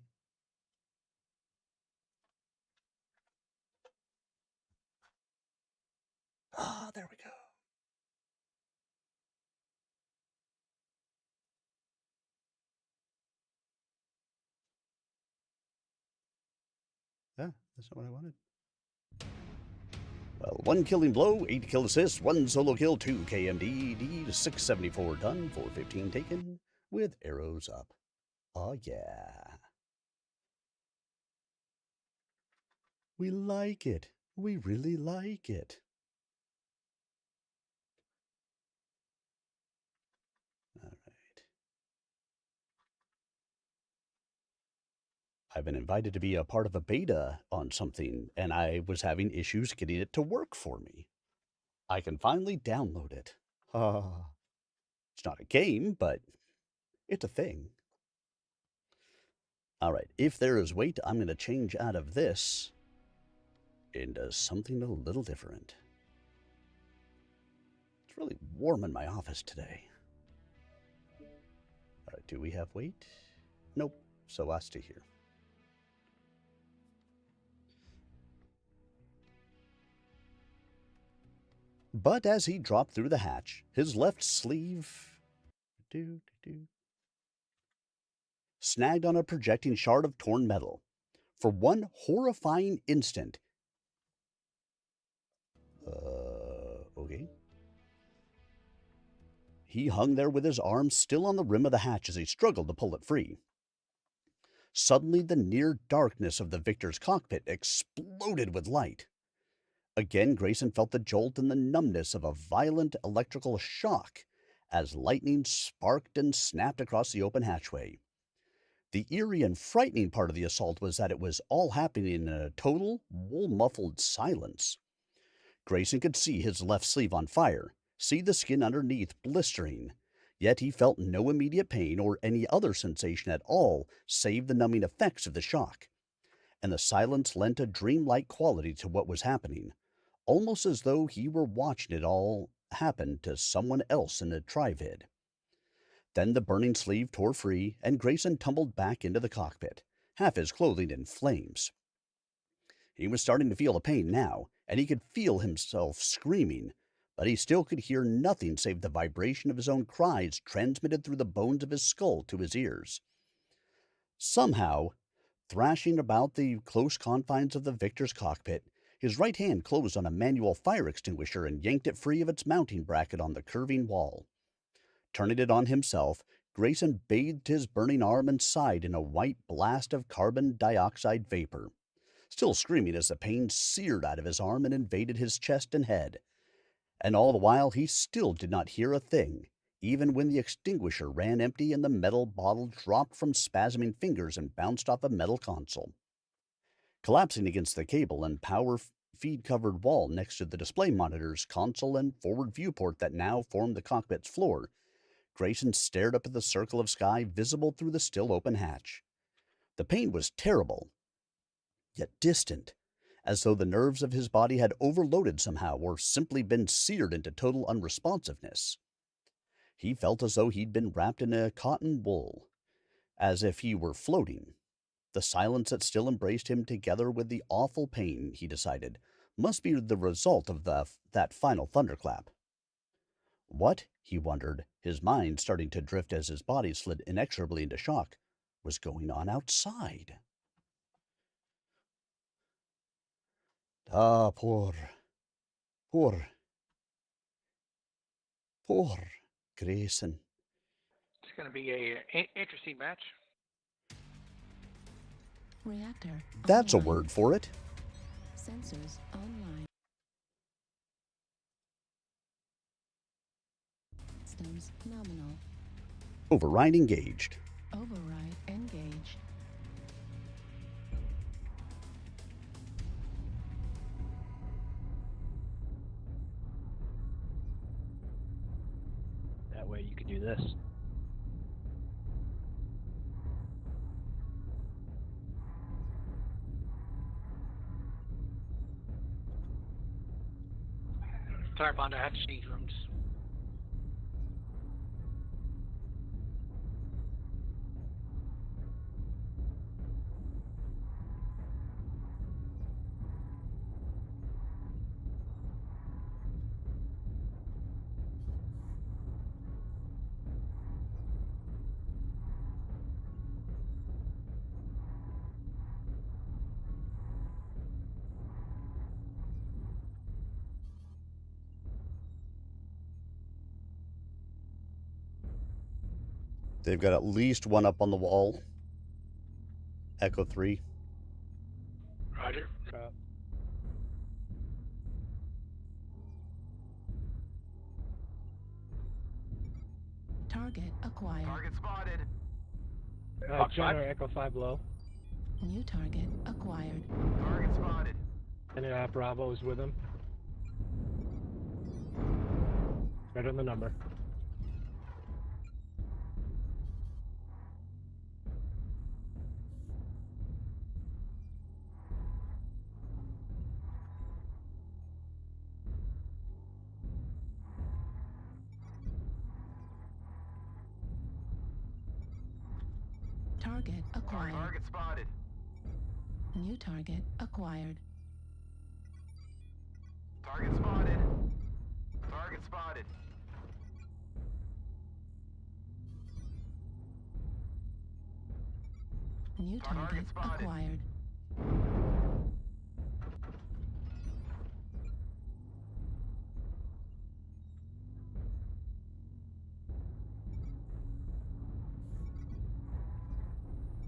Ah, there we go. Yeah, that's not what I wanted. Well, 1 killing blow, 8 kill assists, 1 solo kill, 2 KMD, D 674 done, 415 taken, with arrows up. Oh yeah. We like it. We really like it. All right. I've been invited to be a part of a beta on something, and I was having issues getting it to work for me. I can finally download it. It's not a game, but it's a thing. All right, if there is weight, I'm going to change out of this into something a little different. It's really warm in my office today. All right, do we have weight? Nope, so I'll stay here. But as he dropped through the hatch, his left sleeve snagged on a projecting shard of torn metal. For one horrifying instant, okay. He hung there with his arms still on the rim of the hatch as he struggled to pull it free. Suddenly, the near darkness of the Victor's cockpit exploded with light. Again, Grayson felt the jolt and the numbness of a violent electrical shock as lightning sparked and snapped across the open hatchway. The eerie and frightening part of the assault was that it was all happening in a total, wool-muffled silence. Grayson could see his left sleeve on fire, see the skin underneath blistering, yet he felt no immediate pain or any other sensation at all save the numbing effects of the shock. And the silence lent a dreamlike quality to what was happening, almost as though he were watching it all happen to someone else in a trivid. Then the burning sleeve tore free, and Grayson tumbled back into the cockpit, half his clothing in flames. He was starting to feel the pain now, and he could feel himself screaming, but he still could hear nothing save the vibration of his own cries transmitted through the bones of his skull to his ears. Somehow, thrashing about the close confines of the Victor's cockpit, his right hand closed on a manual fire extinguisher and yanked it free of its mounting bracket on the curving wall. Turning it on himself, Grayson bathed his burning arm and side in a white blast of carbon dioxide vapor, still screaming as the pain seared out of his arm and invaded his chest and head. And all the while he still did not hear a thing, even when the extinguisher ran empty and the metal bottle dropped from spasming fingers and bounced off a metal console. Collapsing against the cable and power feed-covered wall next to the display monitors, console, and forward viewport that now formed the cockpit's floor, Grayson stared up at the circle of sky visible through the still open hatch. The pain was terrible, yet distant, as though the nerves of his body had overloaded somehow or simply been seared into total unresponsiveness. He felt as though he'd been wrapped in a cotton wool, as if he were floating. The silence that still embraced him together with the awful pain, he decided, must be the result of that final thunderclap. What, he wondered, his mind starting to drift as his body slid inexorably into shock, was going on outside? Ah, poor Grayson. It's going to be a interesting match. Reactor. That's online. a word for it. Sensors online. Systems nominal. Override engaged. Override engaged. That way you could do this. Sorry, Bond, I had to change rooms. They've got at least one up on the wall. Echo 3. Roger. Target acquired. Target spotted. General Echo 5 low. New target acquired. Target spotted. And Bravo is with him. Right on the number. Target acquired. Target spotted. New target acquired. Target spotted. Target spotted. New target acquired.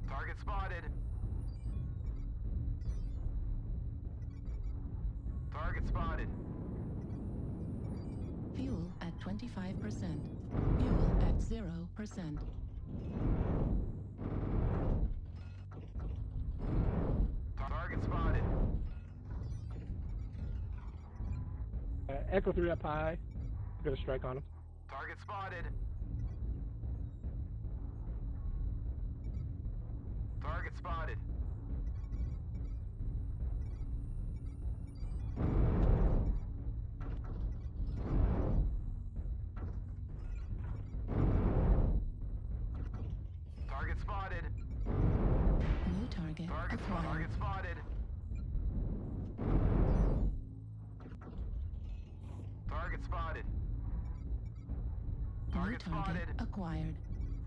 Target spotted. Target spotted. Fuel at 25%. Fuel at 0%. Target spotted. Echo 3 up high. Gonna strike on him. Target spotted. Target spotted. Target spotted. New target acquired. Target spotted. Target spotted. New Target target spotted. acquired.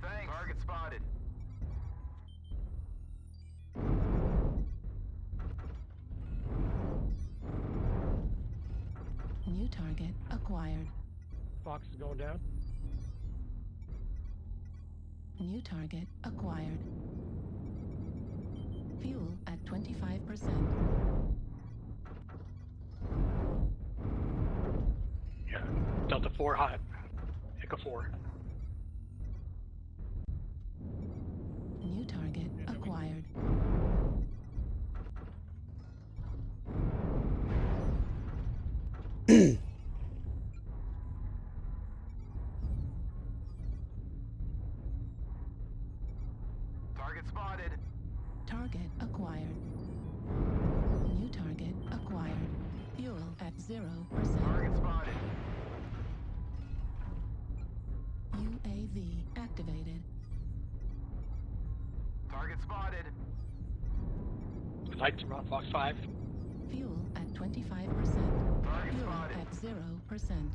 Thanks. Target spotted. New target acquired. Fox is going down. New target acquired. Fuel at 25%. Yeah. Delta 4 hot. Echo 4. New target acquired. Target spotted. Target acquired. New target acquired. Fuel at 0%. Target spotted. UAV activated. Target spotted. Lights around Fox 5. Fuel at 25%. Target Fuel spotted. at 0%.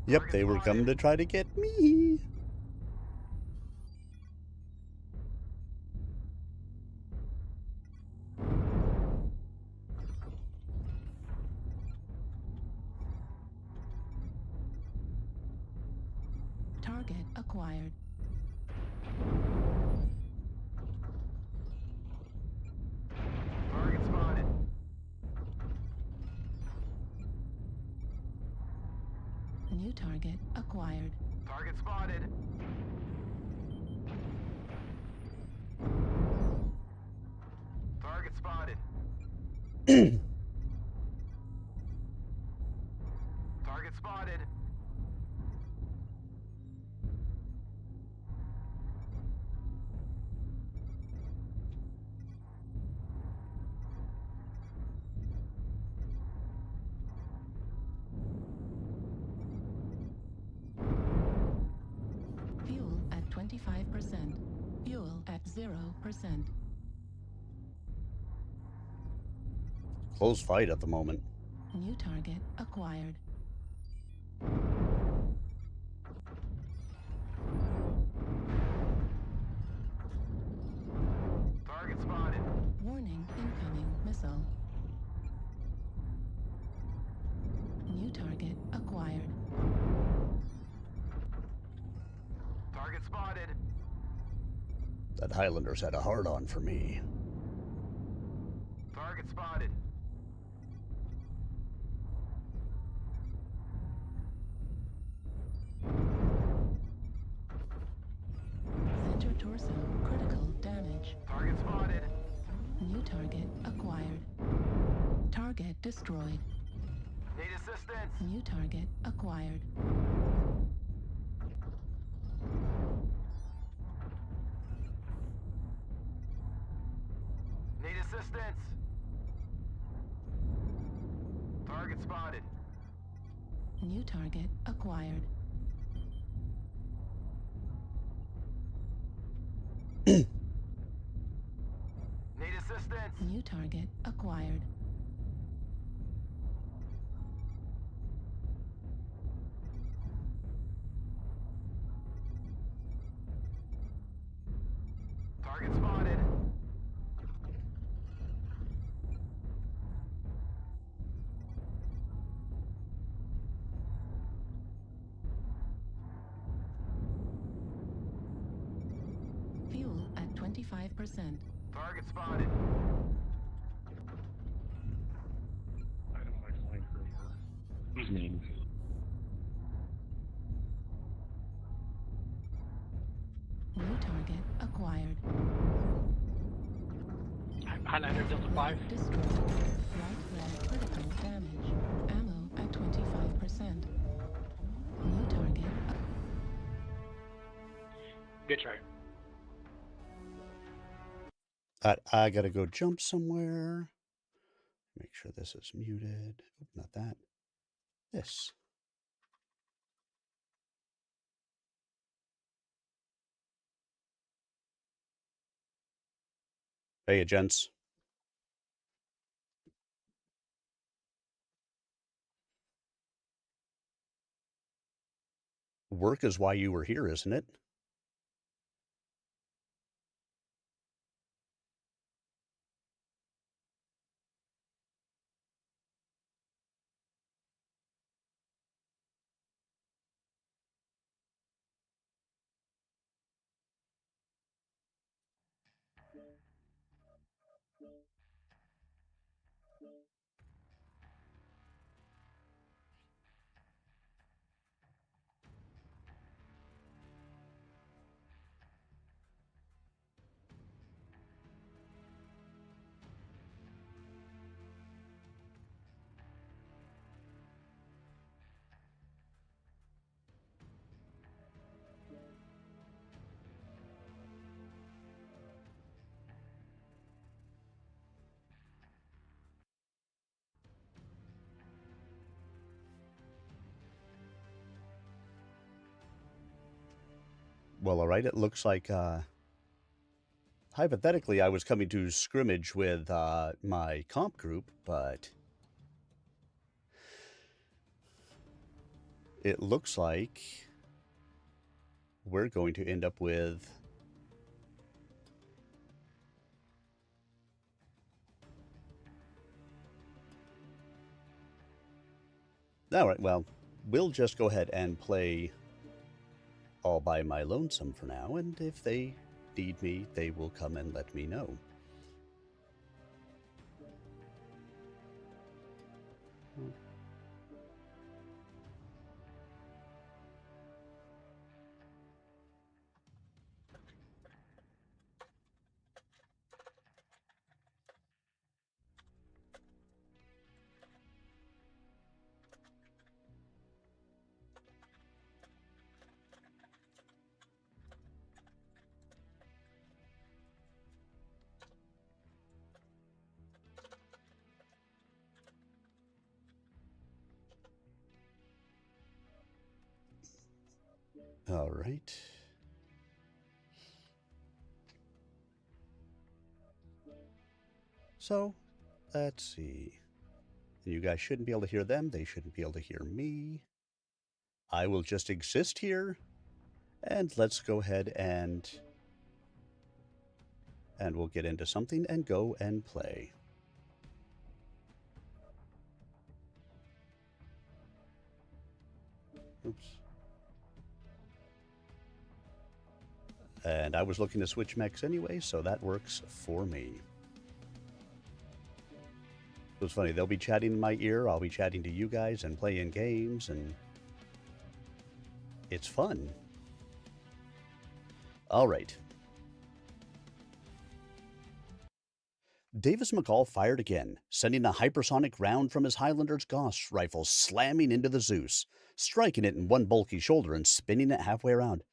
Yep, they were coming to try to get me. Target acquired. Target spotted. New target acquired. Target spotted. Target spotted. Target spotted. Fuel at 25%. Fuel at 0%. Close fight at the moment. New target acquired. Target spotted. Warning, incoming missile. New target acquired. Target spotted. That Highlander's had a hard-on for me. Target spotted. Center torso critical damage. Target spotted. New target acquired. Target destroyed. Need assistance. New target acquired. Need assistance. Target spotted. New target acquired. Need assistance. New target acquired. 25%. Target spotted. I don't like flying cruiser. He's mean. New target acquired. Highlander Delta 5. Destroyed. Light red critical damage. Ammo at 25%. New target. Good try. I gotta go jump somewhere. Make sure this is muted. Oh, not that. This. Hey, gents. Work is why you were here, isn't it? Well, all right. It looks like, hypothetically, I was coming to scrimmage with my comp group, but it looks like we're going to end up with all right. Well, we'll just go ahead and play all by my lonesome for now, and if they need me, they will come and let me know. All right. So, let's see. You guys shouldn't be able to hear them. They shouldn't be able to hear me. I will just exist here. And let's go ahead and we'll get into something and go and play. Oops. And I was looking to switch mechs anyway, so that works for me. It was funny, they'll be chatting in my ear, I'll be chatting to you guys and playing games, and it's fun. All right. Davis McCall fired again, sending a hypersonic round from his Highlander's Gauss rifle slamming into the Zeus, striking it in one bulky shoulder and spinning it halfway around.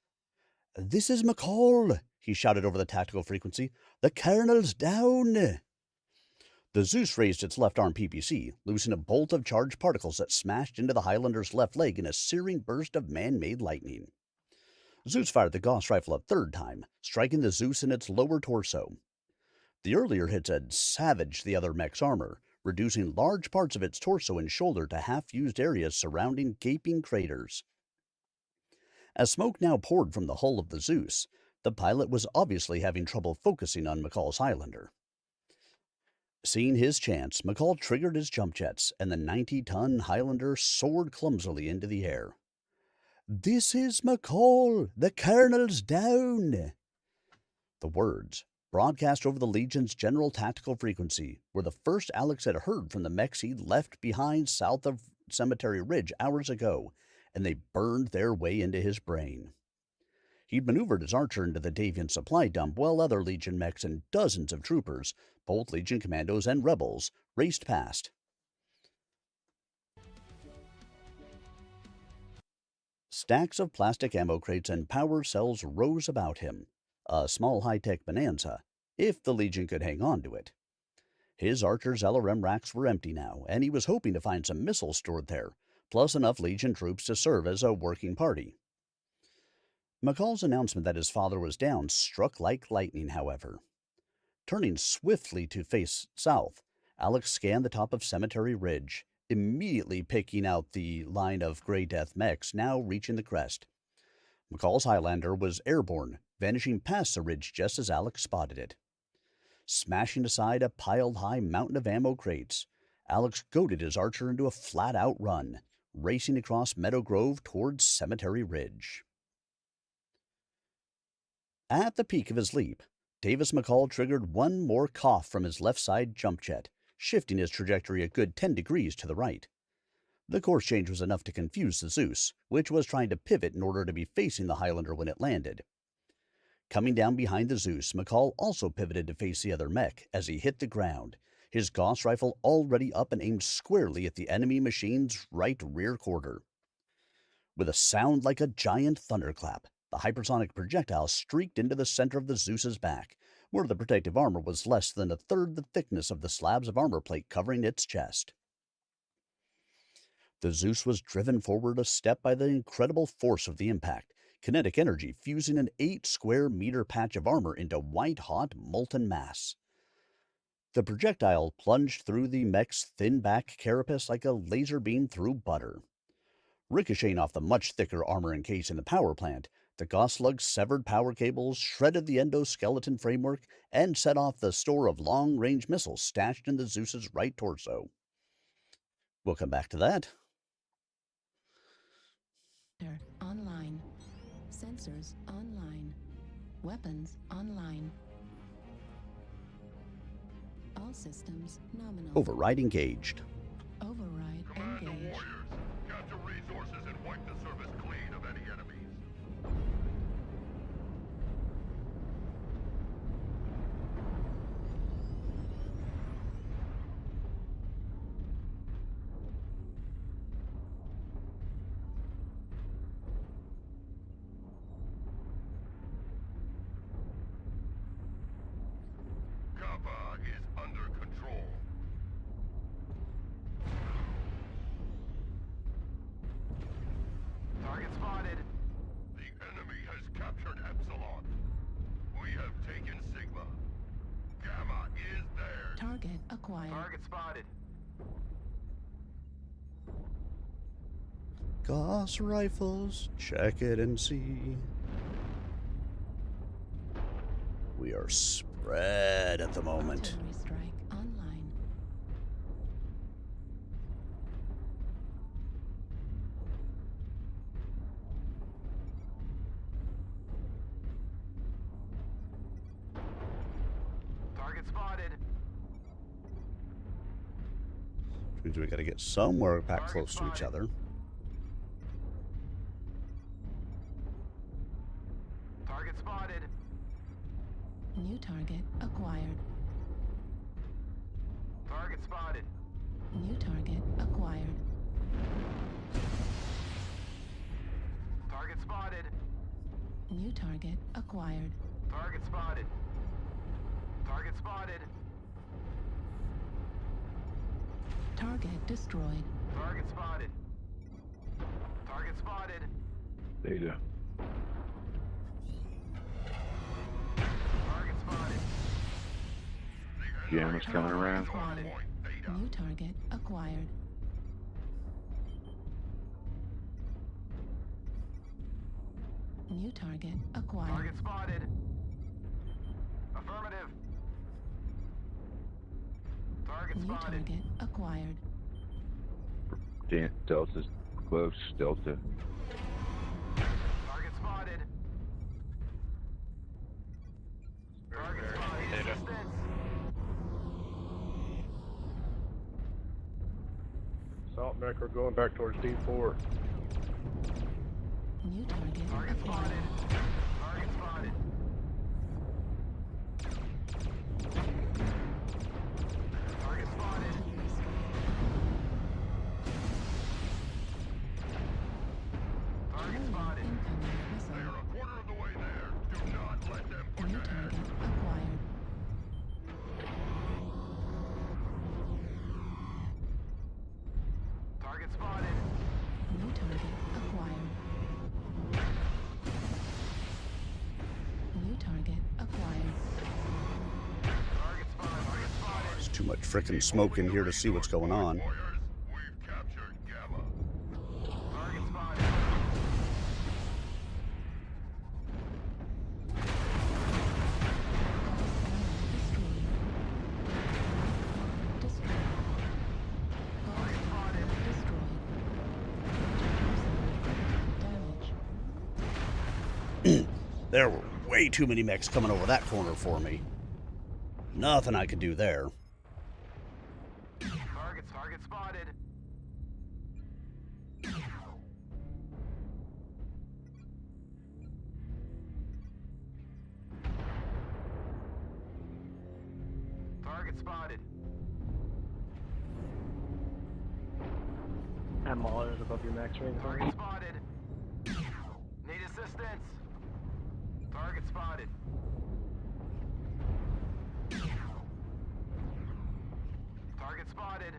"This is McCall," he shouted over the tactical frequency. "The Colonel's down." The Zeus raised its left arm PPC, loosing a bolt of charged particles that smashed into the Highlander's left leg in a searing burst of man-made lightning. Zeus fired the Gauss rifle a third time, striking the Zeus in its lower torso. The earlier hits had savaged the other mech's armor, reducing large parts of its torso and shoulder to half-used areas surrounding gaping craters. As smoke now poured from the hull of the Zeus, the pilot was obviously having trouble focusing on McCall's Highlander. Seeing his chance, McCall triggered his jump jets, and the 90-ton Highlander soared clumsily into the air. "This is McCall! The Colonel's down!" The words, broadcast over the Legion's general tactical frequency, were the first Alex had heard from the mechs he'd left behind south of Cemetery Ridge hours ago, and they burned their way into his brain. He'd maneuvered his Archer into the Davian supply dump while other Legion mechs and dozens of troopers, both Legion commandos and rebels, raced past. Stacks of plastic ammo crates and power cells rose about him. A small high-tech bonanza, if the Legion could hang on to it. His Archer's LRM racks were empty now, and he was hoping to find some missiles stored there, plus enough Legion troops to serve as a working party. McCall's announcement that his father was down struck like lightning, however. Turning swiftly to face south, Alex scanned the top of Cemetery Ridge, immediately picking out the line of Grey Death mechs now reaching the crest. McCall's Highlander was airborne, vanishing past the ridge just as Alex spotted it. Smashing aside a piled-high mountain of ammo crates, Alex goaded his Archer into a flat-out run, racing across Meadow Grove towards Cemetery Ridge. At the peak of his leap, Davis McCall triggered one more cough from his left side jump jet, shifting his trajectory a good 10 degrees to the right. The course change was enough to confuse the Zeus, which was trying to pivot in order to be facing the Highlander when it landed. Coming down behind the Zeus, McCall also pivoted to face the other mech as he hit the ground, his Gauss rifle already up and aimed squarely at the enemy machine's right rear quarter. With a sound like a giant thunderclap, the hypersonic projectile streaked into the center of the Zeus's back, where the protective armor was less than a third the thickness of the slabs of armor plate covering its chest. The Zeus was driven forward a step by the incredible force of the impact, kinetic energy fusing an 8-square-meter patch of armor into white-hot molten mass. The projectile plunged through the mech's thin back carapace like a laser beam through butter. Ricocheting off the much thicker armor encasing the power plant, the Gauss slug severed power cables, shredded the endoskeleton framework, and set off the store of long-range missiles stashed in the Zeus's right torso. We'll come back to that. Online. Sensors online. Weapons online. All systems nominal. Override engaged. Override Command the engaged. warriors. Capture resources and wipe the surface clean of any enemies. Kappa is under control. Target spotted. The enemy has captured Epsilon. We have taken Sigma. Gamma is there. Target acquired. Target spotted. Gauss rifles, check it and see. We are spread at the moment. Artillery strike online. Target spotted. Which means we gotta get somewhere back close to each other. Target spotted. New target acquired. Target spotted. New target acquired. Target spotted. New target acquired. Target spotted. Target spotted. Target destroyed. Target spotted. Target spotted. Data. Target spotted. Gamma's coming around. Acquired. New target acquired. New target acquired. Target spotted. Affirmative. Target New spotted. target acquired. Delta's close. Delta. Target spotted. Target spotted. Mech, we're going back towards D4. New target Target acquired. spotted. Target spotted. Target spotted. Target spotted. Incoming missile. They're a quarter of the way there. Do not let them New push target ahead. acquired. Target spotted. New target acquired. New target acquired. Target spotted. Target spotted. There's too much frickin' smoke in here to see what's going on. Warriors, we've captured Gamma. Target spotted. There were way too many mechs coming over that corner for me. Nothing I could do there. Target spotted. Target spotted. And Mahler's above your max range. Target spotted. Need assistance. Target spotted. Target spotted.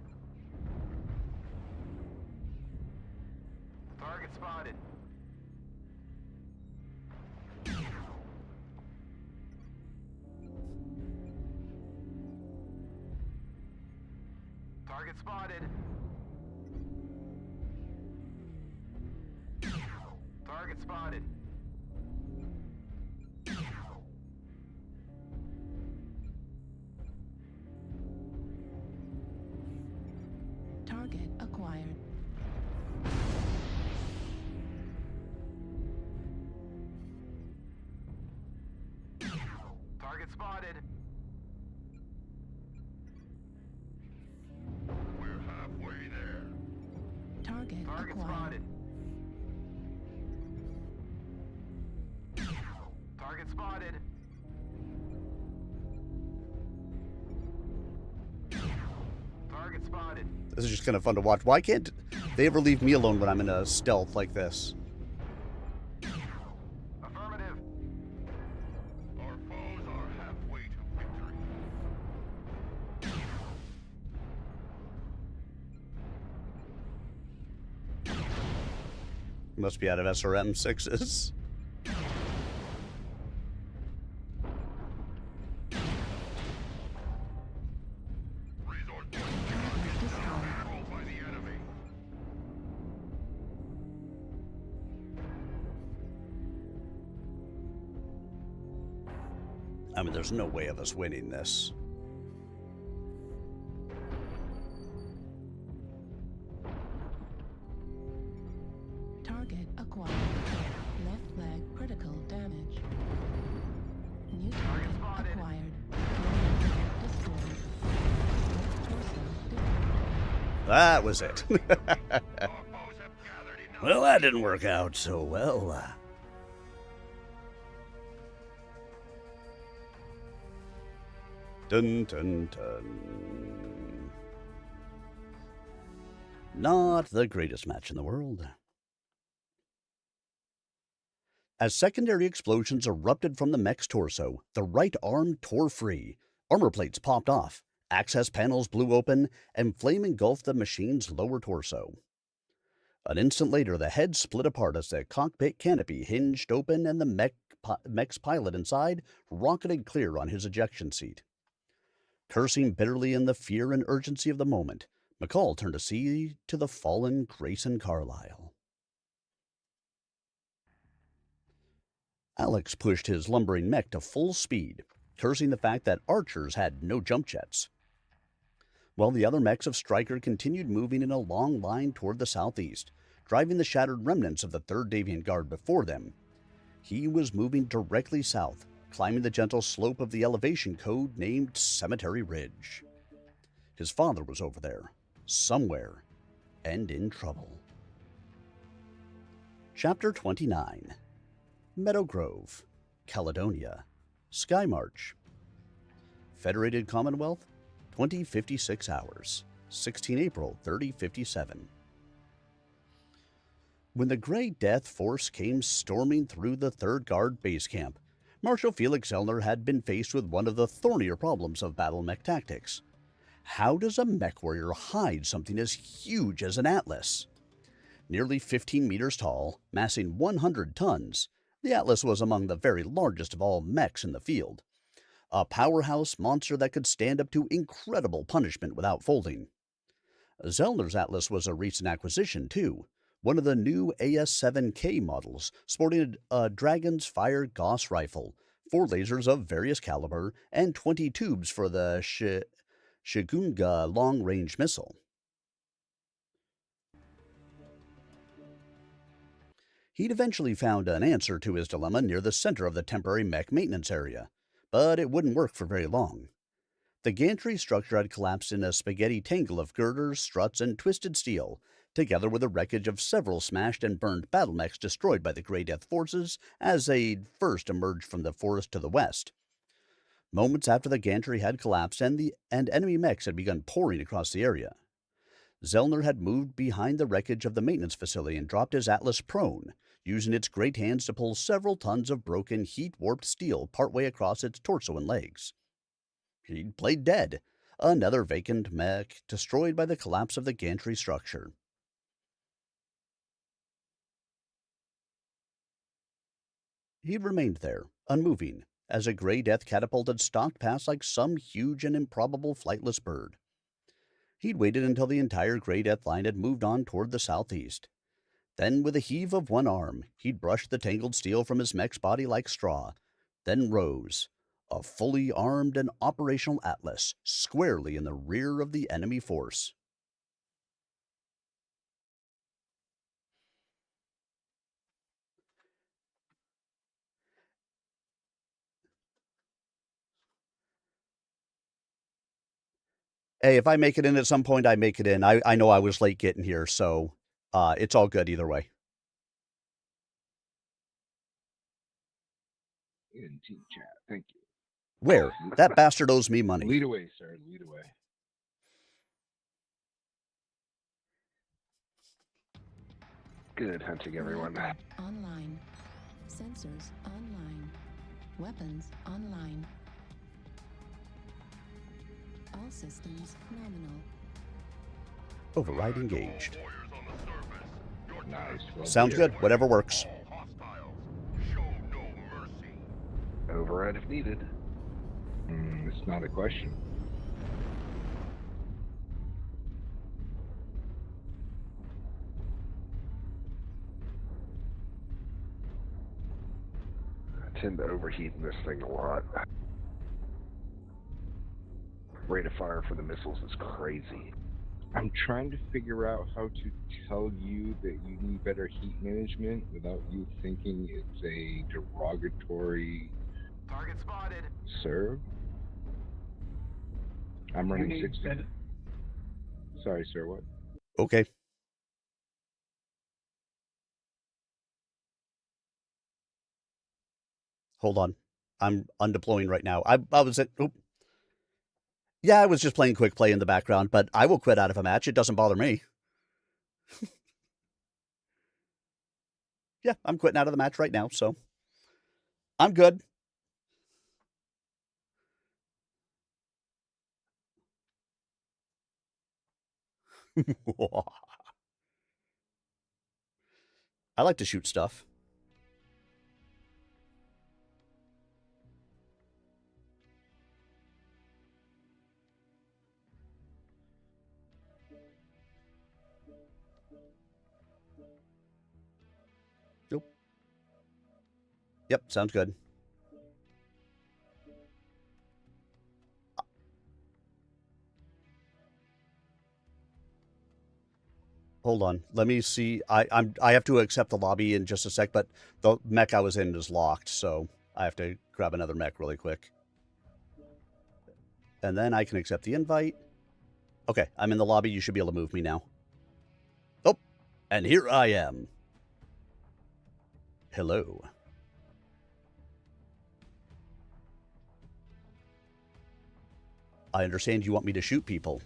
Target spotted. Target spotted. Target spotted. Target acquired. Target spotted. We're halfway there. Target Target acquired. spotted. Target spotted. Target spotted. This is just kind of fun to watch. Why can't they ever leave me alone when I'm in a stealth like this? Affirmative. Our foes are halfway to victory. Must be out of SRM 6s. Resource points controlled by the enemy. I mean, there's no way of us winning this. Target acquired. Left leg critical damage. New target spotted. acquired. Lower leg destroyed. Torso defeated. That was it. Our foes have gathered enough. Well, that didn't work out so well. Dun dun dun. Not the greatest match in the world. As secondary explosions erupted from the mech's torso, the right arm tore free, armor plates popped off, access panels blew open, and flame engulfed the machine's lower torso. An instant later, the head split apart as the cockpit canopy hinged open and the mech's pilot inside rocketed clear on his ejection seat. Cursing bitterly in the fear and urgency of the moment, McCall turned to see to the fallen Grayson Carlyle. Alex pushed his lumbering mech to full speed, cursing the fact that archers had no jump jets. While the other mechs of Stryker continued moving in a long line toward the southeast, driving the shattered remnants of the 3rd Davian Guard before them, he was moving directly south, climbing the gentle slope of the elevation code named Cemetery Ridge. His father was over there, somewhere, and in trouble. Chapter 29. Meadow Grove, Caledonia, Sky March. Federated Commonwealth, 2056 hours, 16 April 3057. When the Grey Death Force came storming through the 3rd Guard base camp, Marshal Felix Zellner had been faced with one of the thornier problems of battle mech tactics. How does a mech warrior hide something as huge as an Atlas? Nearly 15 meters tall, massing 100 tons, the Atlas was among the very largest of all mechs in the field. A powerhouse monster that could stand up to incredible punishment without folding. Zellner's Atlas was a recent acquisition, too. One of the new AS-7K models, sporting a Dragon's Fire Gauss rifle, 4 lasers of various caliber, and 20 tubes for the Shigunga long-range missile. He'd eventually found an answer to his dilemma near the center of the temporary mech maintenance area, but it wouldn't work for very long. The gantry structure had collapsed in a spaghetti tangle of girders, struts, and twisted steel, together with the wreckage of several smashed and burned battle mechs destroyed by the Grey Death forces as they first emerged from the forest to the west. Moments after the gantry had collapsed and enemy mechs had begun pouring across the area, Zellner had moved behind the wreckage of the maintenance facility and dropped his Atlas prone, using its great hands to pull several tons of broken, heat-warped steel partway across its torso and legs. He'd played dead, another vacant mech destroyed by the collapse of the gantry structure. He'd remained there, unmoving, as a Grey Death catapult had stalked past like some huge and improbable flightless bird. He'd waited until the entire Grey Death line had moved on toward the southeast. Then, with a heave of one arm, he'd brushed the tangled steel from his mech's body like straw, then rose, a fully armed and operational Atlas, squarely in the rear of the enemy force. Hey, if I make it in at some point, I make it in. I know I was late getting here, so it's all good either way. In team chat, thank you. Where? That bastard owes me money. Lead away, sir. Lead away. Good hunting, everyone. Online. Sensors online. Weapons online. All systems nominal. Override engaged. Nice. Well, sounds good. Whatever works. Override if needed. It's not a question. I tend to overheat in this thing a lot. Rate of fire for the missiles is crazy. I'm trying to figure out how to tell you that you need better heat management without you thinking it's a derogatory Target spotted. serve. I'm running 60. Sorry, sir, what? Okay. Hold on. I'm undeploying right now. I was at... Oop. Yeah, I was just playing quick play in the background, but I will quit out of a match. It doesn't bother me. Yeah, I'm quitting out of the match right now, so I'm good. I like to shoot stuff. Nope. Yep, sounds good. Hold on. Let me see. I have to accept the lobby in just a sec, but the mech I was in is locked, so I have to grab another mech really quick. And then I can accept the invite. Okay, I'm in the lobby. You should be able to move me now. And here I am. Hello. I understand you want me to shoot people.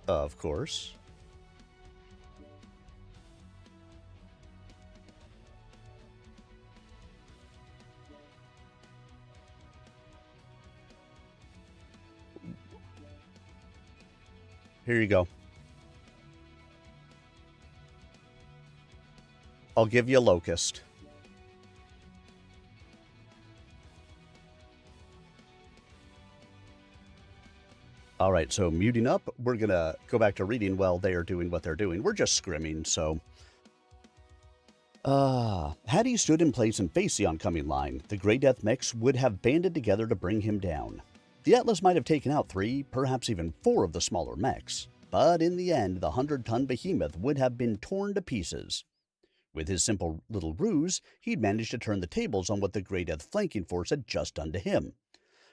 Of course. Here you go. I'll give you a locust. All right, so muting up, we're going to go back to reading while they are doing what they're doing. We're just scrimming, so... had he stood in place and faced the oncoming line, the Grey Death mechs would have banded together to bring him down. The Atlas might have taken out 3, perhaps even 4 of the smaller mechs, but in the end, the 100-ton behemoth would have been torn to pieces. With his simple little ruse, he'd managed to turn the tables on what the Grey Death flanking force had just done to him.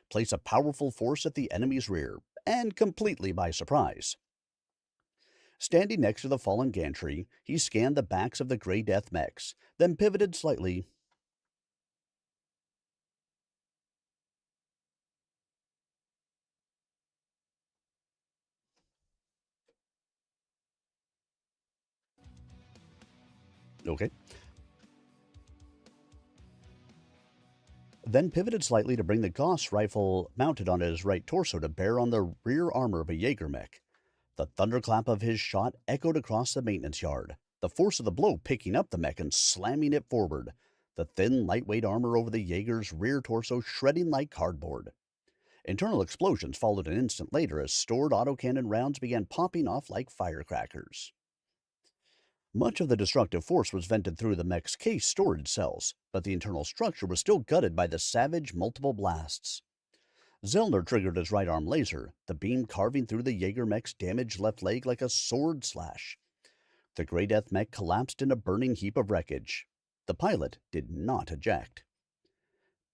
Place a powerful force at the enemy's rear, and completely by surprise. Standing next to the fallen gantry, he scanned the backs of the Grey Death mechs, then pivoted slightly. Okay. Then pivoted slightly to bring the Gauss rifle mounted on his right torso to bear on the rear armor of a Jaeger mech. The thunderclap of his shot echoed across the maintenance yard, the force of the blow picking up the mech and slamming it forward, the thin, lightweight armor over the Jaeger's rear torso shredding like cardboard. Internal explosions followed an instant later as stored autocannon rounds began popping off like firecrackers. Much of the destructive force was vented through the mech's case storage cells, but the internal structure was still gutted by the savage multiple blasts. Zellner triggered his right arm laser, the beam carving through the Jaeger mech's damaged left leg like a sword slash. The Grey Death mech collapsed in a burning heap of wreckage. The pilot did not eject.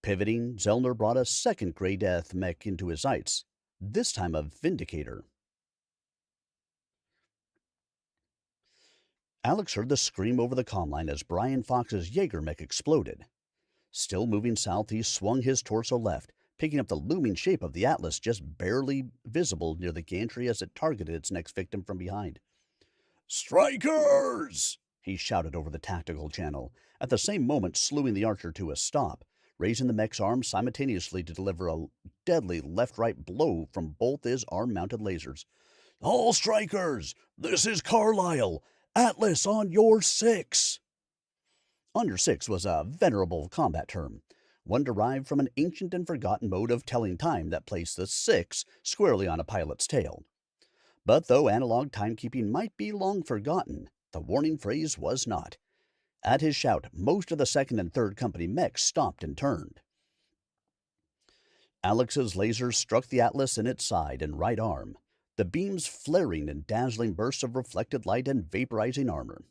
Pivoting, Zellner brought a second Grey Death mech into his sights, this time a Vindicator. Alex heard the scream over the comm line as Brian Fox's Jaeger mech exploded. Still moving south, he swung his torso left, picking up the looming shape of the Atlas just barely visible near the gantry as it targeted its next victim from behind. "Strikers!" he shouted over the tactical channel, at the same moment slewing the archer to a stop, raising the mech's arm simultaneously to deliver a deadly left-right blow from both his arm-mounted lasers. "All strikers! This is Carlyle! Atlas on your 6! On your 6 was a venerable combat term, one derived from an ancient and forgotten mode of telling time that placed the 6 squarely on a pilot's tail. But though analog timekeeping might be long forgotten, the warning phrase was not. At his shout, most of the 2nd and 3rd Company mechs stopped and turned. Alex's lasers struck the Atlas in its side and right arm, the beams flaring in dazzling bursts of reflected light and vaporizing armor.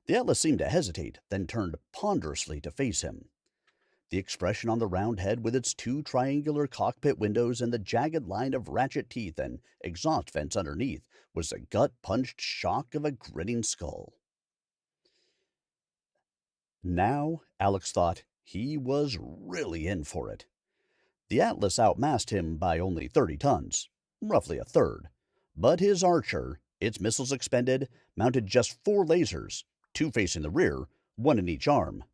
The Atlas seemed to hesitate, then turned ponderously to face him. The expression on the round head with its 2 triangular cockpit windows and the jagged line of ratchet teeth and exhaust vents underneath was the gut-punched shock of a grinning skull. Now, Alex thought, he was really in for it. The Atlas outmassed him by only 30 tons, roughly a third, but his Archer, its missiles expended, mounted just 4 lasers, 2 facing the rear, 1 in each arm.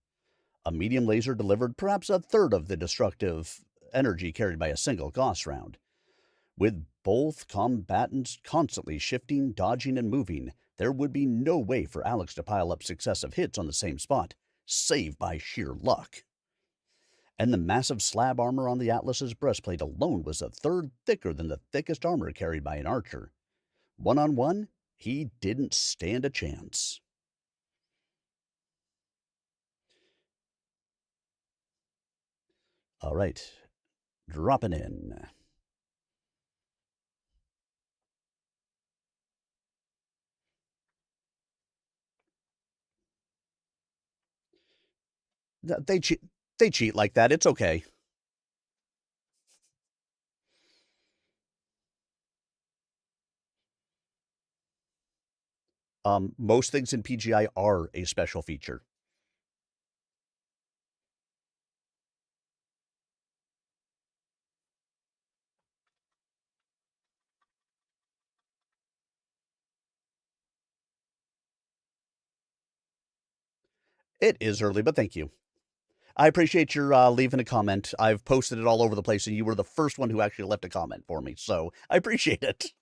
A medium laser delivered perhaps a third of the destructive energy carried by a single Gauss round. With both combatants constantly shifting, dodging, and moving, there would be no way for Alex to pile up successive hits on the same spot, save by sheer luck. And the massive slab armor on the Atlas's breastplate alone was a third thicker than the thickest armor carried by an Archer. One-on-one, he didn't stand a chance. All right, dropping in. They cheat like that. It's okay. Most things in PGI are a special feature. It is early, but thank you. I appreciate your leaving a comment. I've posted it all over the place, and you were the first one who actually left a comment for me, so I appreciate it.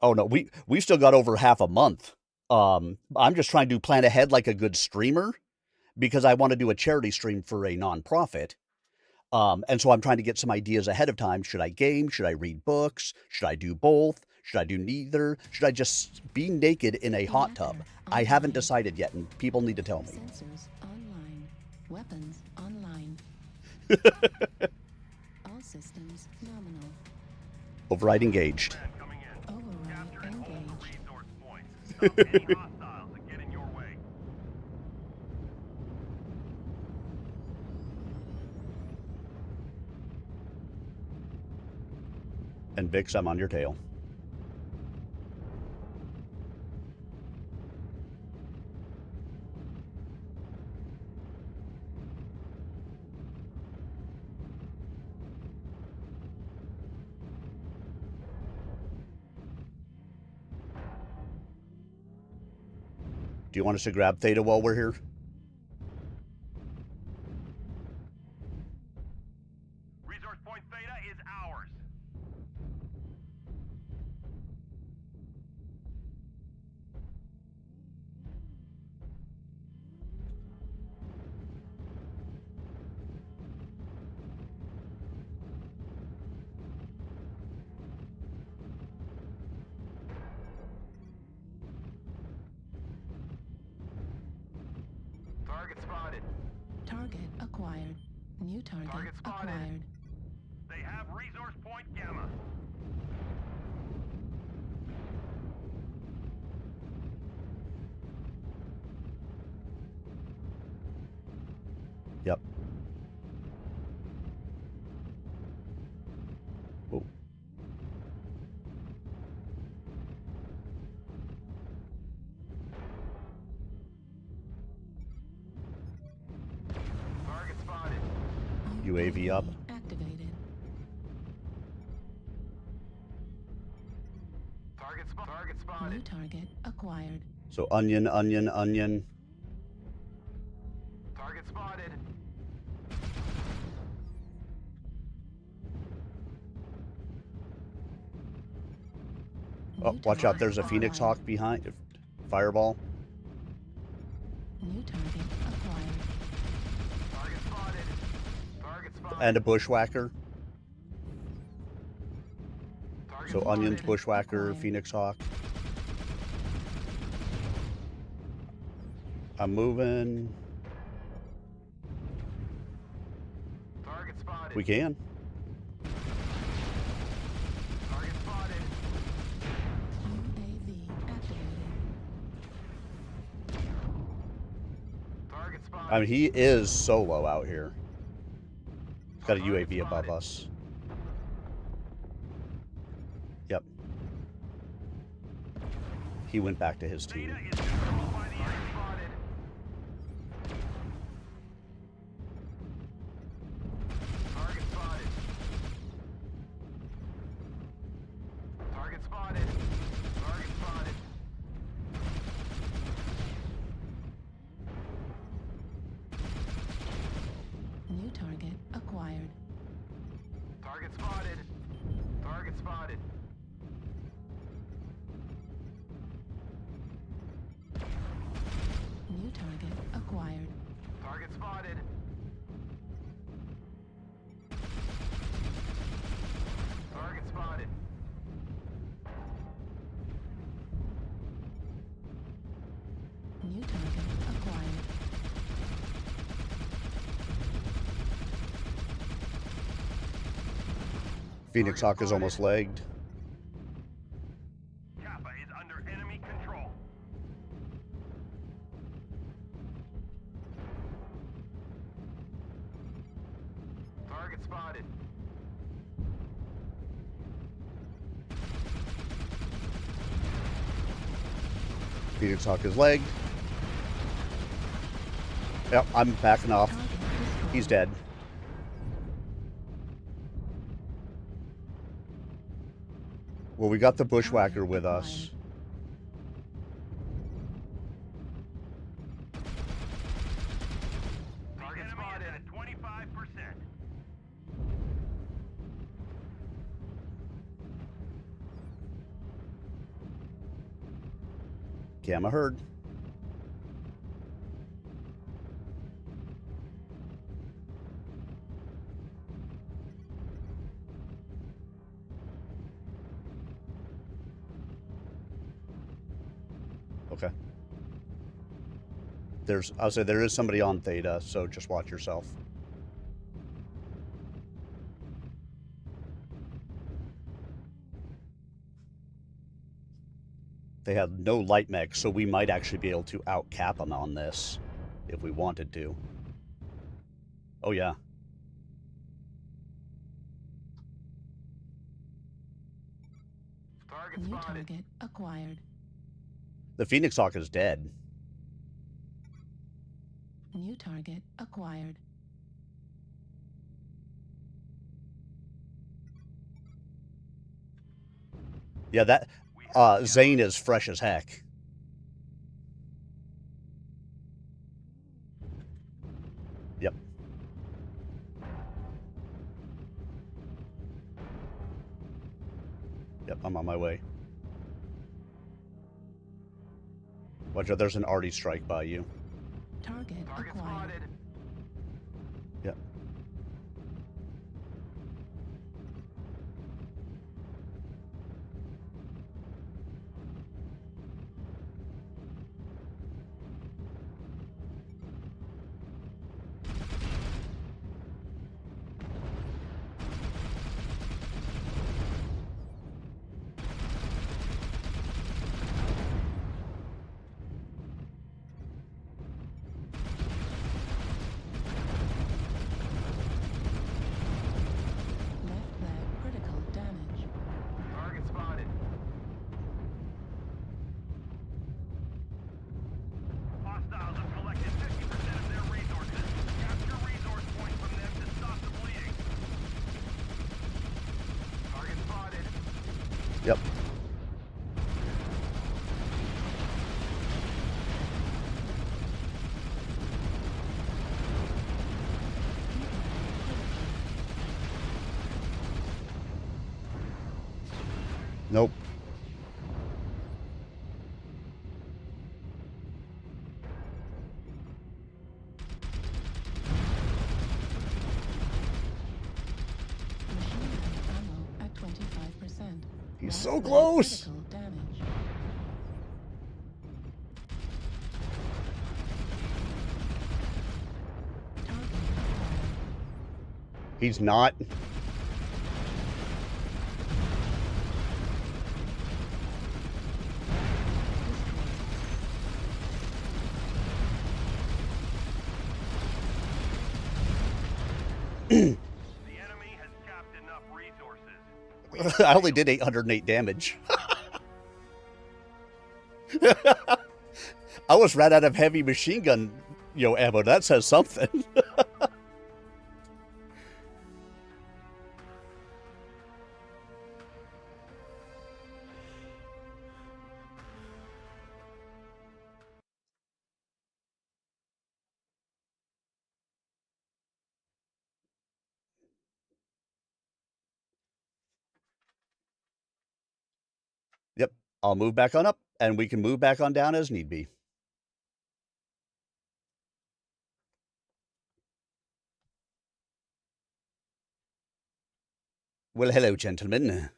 Oh no, we've still got over half a month. I'm just trying to plan ahead like a good streamer because I want to do a charity stream for a nonprofit. And so I'm trying to get some ideas ahead of time. Should I game? Should I read books? Should I do both? Should I do neither? Should I just be naked in a hot tub? I haven't decided yet, and people need to tell me. Sensors online. Weapons online. All systems nominal. Override engaged. Override engaged. Stop any hostiles that get in your way. And Vix, I'm on your tail. Do you want us to grab Theta while we're here? Resource point Theta is ours. Target spotted. Target acquired. New target spotted. acquired. They have resource point Gamma. Yep. Oh. Target spotted. UAV up. Activated. Target New spotted. target acquired. So onion, onion, onion. Target spotted. Oh, New watch out, target there's a Phoenix acquired. Hawk behind. Fireball. New target acquired. Target spotted. Target spotted. And a Bushwhacker. Target So spotted. onions, Bushwhacker, Acquired. Phoenix Hawk. I'm moving. Target spotted. We can. Target spotted. UAV activated. Target spotted. I mean, he is solo out here. He's got a UAV above us. Yep. He went back to his team. Theta is controlled by the enemy. Spotted. Target spotted. Target spotted. Target spotted. New target acquired. Target spotted. Target spotted. New target acquired. Target spotted. Target spotted. New target acquired. Phoenix Hawk is almost legged. Kappa is under enemy control. Target spotted. Phoenix Hawk is legged. Yep, I'm backing off. He's dead. Well, we got the bushwhacker with us. Target spotted at 25%. Gamma heard. Okay. I'll say there is somebody on Theta, so just watch yourself. They have no light mech, so we might actually be able to outcap them on this if we wanted to. Oh, yeah. Target New spotted. target acquired. The Phoenix Hawk is dead. New target acquired. Yeah, that Zane is fresh as heck. Yep. Yep, I'm on my way. Watch out, there's an arty strike by you. Target acquired. Spotted. Yep. Left leg critical damage. Target spotted. Hostiles have collected 50% of their resources. Capture resource points from them to stop the bleeding. Target spotted. Yep. Nope. Machine gun ammo at 25%. He's Right so leg close. critical damage. Target acquired. He's not. The enemy has capped enough resources. I only did 808 damage. I was ran out of heavy machine gun, ammo. That says something. Yep. I'll move back on up, and we can move back on down as need be. Well, hello, gentlemen.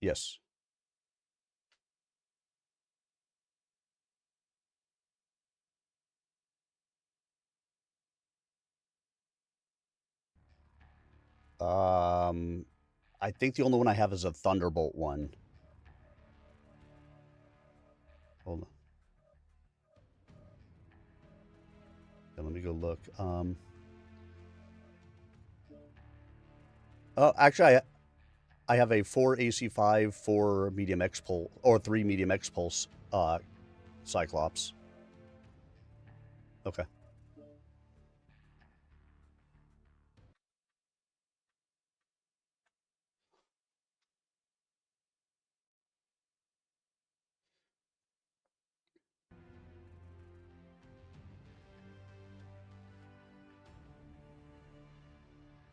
Yes. I think the only one I have is a Thunderbolt one. Hold on. Yeah, let me go look. Oh, actually, I have a 4 AC5, 4 medium X pulse, or 3 medium X pulse Cyclops. Okay.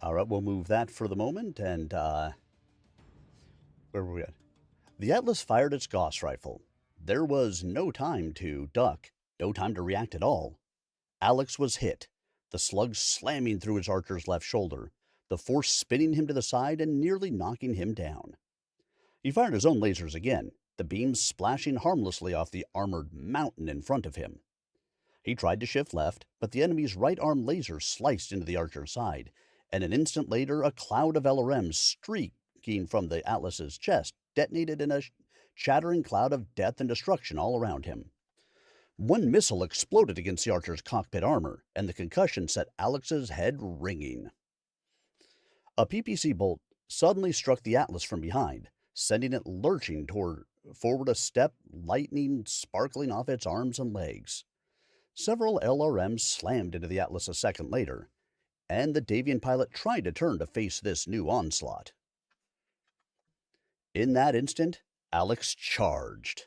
All right, we'll move that for the moment, and where were we at? The Atlas fired its Gauss rifle. There was no time to duck, no time to react at all. Alex was hit, the slug slamming through his archer's left shoulder, the force spinning him to the side and nearly knocking him down. He fired his own lasers again, the beams splashing harmlessly off the armored mountain in front of him. He tried to shift left, but the enemy's right arm laser sliced into the archer's side, and an instant later a cloud of LRMs streaking from the Atlas's chest detonated in a shattering cloud of death and destruction all around him. One missile exploded against the archer's cockpit armor, and the concussion set Alex's head ringing. A PPC bolt suddenly struck the Atlas from behind, sending it lurching forward a step, lightning sparkling off its arms and legs. Several LRMs slammed into the Atlas a second later, and the Davian pilot tried to turn to face this new onslaught. In that instant, Alex charged.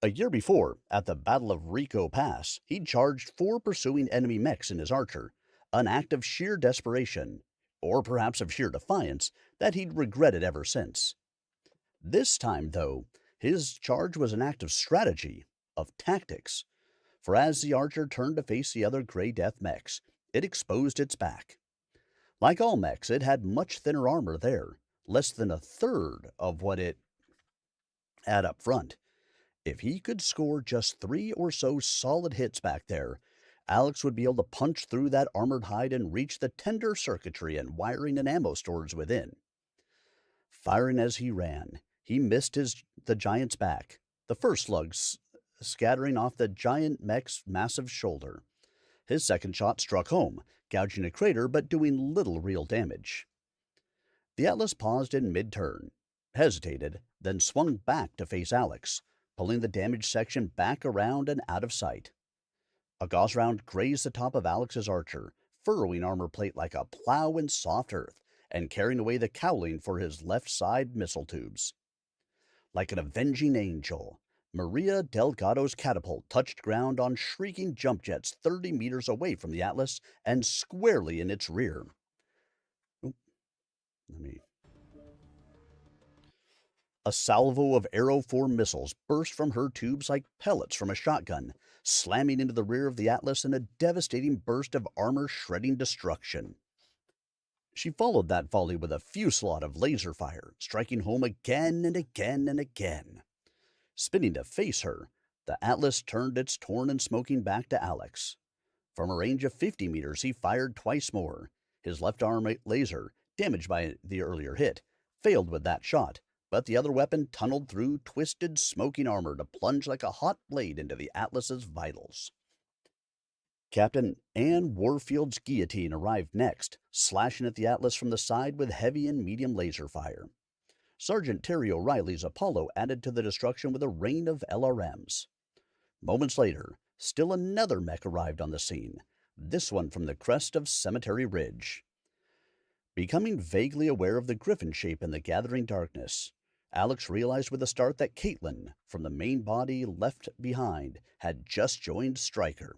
A year before, at the Battle of Rico Pass, he'd charged 4 pursuing enemy mechs in his archer, an act of sheer desperation, or perhaps of sheer defiance, that he'd regretted ever since. This time, though, his charge was an act of strategy, of tactics, for as the archer turned to face the other Grey Death mechs, it exposed its back. Like all mechs, it had much thinner armor there, less than a third of what it had up front. If he could score just 3 or so solid hits back there, Alex would be able to punch through that armored hide and reach the tender circuitry and wiring and ammo stores within. Firing as he ran, he missed the giant's back, the first slugs scattering off the giant mech's massive shoulder. His second shot struck home, gouging a crater but doing little real damage. The Atlas paused in mid-turn, hesitated, then swung back to face Alex, pulling the damaged section back around and out of sight. A Gauss round grazed the top of Alex's archer, furrowing armor plate like a plow in soft earth, and carrying away the cowling for his left side missile tubes. Like an avenging angel, Maria Delgado's catapult touched ground on shrieking jump jets 30 meters away from the Atlas and squarely in its rear. A salvo of Arrow 4 missiles burst from her tubes like pellets from a shotgun, slamming into the rear of the Atlas in a devastating burst of armor-shredding destruction. She followed that volley with a fusillade of laser fire, striking home again and again and again. Spinning to face her, the Atlas turned its torn and smoking back to Alex. From a range of 50 meters, he fired twice more. His left arm laser, damaged by the earlier hit, failed with that shot, but the other weapon tunneled through twisted, smoking armor to plunge like a hot blade into the Atlas's vitals. Captain Ann Warfield's guillotine arrived next, slashing at the Atlas from the side with heavy and medium laser fire. Sergeant Terry O'Reilly's Apollo added to the destruction with a rain of LRMs. Moments later, still another mech arrived on the scene, this one from the crest of Cemetery Ridge. Becoming vaguely aware of the griffin shape in the gathering darkness, Alex realized with a start that Caitlin, from the main body left behind, had just joined Stryker.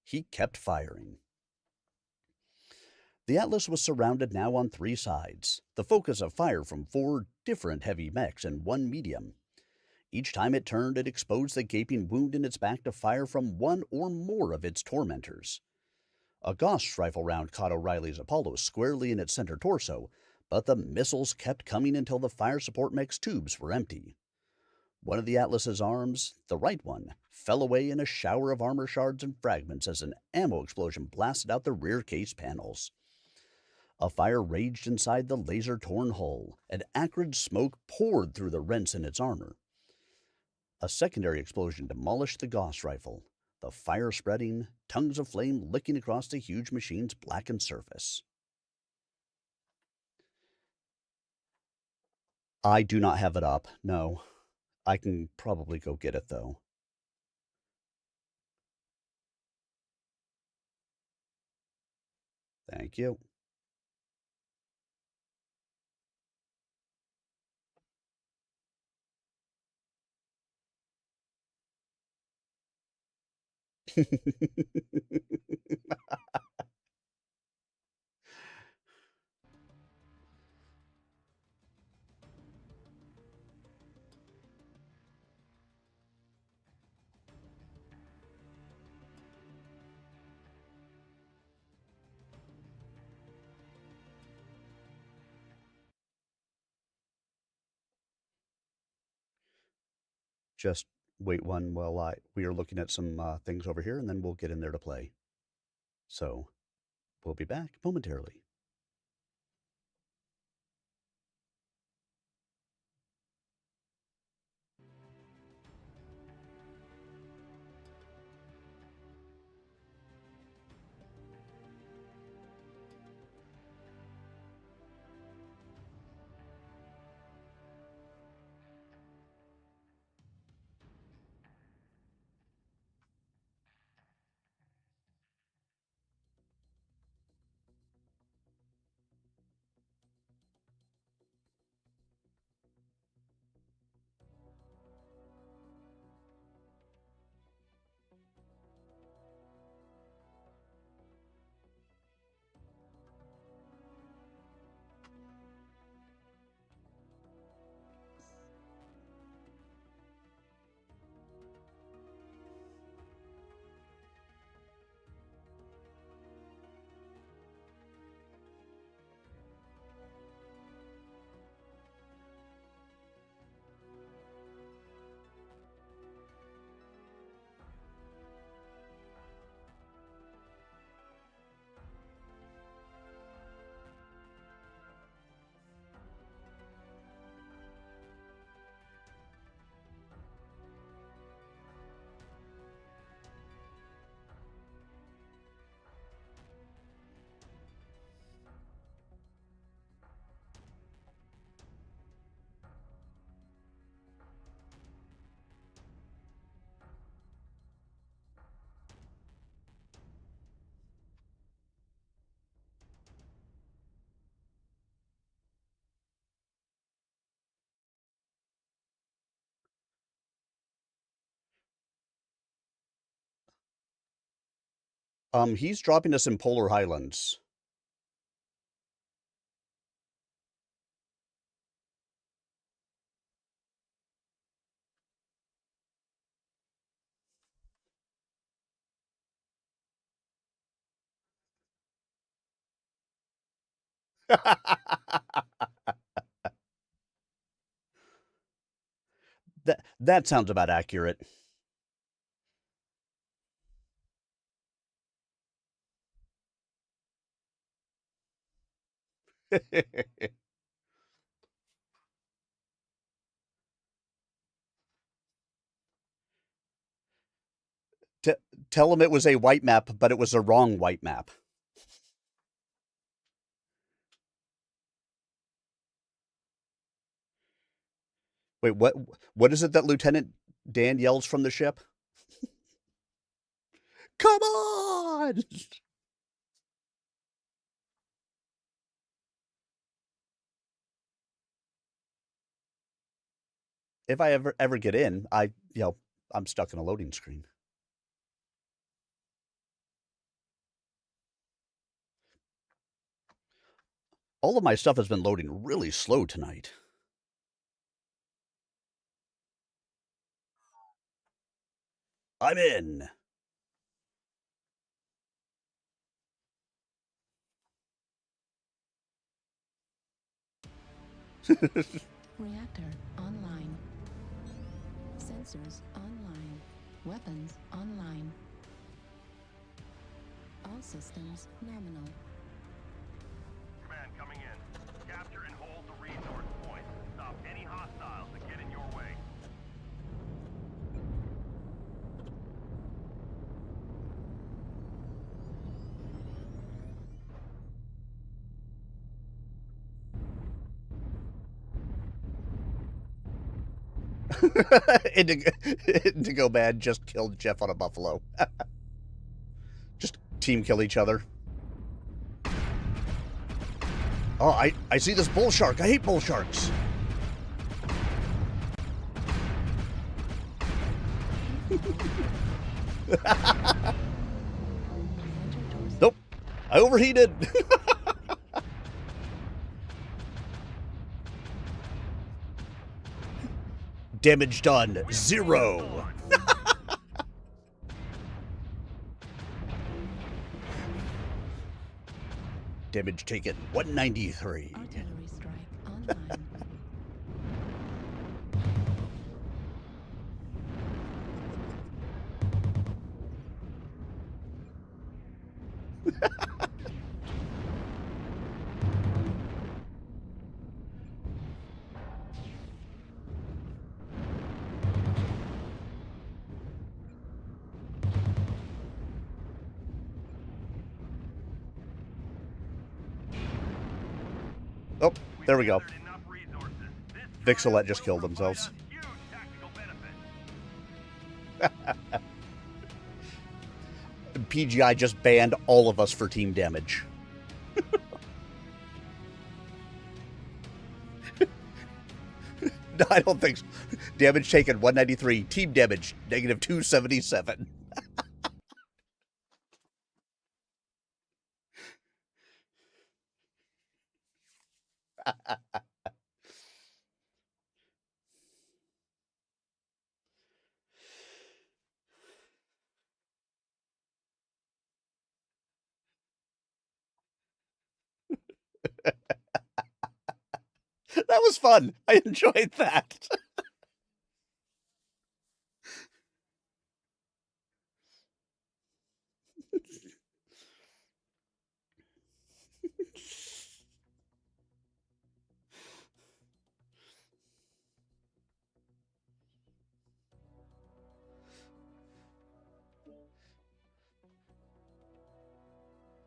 He kept firing. The Atlas was surrounded now on 3 sides, the focus of fire from 4 different heavy mechs and 1 medium. Each time it turned, it exposed the gaping wound in its back to fire from 1 or more of its tormentors. A Gauss rifle round caught O'Reilly's Apollo squarely in its center torso, but the missiles kept coming until the fire support mech's tubes were empty. One of the Atlas's arms, the right one, fell away in a shower of armor shards and fragments as an ammo explosion blasted out the rear case panels. A fire raged inside the laser-torn hull, and acrid smoke poured through the rents in its armor. A secondary explosion demolished the Gauss rifle, the fire spreading, tongues of flame licking across the huge machine's blackened surface. I do not have it up, no. I can probably go get it, though. Thank you. Just wait one while we are looking at some things over here, and then we'll get in there to play. So, we'll be back momentarily. He's dropping us in Polar Highlands. That sounds about accurate. Tell him it was a white map, but it was a wrong white map. Wait, what is it that Lieutenant Dan yells from the ship? Come on! If I ever get in, I'm stuck in a loading screen. All of my stuff has been loading really slow tonight. I'm in. Reactor online. Sensors online. Weapons online. All systems nominal. Indigo Man just killed Jeff on a buffalo. Just team kill each other. Oh, I see this bull shark. I hate bull sharks. Nope. I overheated. Damage done, 0. Damage taken, 193. Artillery strike online. Oh, there we go. Vixolet just killed themselves. PGI just banned all of us for team damage. No, I don't think so. Damage taken 193. Team damage negative 277. That was fun. I enjoyed that.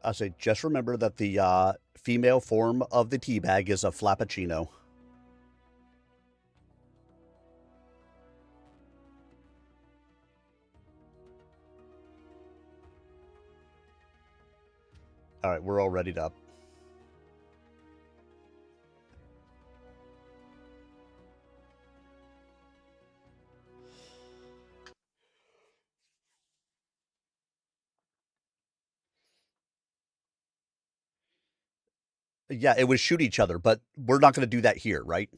I say, just remember that the female form of the teabag is a flappuccino. All right, we're all readied up. Yeah, it was shoot each other, but we're not going to do that here, right?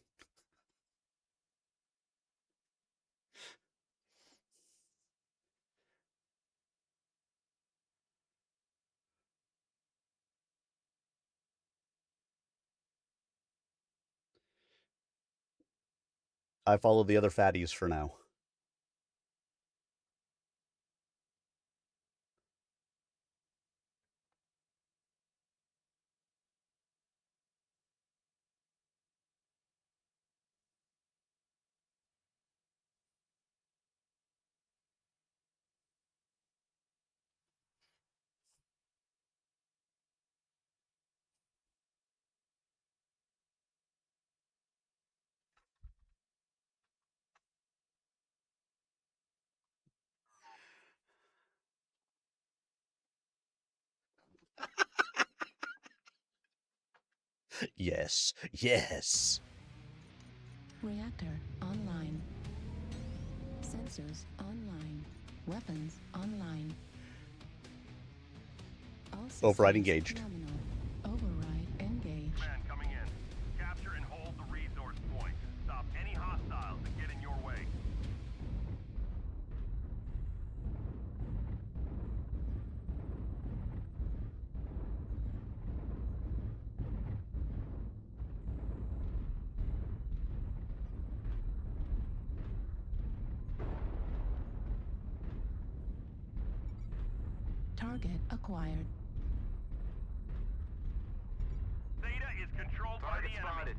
I follow the other fatties for now. Yes, yes. Reactor online. Sensors online. Weapons online. All Override systems engaged. nominal. Override engaged. Man coming in. Capture and hold the resource point. Stop any hostiles that get in your way. Target acquired. Theta is controlled by the enemy.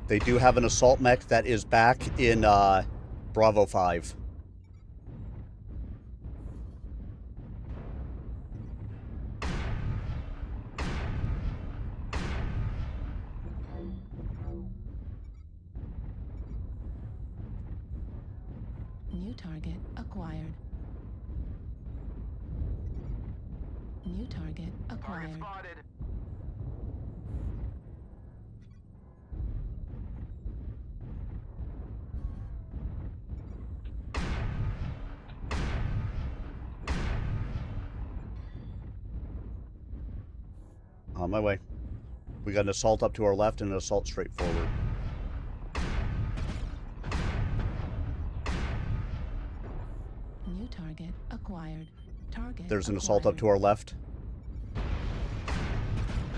They do have an assault mech that is back in Bravo 5. New target acquired. New target acquired. Target spotted. On my way. We got an assault up to our left and an assault straight forward. New target acquired. Target There's an acquired. assault up to our left.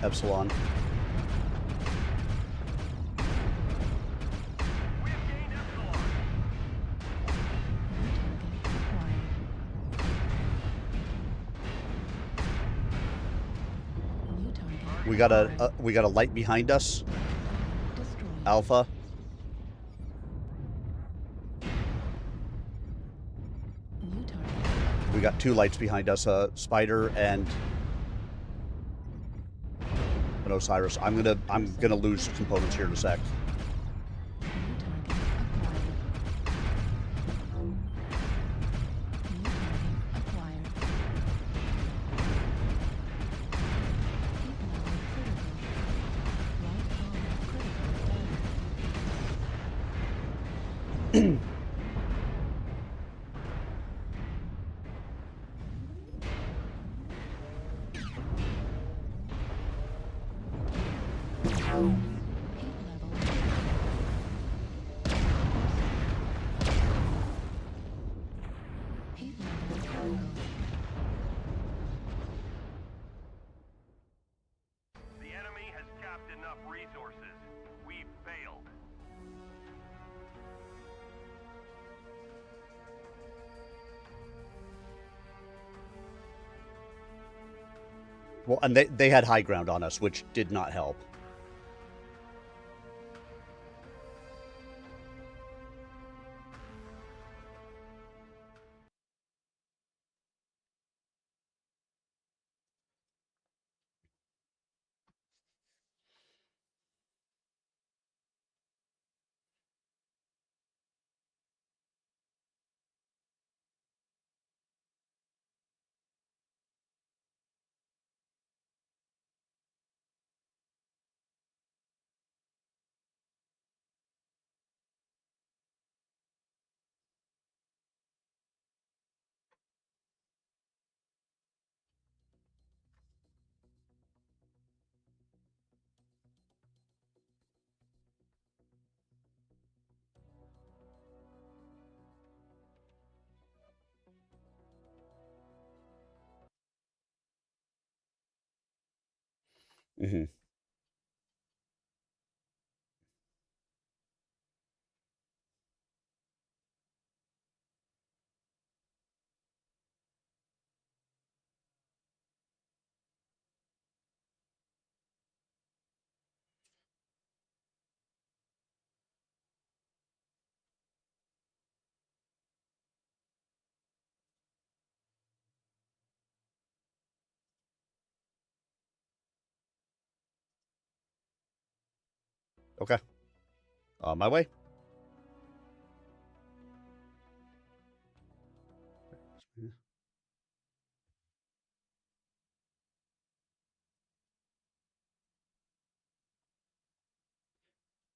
Epsilon. We have gained Epsilon. New target acquired. New target. We got a light behind us. Destroyed. Alpha. New target. We got 2 lights behind us, Spider and an Osiris. I'm gonna lose components here in a sec. New target acquired. New target acquired. Heat level critical. Light power critical failure. Heat level Heat level critical. The enemy has capped enough resources. We've failed. Well, and they had high ground on us, which did not help. Mm-hmm. Okay. On my way.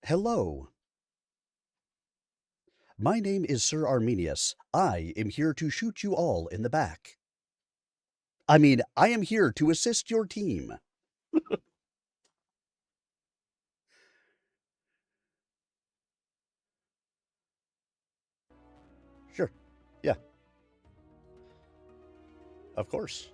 Hello. My name is Sir Arminius. I am here to shoot you all in the back. I mean, I am here to assist your team. Sure. Yeah. Of course.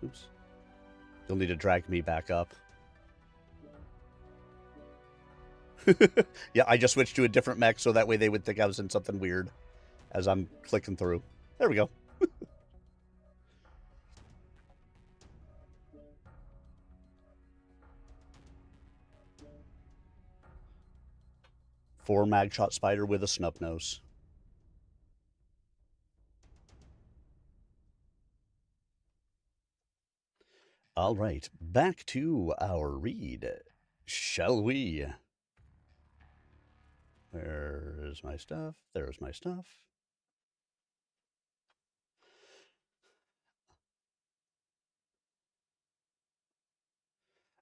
Oops. You'll need to drag me back up. Yeah, I just switched to a different mech so that way they would think I was in something weird as I'm clicking through. There we go. 4 mag shot spider with a snub nose. All right, back to our read, shall we? Where's my stuff? There's my stuff.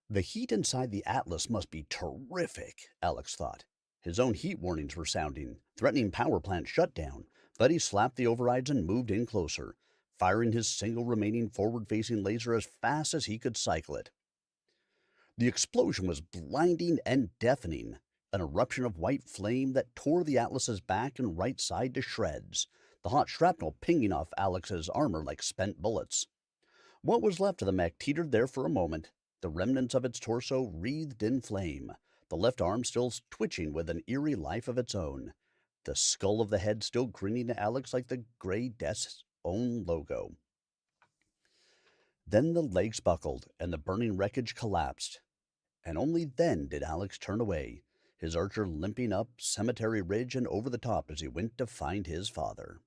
The heat inside the Atlas must be terrific, Alex thought. His own heat warnings were sounding, threatening power plant shutdown, but he slapped the overrides and moved in closer, firing his single remaining forward-facing laser as fast as he could cycle it. The explosion was blinding and deafening, an eruption of white flame that tore the Atlas's back and right side to shreds, the hot shrapnel pinging off Alex's armor like spent bullets. What was left of the mech teetered there for a moment, the remnants of its torso wreathed in flame, the left arm still twitching with an eerie life of its own, the skull of the head still grinning at Alex like the Grey Death's own logo. Then the legs buckled and the burning wreckage collapsed, and only then did Alex turn away, his archer limping up Cemetery Ridge and over the top as he went to find his father.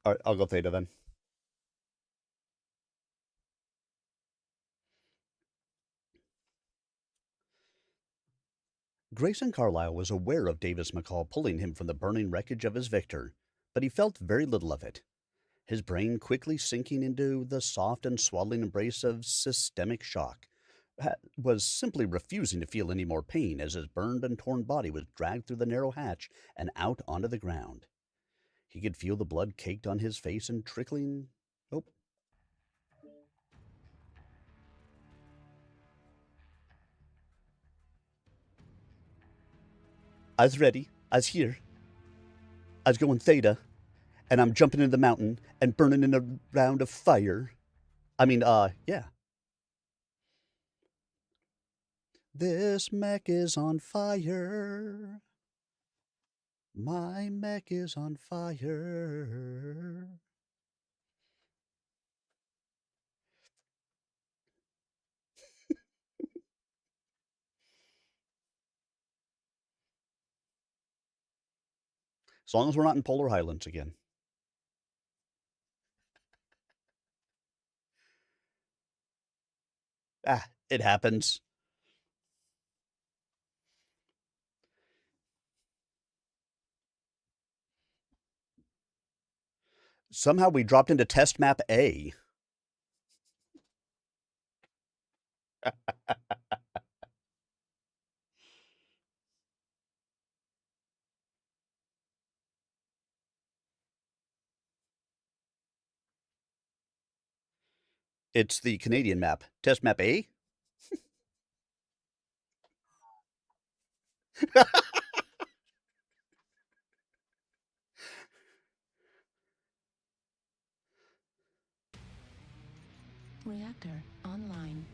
All right, I'll go Theta then. Grayson Carlyle was aware of Davis McCall pulling him from the burning wreckage of his Victor, but he felt very little of it. His brain quickly sinking into the soft and swaddling embrace of systemic shock, was simply refusing to feel any more pain as his burned and torn body was dragged through the narrow hatch and out onto the ground. He could feel the blood caked on his face and trickling. Oh. I's ready. I's here. I's going Theta, and I'm jumping into the mountain and burning in a round of fire. Yeah. This mech is on fire. My mech is on fire. As long as we're not in Polar Highlands again. It happens. Somehow we dropped into test map A. It's the Canadian map. Test map A? Reactor online.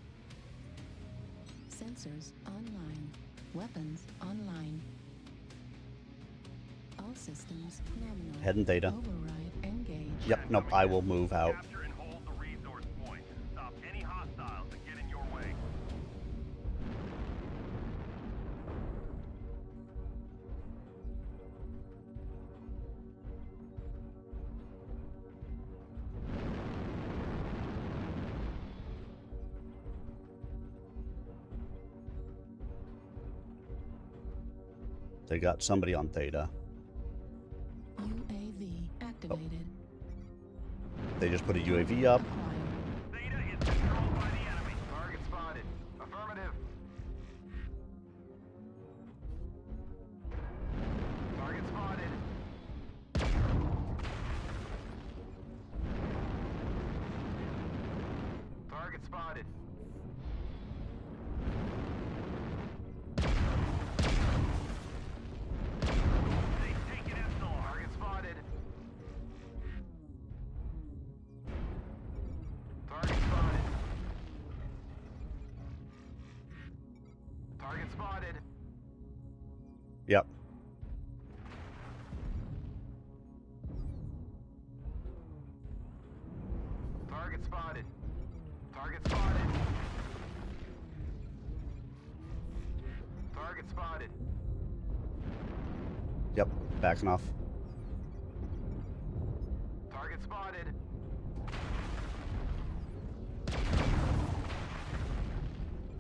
Sensors online. Weapons online. All systems nominal. Heading Theta. Override engaged. Yep, nope, I will move out. Capture and hold the resource point. Stop any hostiles that get in your way. They got somebody on Theta. UAV activated. They just put a UAV up. Theta is controlled by the enemy. Target spotted. Affirmative. Target spotted. Target spotted. They've taken Epsilon. Target spotted. Target spotted. Target spotted. Yep. Target spotted. Target spotted. Target spotted. Yep. Backing off. Target spotted.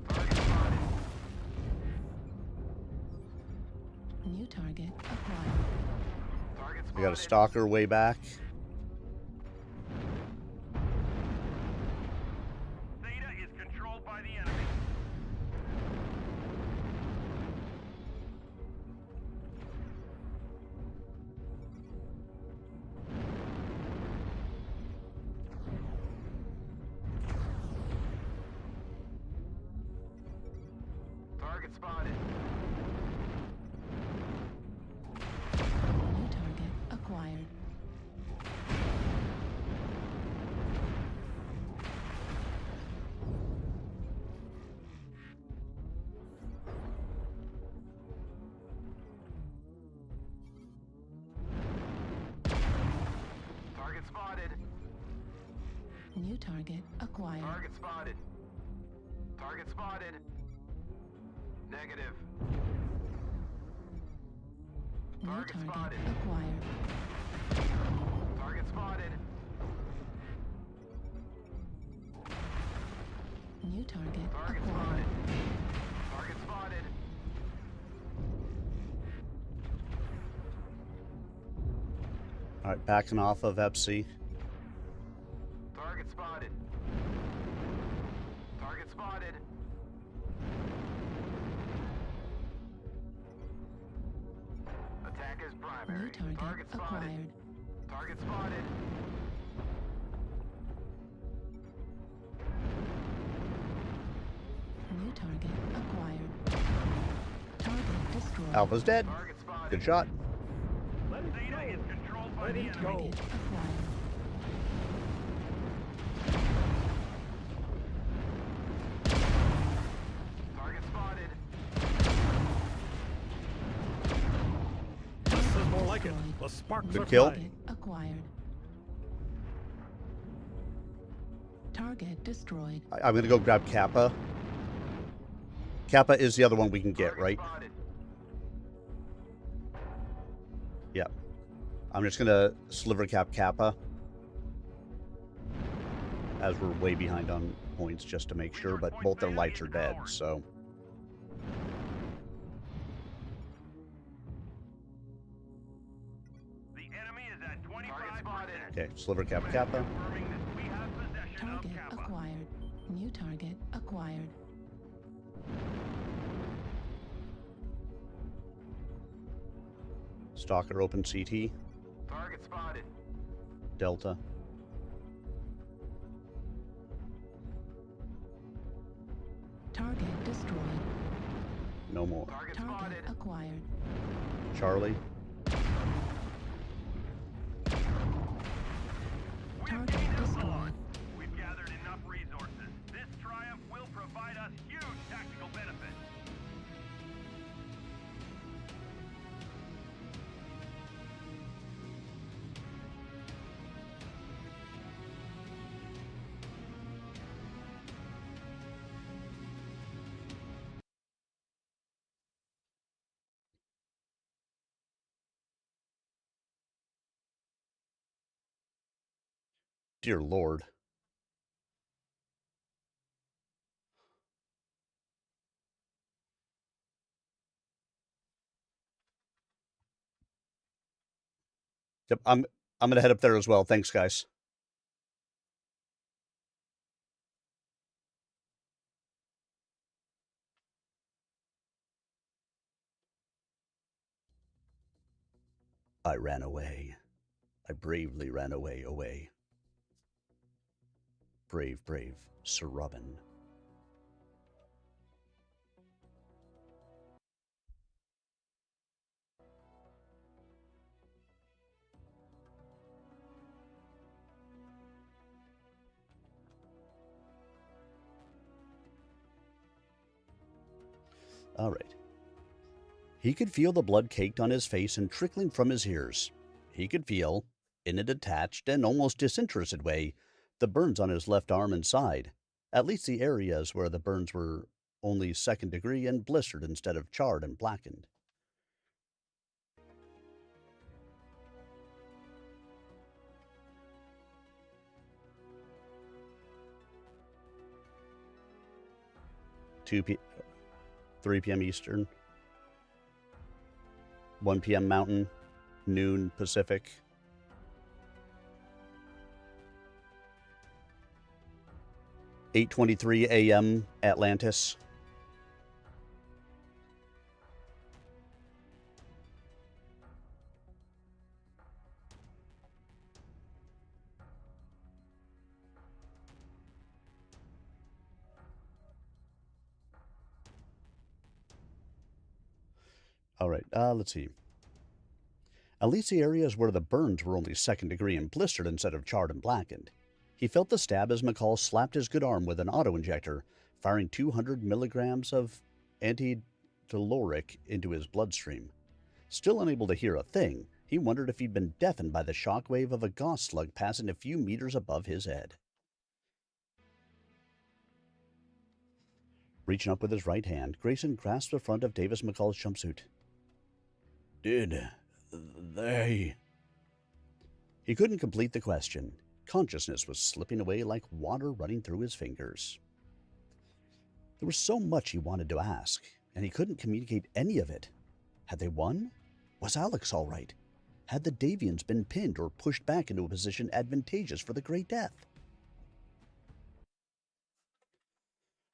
Target spotted. New target acquired. Target spotted. We got a stalker way back. Theta is controlled by the enemy. Target spotted. New target acquired. Target spotted. New target acquired. Target spotted. Target spotted. Negative. New Target target spotted. acquired. Target spotted. New target Target acquired. spotted. Target spotted. All right, backing off of Epsi. Target spotted. Target spotted. Attack is primary. New target spotted. acquired. Target spotted. New target acquired. Target destroyed. Alpha's dead. Target spotted. Good shot. Theta is controlled by the New enemy. target acquired. Target spotted. This is more like it. The sparks Good are kill. flying. Target acquired. Target destroyed. I'm gonna go grab Kappa. Kappa is the other one we can get, right? Spotted. Yep. I'm just gonna sliver cap Kappa. As we're way behind on points just to make sure, but both their lights are dead, so. The enemy is at 25%. Okay, sliver cap Kappa. Confirming that we have possession of Target Kappa. acquired. New target acquired. Stalker open CT. Target spotted. Delta. Target destroyed. No more. Target Target spotted. acquired. Charlie. We have Target gained destroyed. Epsilon. We've gathered enough resources. This triumph will provide us huge tactical benefits. Dear Lord. Yep, I'm gonna head up there as well. Thanks, guys. I ran away. I bravely ran away. brave Sir Robin. All right. He could feel the blood caked on his face and trickling from his ears. He could feel, in a detached and almost disinterested way, the burns on his left arm and side, at least the areas where the burns were only second degree and blistered instead of charred and blackened. P 3 p.m. Eastern, 1 p.m. Mountain, noon Pacific. (8:23 a.m. Atlantis). All right, let's see. At least the areas where the burns were only second degree and blistered instead of charred and blackened. He felt the stab as McCall slapped his good arm with an auto-injector, firing 200 milligrams of antidoloric into his bloodstream. Still unable to hear a thing, he wondered if he'd been deafened by the shockwave of a gauss slug passing a few meters above his head. Reaching up with his right hand, Grayson grasped the front of Davis McCall's jumpsuit. Did they... He couldn't complete the question. Consciousness was slipping away like water running through his fingers. There was so much he wanted to ask, and he couldn't communicate any of it. Had they won? Was Alex all right? Had the Davians been pinned or pushed back into a position advantageous for the Great Death?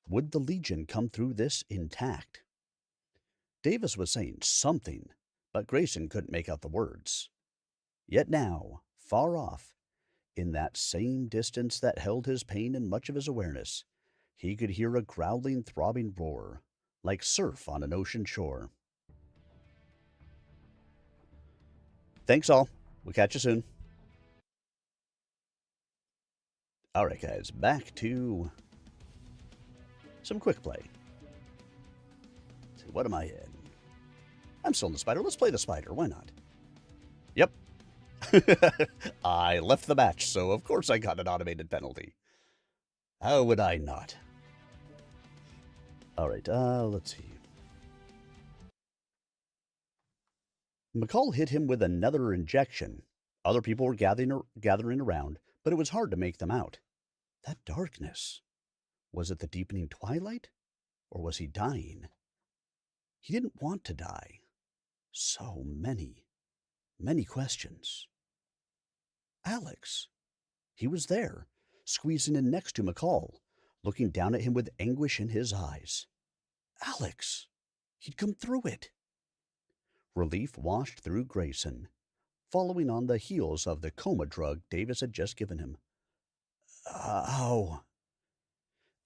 Would the Legion come through this intact? Davis was saying something, but Grayson couldn't make out the words. Yet now, far off, in that same distance that held his pain and much of his awareness, he could hear a growling, throbbing roar, like surf on an ocean shore. Thanks all. We'll catch you soon. All right, guys, back to some quick play. Let's see, what am I in? I'm still in the spider. Let's play the spider. Why not? Yep. I left the match, so of course I got an automated penalty. How would I not? All right, let's see. McCall hit him with another injection. Other people were gathering around, but it was hard to make them out. That darkness. Was it the deepening twilight? Or was he dying? He didn't want to die. So many questions. Alex. He was there, squeezing in next to McCall, looking down at him with anguish in his eyes. Alex. He'd come through it. Relief washed through Grayson, following on the heels of the coma drug Davis had just given him. Ow.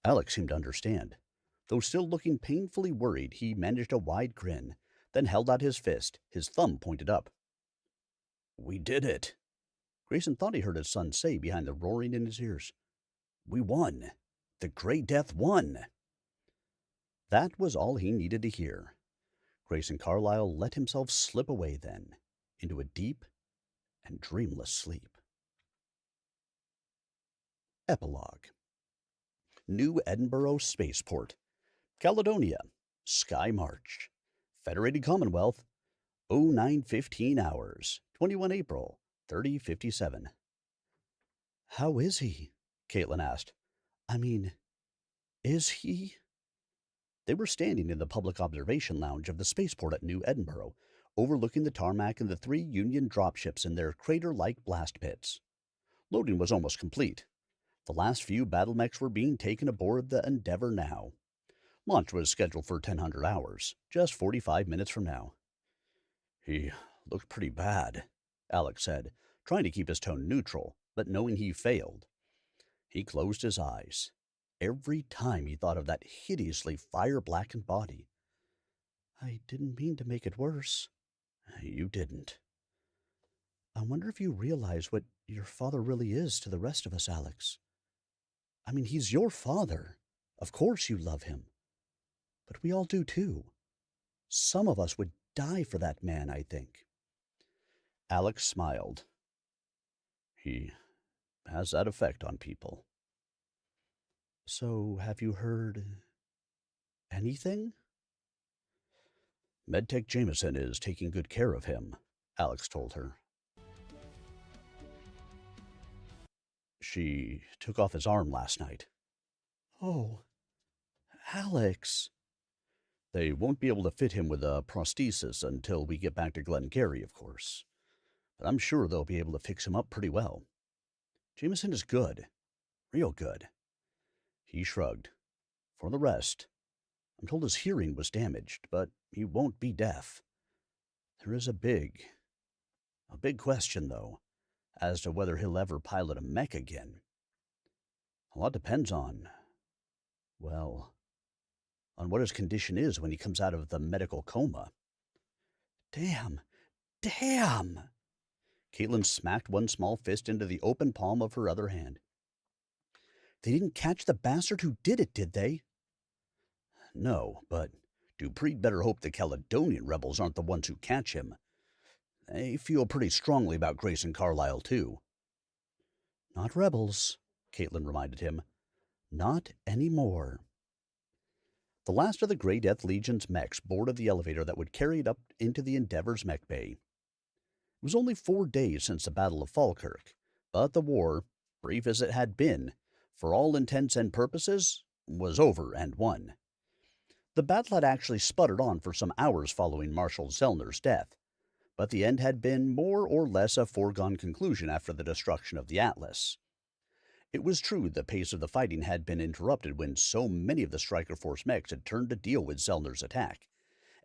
Alex seemed to understand. Though still looking painfully worried, he managed a wide grin, then held out his fist, his thumb pointed up. We did it. Grayson thought he heard his son say behind the roaring in his ears. We won. The Great Death won. That was all he needed to hear. Grayson Carlyle let himself slip away then, into a deep and dreamless sleep. Epilogue. New Edinburgh Spaceport. Caledonia. Sky March. Federated Commonwealth. 0915 hours. 21 April. 3057. How is he? Caitlin asked. I mean, is he? They were standing in the public observation lounge of the spaceport at New Edinburgh, overlooking the tarmac and the 3 Union dropships in their crater-like blast pits. Loading was almost complete. The last few battle mechs were being taken aboard the Endeavour now. Launch was scheduled for 1000 hours, just 45 minutes from now. He looked pretty bad, Alex said, trying to keep his tone neutral, but knowing he failed. He closed his eyes. Every time he thought of that hideously fire-blackened body. I didn't mean to make it worse. You didn't. I wonder if you realize what your father really is to the rest of us, Alex. I mean, he's your father. Of course you love him. But we all do too. Some of us would die for that man, I think. Alex smiled. He has that effect on people. So, have you heard anything? MedTech Jameson is taking good care of him, Alex told her. She took off his arm last night. Oh, Alex. They won't be able to fit him with a prosthesis until we get back to Glengarry, of course. But I'm sure they'll be able to fix him up pretty well. Jameson is good. Real good. He shrugged. For the rest, I'm told his hearing was damaged, but he won't be deaf. There is a big question, though, as to whether he'll ever pilot a mech again. A lot depends on what his condition is when he comes out of the medical coma. Damn! Caitlin smacked one small fist into the open palm of her other hand. They didn't catch the bastard who did it, did they? No, but Dupree'd better hope the Caledonian rebels aren't the ones who catch him. They feel pretty strongly about Grayson Carlyle, too. Not rebels, Caitlin reminded him. Not anymore. The last of the Grey Death Legion's mechs boarded the elevator that would carry it up into the Endeavor's mech bay. It was only 4 days since the Battle of Falkirk, but the war, brief as it had been, for all intents and purposes, was over and won. The battle had actually sputtered on for some hours following Marshal Zellner's death, but the end had been more or less a foregone conclusion after the destruction of the Atlas. It was true the pace of the fighting had been interrupted when so many of the Striker Force mechs had turned to deal with Zellner's attack,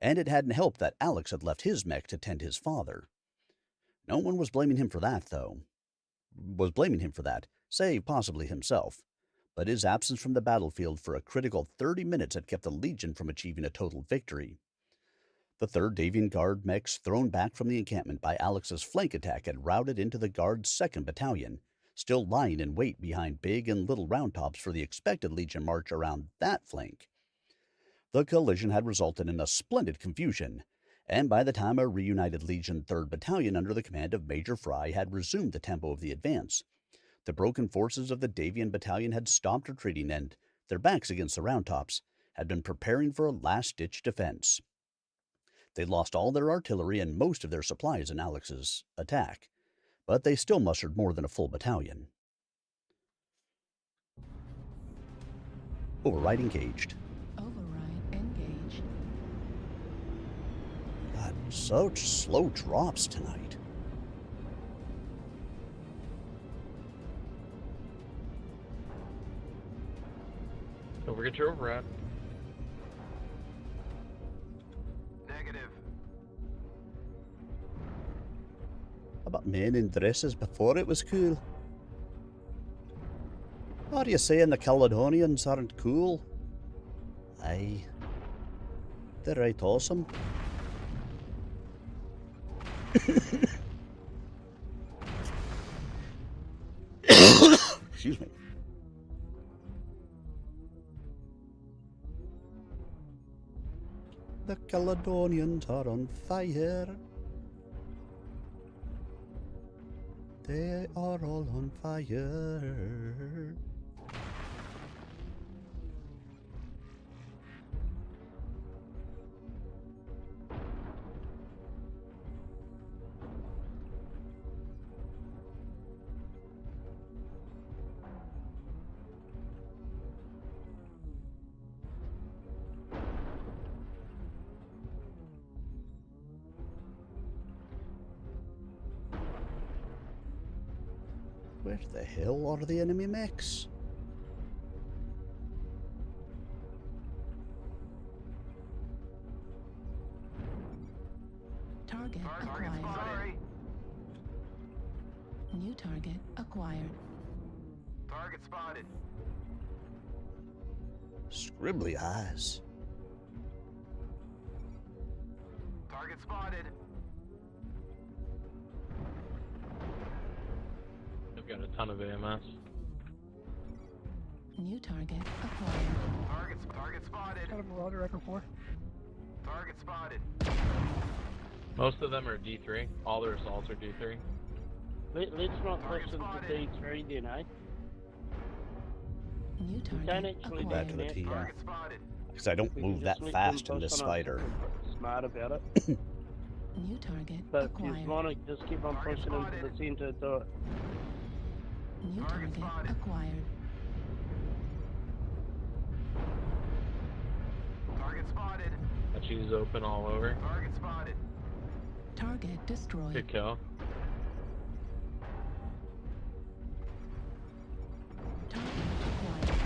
and it hadn't helped that Alex had left his mech to tend his father. No one was blaming him for that, though. Save possibly himself. But his absence from the battlefield for a critical 30 minutes had kept the Legion from achieving a total victory. The 3rd Davian Guard mechs thrown back from the encampment by Alex's flank attack had routed into the Guard's 2nd Battalion, still lying in wait behind Big and Little Round Tops for the expected Legion march around that flank. The collision had resulted in a splendid confusion, and by the time a reunited Legion 3rd Battalion under the command of Major Fry had resumed the tempo of the advance, the broken forces of the Davian Battalion had stopped retreating and, their backs against the Round Tops, had been preparing for a last-ditch defense. They lost all their artillery and most of their supplies in Alex's attack, but they still mustered more than a full battalion. Override engaged. Override engaged. God, such slow drops tonight. Don't forget your override. Negative. About men in dresses before it was cool. Are you saying the Caledonians aren't cool? Aye. They're right awesome. Excuse me. The Caledonians are on fire. They are all on fire. Where the hell are the enemy mechs? Target acquired. New target acquired. Target spotted. Scribbly eyes. Target spotted. I've got a ton of AMS. New target acquired. Target spotted. Got a Marauder Echo 4. Target spotted. Most of them are D3. All their assaults are D3. Let's not push them to D3 then, eh? New Don't target actually Back to the net team. Target spotted. Because I don't We can move just that let fast them in this push on spider. us. Smart about it. New target But if you acquired. want to just keep on pushing them to the center, do it. New target acquired. Target spotted. That she's open all over. Target spotted. Target destroyed. Good kill. Target acquired.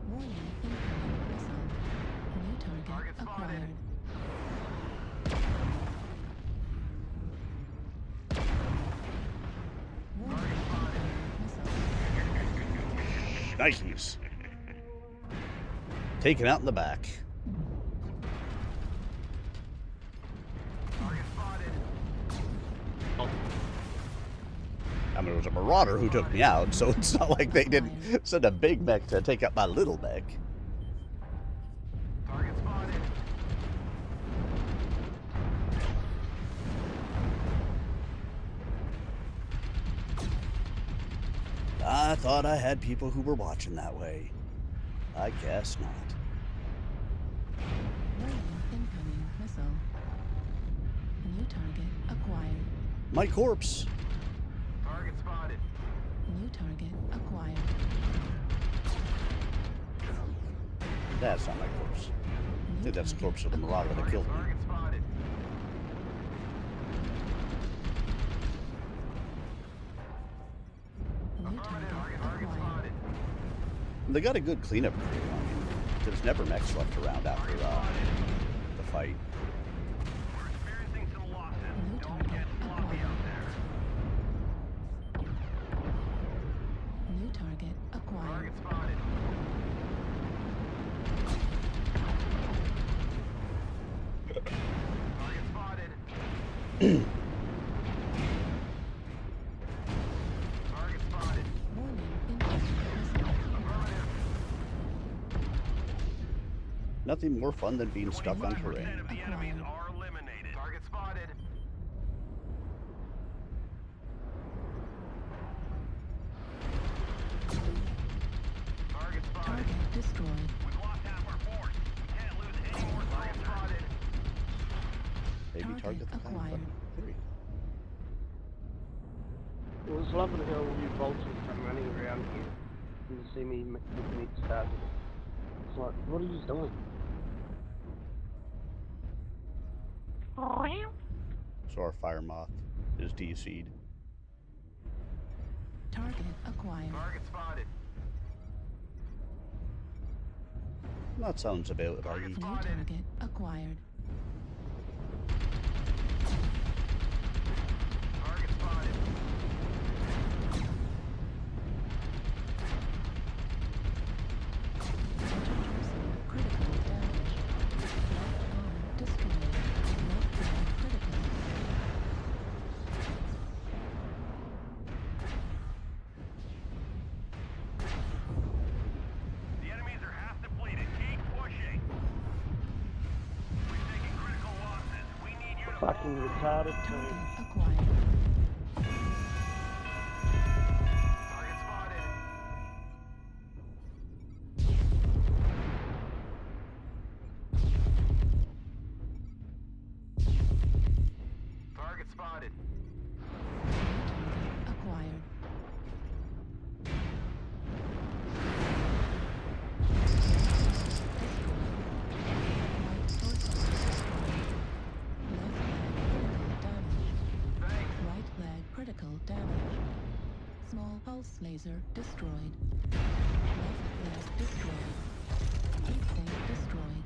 Warning, incoming missile. New target acquired. Warning, incoming missile. Nice. Taken out in the back. Target spotted. I mean, it was a Marauder who took me out, so it's not like they didn't send a big mech to take out my little mech. Target spotted. I thought I had people who were watching that way. I guess not. Warning, incoming missile. New target acquired. My corpse. Target spotted. New target acquired. That's not my corpse. I think that's the corpse of the Marauder that killed me. Target spotted. New target Target acquired. spotted. They got a good cleanup crew. I mean, there's never mechs left around after the fight. We're experiencing some losses. New Don't target get sloppy acquired. out there. New target acquired. Target spotted. Target spotted. Target spotted. Warning, incoming missile. Affirmative. Nothing more fun than being stuck on 25% terrain. of the enemies are eliminated. Target spotted. Target spotted. Target destroyed. We've lost half our force. We can't lose any more. Target spotted. Maybe Target target the acquired. tank. Theory. It was lovely to hear all you vultures come running around here and to see me looking at stars. It's like, what are you doing? So our fire moth is DC'd. Target acquired. Target spotted. That sounds about right. New target acquired. Target spotted. Critical damage. Left arm destroyed. Left leg critical. The enemies are half depleted. Keep pushing. We're taking critical losses. We need you to Fucking retarded Target team. acquired. Target spotted. Target spotted. Target acquired. White torso destroyed. Left leg critical damage. Right leg critical damage. Small pulse laser destroyed. Left leg destroyed. Heat sink destroyed.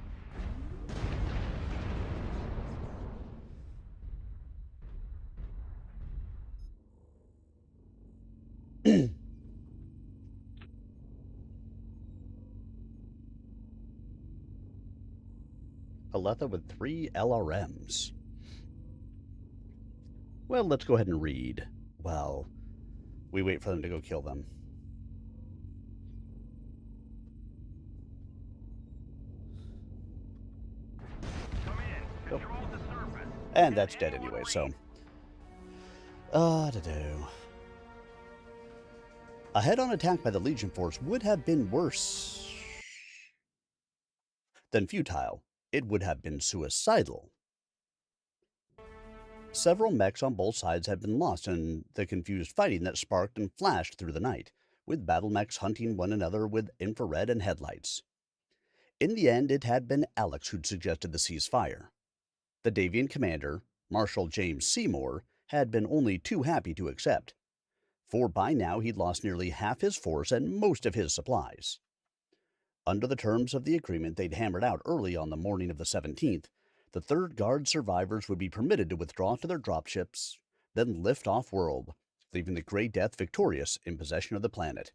Aletha with 3 LRMs. Well, let's go ahead and read. Well, we wait for them to go kill them. Oh. And that's dead anyway, so. A head-on attack by the Legion force would have been worse than futile. It would have been suicidal. Several mechs on both sides had been lost in the confused fighting that sparked and flashed through the night, with battle mechs hunting one another with infrared and headlights. In the end, it had been Alex who'd suggested the ceasefire. The Davian commander, Marshal James Seymour, had been only too happy to accept, for by now he'd lost nearly half his force and most of his supplies. Under the terms of the agreement they'd hammered out early on the morning of the 17th, the Third Guard survivors would be permitted to withdraw to their dropships, then lift off-world, leaving the Grey Death victorious in possession of the planet.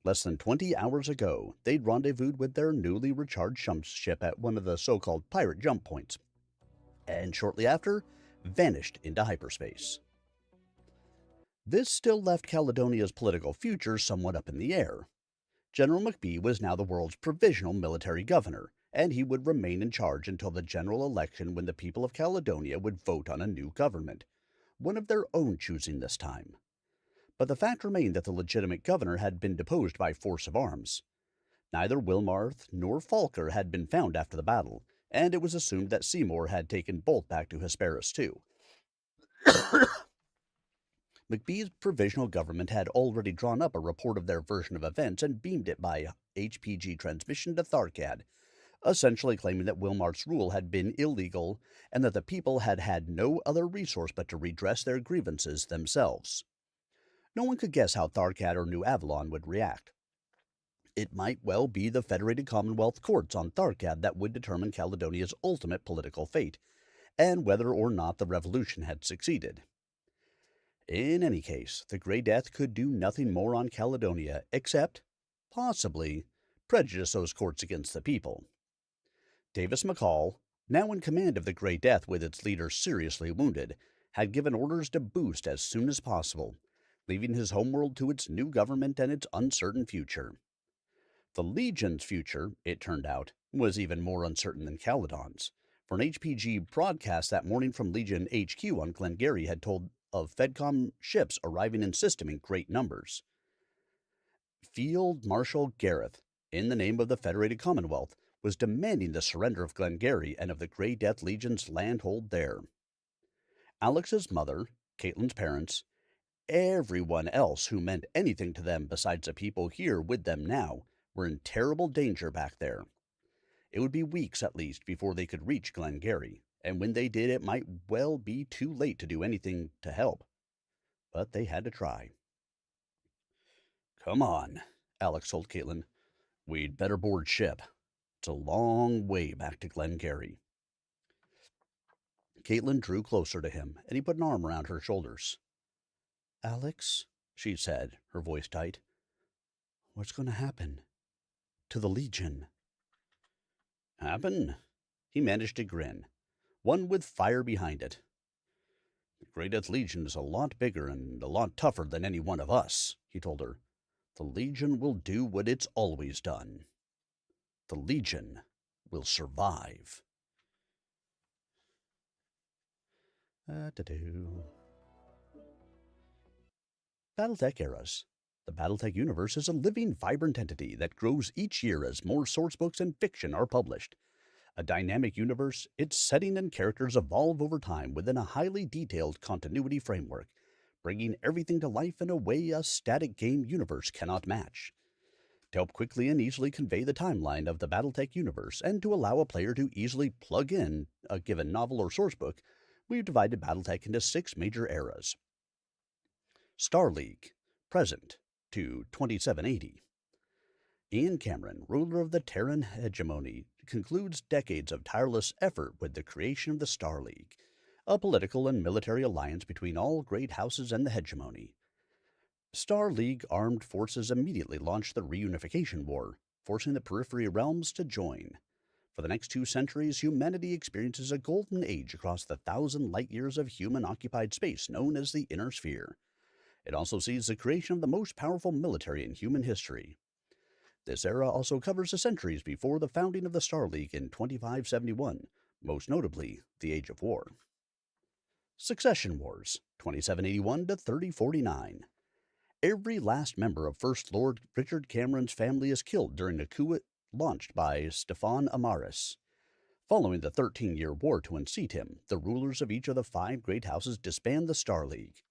Less than 20 hours ago, they'd rendezvoused with their newly recharged ship at one of the so-called pirate jump points, and shortly after, vanished into hyperspace. This still left Caledonia's political future somewhat up in the air. General McBee was now the world's provisional military governor, and he would remain in charge until the general election when the people of Caledonia would vote on a new government, one of their own choosing this time. But the fact remained that the legitimate governor had been deposed by force of arms. Neither Wilmarth nor Falker had been found after the battle, and it was assumed that Seymour had taken both back to Hesperus too. McBee's provisional government had already drawn up a report of their version of events and beamed it by HPG transmission to Tharkad, essentially claiming that Wilmarth's rule had been illegal and that the people had had no other resource but to redress their grievances themselves. No one could guess how Tharkad or New Avalon would react. It might well be the Federated Commonwealth courts on Tharkad that would determine Caledonia's ultimate political fate, and whether or not the revolution had succeeded. In any case, the Grey Death could do nothing more on Caledonia except, possibly, prejudice those courts against the people. Davis McCall, now in command of the Grey Death with its leader seriously wounded, had given orders to boost as soon as possible, leaving his homeworld to its new government and its uncertain future. The Legion's future, it turned out, was even more uncertain than Caledon's, for an HPG broadcast that morning from Legion HQ on Glengarry had told of FedCom ships arriving in system in great numbers. Field Marshal Gareth, in the name of the Federated Commonwealth, was demanding the surrender of Glengarry and of the Grey Death Legion's landhold there. Alex's mother, Caitlin's parents, everyone else who meant anything to them besides the people here with them now, were in terrible danger back there. It would be weeks at least before they could reach Glengarry, and when they did it might well be too late to do anything to help. But they had to try. "Come on," Alex told Caitlin. "We'd better board ship. It's a long way back to Glengarry." Caitlin drew closer to him, and he put an arm around her shoulders. "Alex," she said, her voice tight, "what's going to happen to the Legion?" "Happen?" He managed to grin, one with fire behind it. "The Grey Death Legion is a lot bigger and a lot tougher than any one of us," he told her. "The Legion will do what it's always done. The Legion will survive." BattleTech eras. The BattleTech universe is a living, vibrant entity that grows each year as more sourcebooks and fiction are published. A dynamic universe, its setting and characters evolve over time within a highly detailed continuity framework, bringing everything to life in a way a static game universe cannot match. To help quickly and easily convey the timeline of the BattleTech universe and to allow a player to easily plug in a given novel or sourcebook, we've divided BattleTech into 6 major eras. Star League, present to 2780. Ian Cameron, ruler of the Terran hegemony, concludes decades of tireless effort with the creation of the Star League, a political and military alliance between all great houses and the hegemony. Star League armed forces immediately launched the Reunification War, forcing the Periphery realms to join. For the next 2 centuries, humanity experiences a golden age across the 1,000 light-years of human-occupied space known as the Inner Sphere. It also sees the creation of the most powerful military in human history. This era also covers the centuries before the founding of the Star League in 2571, most notably the Age of War. Succession Wars, 2781 to 3049. Every last member of First Lord Richard Cameron's family is killed during a coup launched by Stefan Amaris. Following the 13-year war to unseat him, the rulers of each of the 5 great houses disband the Star League.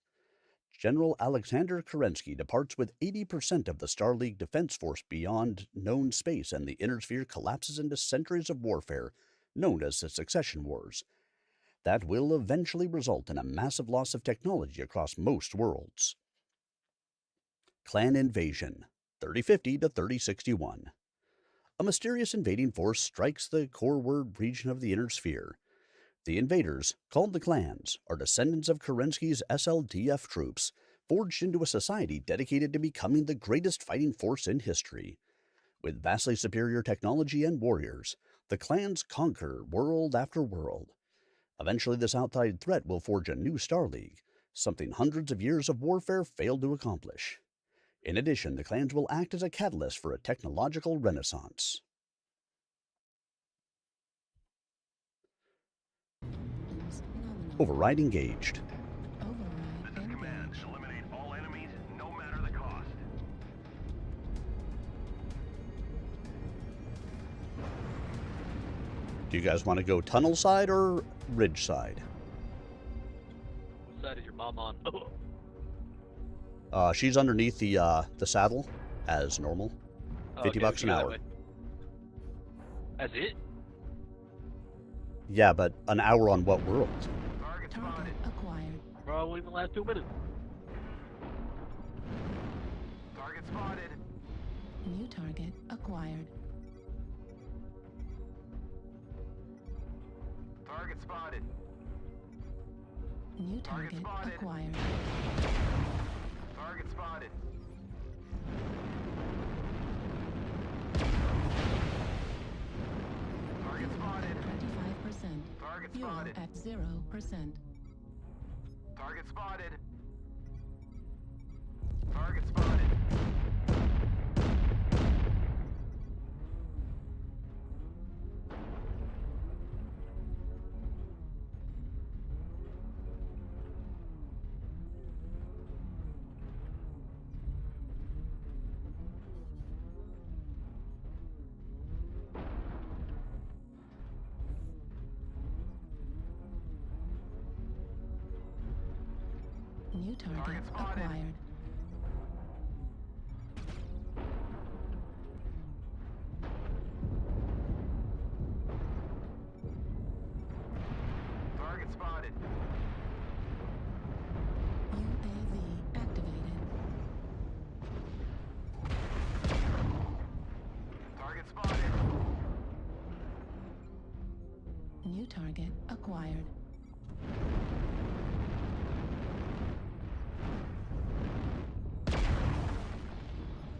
General Alexander Kerensky departs with 80% of the Star League defense force beyond known space, and the Inner Sphere collapses into centuries of warfare known as the Succession Wars. That will eventually result in a massive loss of technology across most worlds. Clan Invasion, 3050 to 3061. A mysterious invading force strikes the Coreward region of the Inner Sphere. The invaders, called the clans, are descendants of Kerensky's SLDF troops, forged into a society dedicated to becoming the greatest fighting force in history. With vastly superior technology and warriors, the clans conquer world after world. Eventually, this outside threat will forge a new Star League, something hundreds of years of warfare failed to accomplish. In addition, the clans will act as a catalyst for a technological renaissance. Override engaged. This is command. Eliminate all enemies, no matter the cost. Do you guys want to go tunnel side or ridge side? What side is your mom on? She's underneath the saddle, as normal. $50 an hour. That's it? Yeah, but an hour on what world? Target spotted. Acquired. Probably the last 2 minutes. Target spotted. New target acquired. Target spotted. New target acquired. Target spotted. Target spotted. 25%. Target Fuel spotted. at 0%. Target spotted. Target spotted. New target acquired. Target spotted. UAV activated. Target spotted. New target acquired.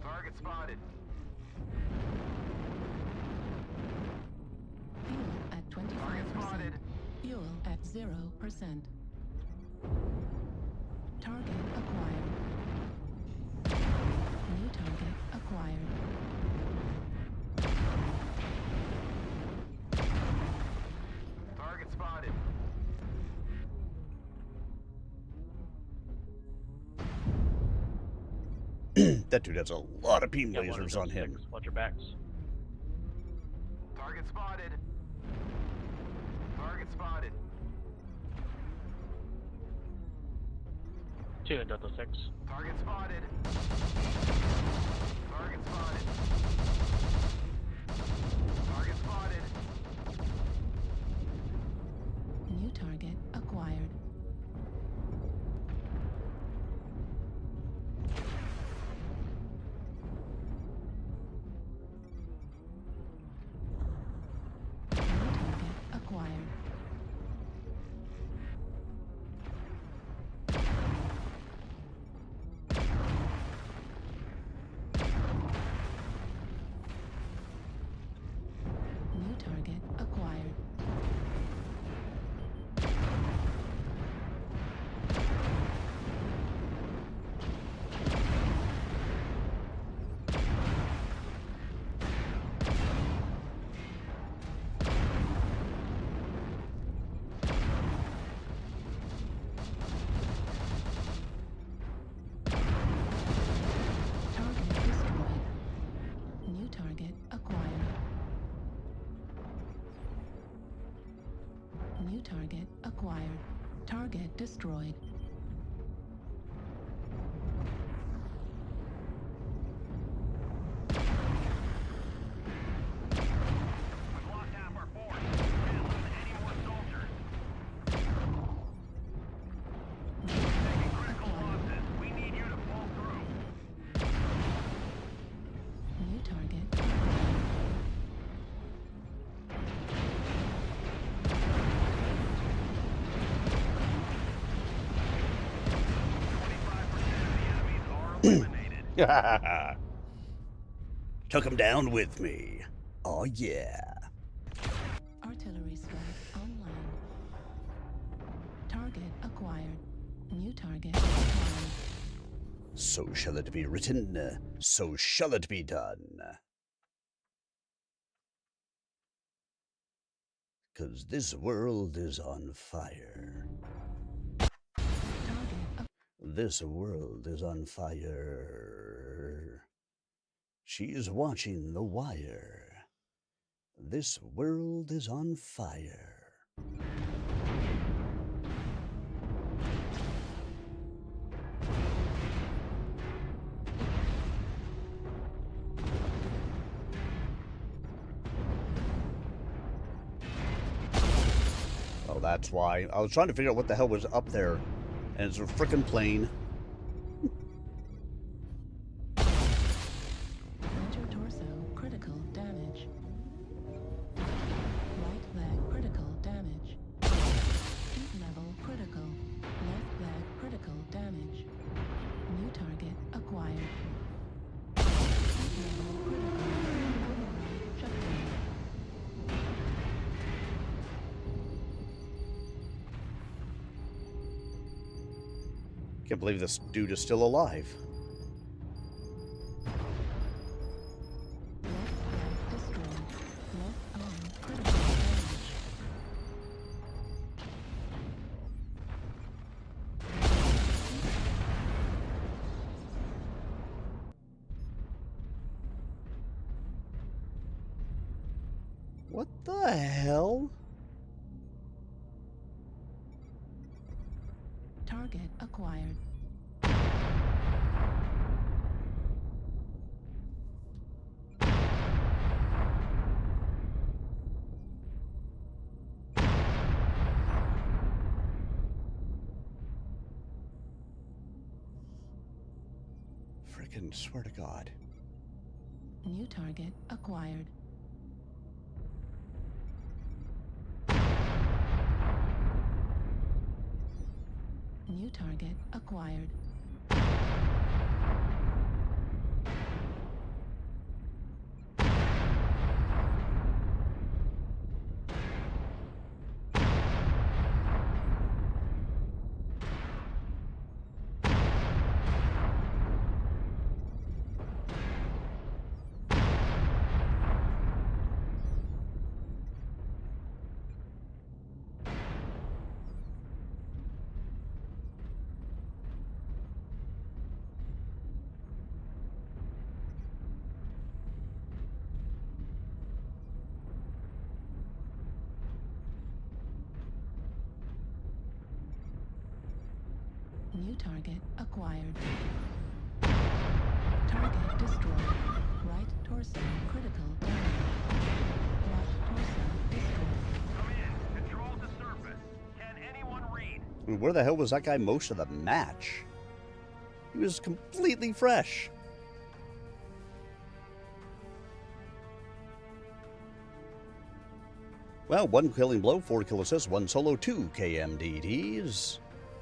Target spotted. Fuel at 25%. Fuel at 0%. Target acquired. New target acquired. Target spotted. That dude has a lot of beam lasers on him. Watch your backs. Target spotted. Target spotted. 2 and Delta 6. Target spotted. Target spotted. Target spotted. New target acquired. New target acquired. New target New target acquired. Target destroyed. We've lost half our force. Can't lose any more soldiers. Taking critical losses. We need you to pull through. New target. Eliminated. Took him down with me. Oh yeah. Artillery strike online. Target acquired. New target acquired. So shall it be written, so shall it be done. 'Cause this world is on fire. This world is on fire. She's watching The Wire. This world is on fire. Oh, that's why. I was trying to figure out what the hell was up there. And it's a frickin' plane. Center torso critical damage. Right leg critical damage. Feet level critical. Left leg critical damage. New target acquired. Feet level critical. Override shutdown. Can't believe this dude is still alive. What the hell? Target acquired. Frickin' swear to God. New target acquired. New target acquired. New target acquired. Target destroyed. Right torso critical damage. Left torso destroyed. Come in. Control the surface. Can anyone read? I mean, where the hell was that guy most of the match? He was completely fresh. Well, 1 killing blow, 4 kill assists, 1 solo, 2 KMDTs.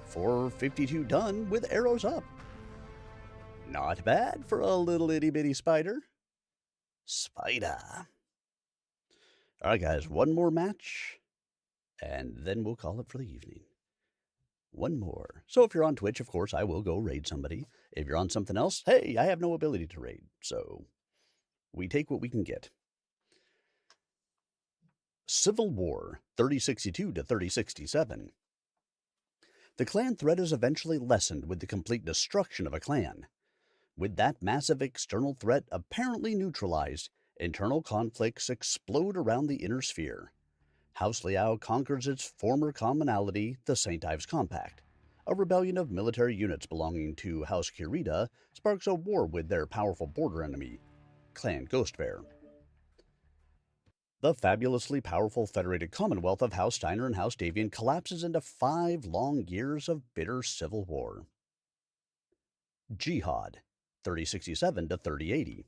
452 done with arrows up. Not bad for a little itty bitty spider. Spider. Alright guys, one more match. And then we'll call it for the evening. One more. So if you're on Twitch, of course, I will go raid somebody. If you're on something else, hey, I have no ability to raid. So we take what we can get. Civil War, 3062 to 3067. The clan threat is eventually lessened with the complete destruction of a clan. With that massive external threat apparently neutralized, internal conflicts explode around the inner sphere. House Liao conquers its former commonality, the St. Ives Compact. A rebellion of military units belonging to House Kirita sparks a war with their powerful border enemy, Clan Ghostbear. The fabulously powerful federated Commonwealth of House Steiner and House Davian collapses into 5 long years of bitter civil war. Jihad, 3067 to 3080.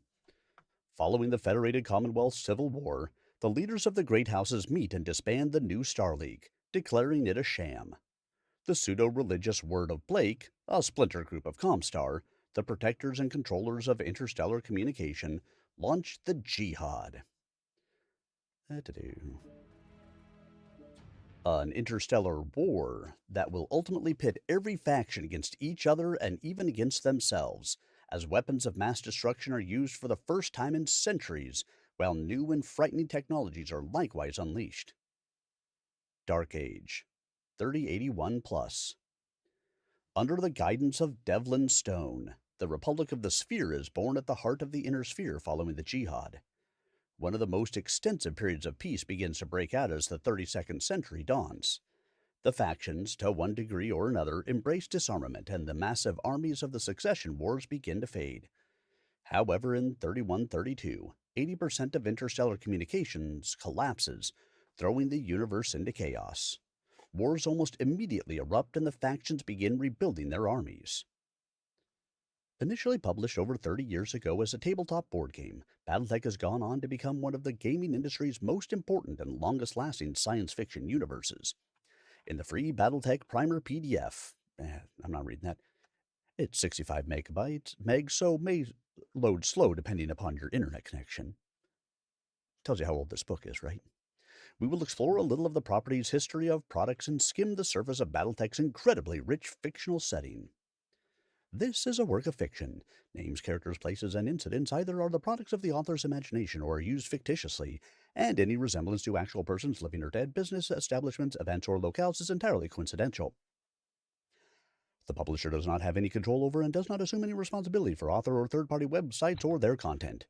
Following the federated Commonwealth's civil war, the leaders of the great houses meet and disband the new Star League, declaring it a sham. The pseudo-religious Word of Blake, a splinter group of Comstar, the protectors and controllers of interstellar communication, launch the Jihad. An interstellar war that will ultimately pit every faction against each other and even against themselves, as weapons of mass destruction are used for the first time in centuries, while new and frightening technologies are likewise unleashed. Dark Age, 3081+. Under the guidance of Devlin Stone, the Republic of the Sphere is born at the heart of the Inner Sphere following the Jihad. One of the most extensive periods of peace begins to break out as the 32nd century dawns. The factions, to one degree or another, embrace disarmament, and the massive armies of the succession wars begin to fade. However, in 3132, 80% of interstellar communications collapses, throwing the universe into chaos. Wars almost immediately erupt, and the factions begin rebuilding their armies. Initially published over 30 years ago as a tabletop board game, BattleTech has gone on to become one of the gaming industry's most important and longest-lasting science fiction universes. In the free BattleTech Primer PDF, I'm not reading that, it's 65 megs, so may load slow depending upon your internet connection. Tells you how old this book is, right? We will explore a little of the property's history of products and skim the surface of BattleTech's incredibly rich fictional setting. This is a work of fiction. Names, characters, places, and incidents either are the products of the author's imagination or are used fictitiously, and any resemblance to actual persons, living or dead, business, establishments, events, or locales is entirely coincidental. The publisher does not have any control over and does not assume any responsibility for author or third-party websites or their content.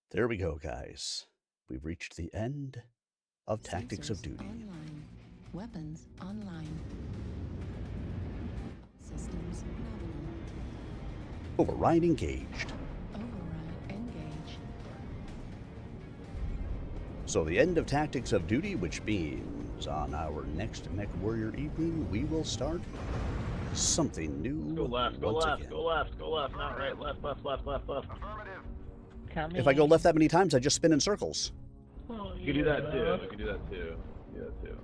There we go, guys. We've reached the end of Tactics of Duty. Online. Weapons online. Systems nominal. Override engaged. Override engaged. So the end of Tactics of Duty, which means on our next MechWarrior evening, we will start something new. Go left, go once left, again. go left, go left, not right, left, left, left, left, left. If I go left that many times, I just spin in circles. Well, you can do that too. You can do that too. Do that too.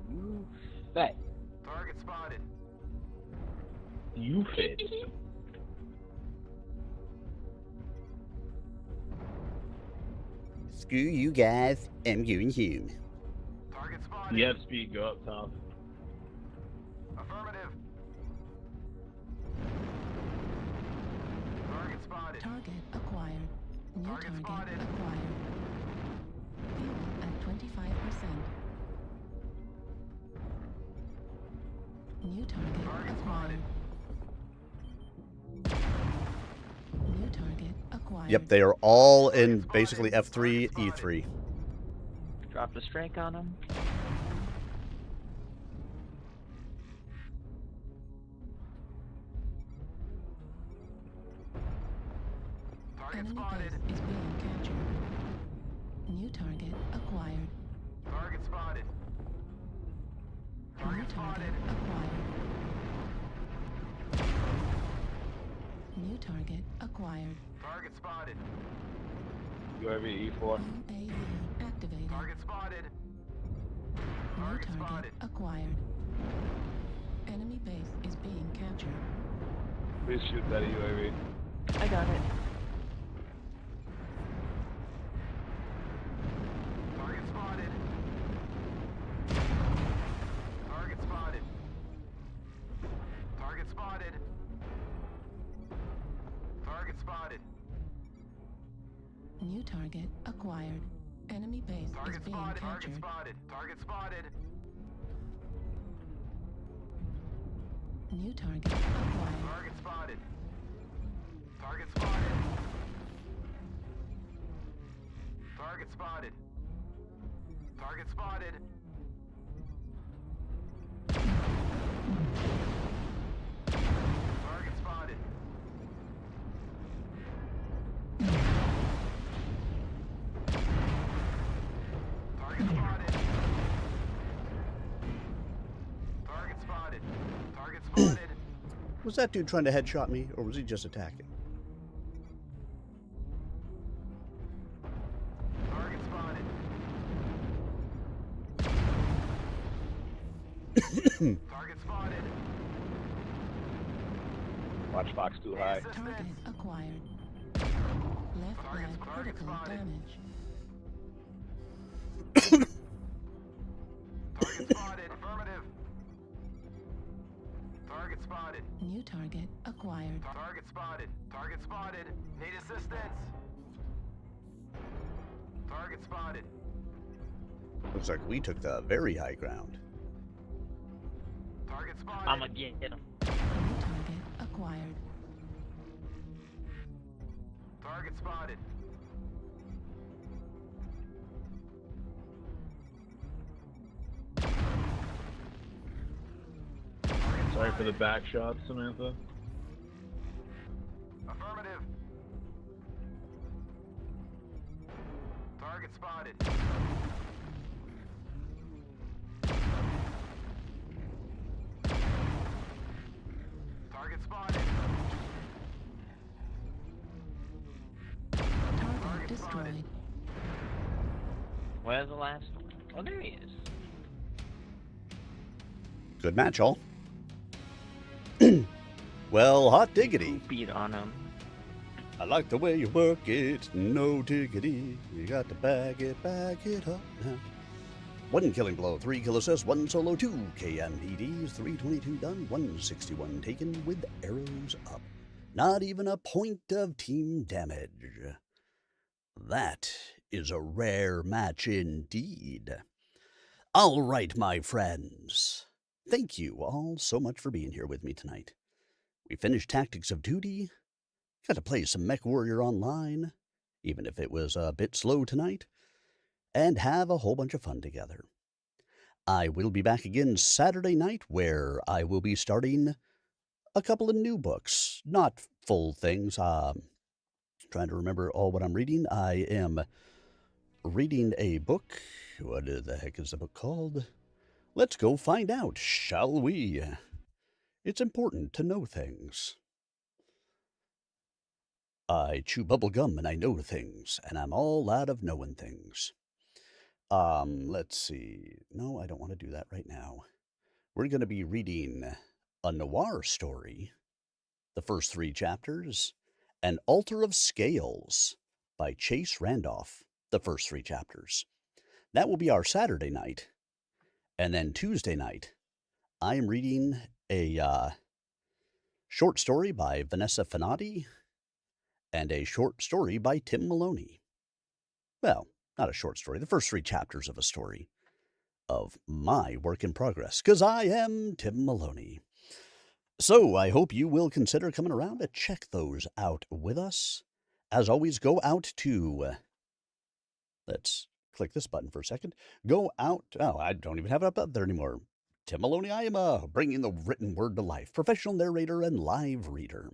You bet. Target spotted. You fit. Screw you guys, I'm going home. Target spotted. You have speed, go up top. Affirmative. Target spotted. Target acquired. New Target target spotted. acquired. Fuel at 25%. New target acquired. New target acquired. Yep, they are all in basically F3, E3. Drop the strike on them. Enemy base is being captured. New target acquired. Target spotted. New target acquired. New target acquired. Target spotted. UAV E4. UAV activated. Target spotted. New target acquired. Enemy base is being captured. Please shoot that UAV. I got it. Target spotted. Target spotted. Target spotted. Target spotted. New target acquired. Enemy base is Target being spotted. Target captured. spotted. Target spotted. New target acquired. Target spotted. Target spotted. Target spotted. Target spotted. Target spotted. Target spotted. Target spotted. Target spotted. Was that dude trying to headshot me, or was he just attacking? Target spotted. Target spotted. Watch box too high. Target acquired. Left leg critical damage. Target spotted. Affirmative. Target spotted. New target acquired. Target spotted. Target spotted. Need assistance. Target spotted. Looks like we took the very high ground. Target spotted. I'ma get him. New target acquired. Target spotted. Sorry for the back shot, Samantha. Affirmative. Target spotted. Target spotted. Target destroyed. Where's the last one? Oh, there he is. Good match, all. Well, hot diggity. Beat on him. I like the way you work it, no diggity. You got to bag it up now. 1 killing blow, 3 kill assists, 1 solo, 2 KMPDs, 322 done, 161 taken with arrows up. Not even a point of team damage. That is a rare match indeed. All right, my friends. Thank you all so much for being here with me tonight. We finished Tactics of Duty. Got to play some MechWarrior Online, even if it was a bit slow tonight, and have a whole bunch of fun together. I will be back again Saturday night, where I will be starting a couple of new books. Not full things. Trying to remember all what I'm reading. I am reading a book. What the heck is the book called? Let's go find out, shall we? It's important to know things. I chew bubble gum and I know things, and I'm all out of knowing things. Let's see. No, I don't want to do that right now. We're going to be reading a noir story, the first 3 chapters, and Altar of Scales by Chase Randolph, the first 3 chapters. That will be our Saturday night. And then Tuesday night, I am reading a short story by Vanessa Finati and a short story by Tim Maloney. Well, not a short story, the first 3 chapters of a story of my work in progress, because I am Tim Maloney. So I hope you will consider coming around to check those out with us. As always, go out to... let's click this button for a second. Go out... oh, I don't even have it up there anymore. Tim Maloney, I am bringing the written word to life. Professional narrator and live reader.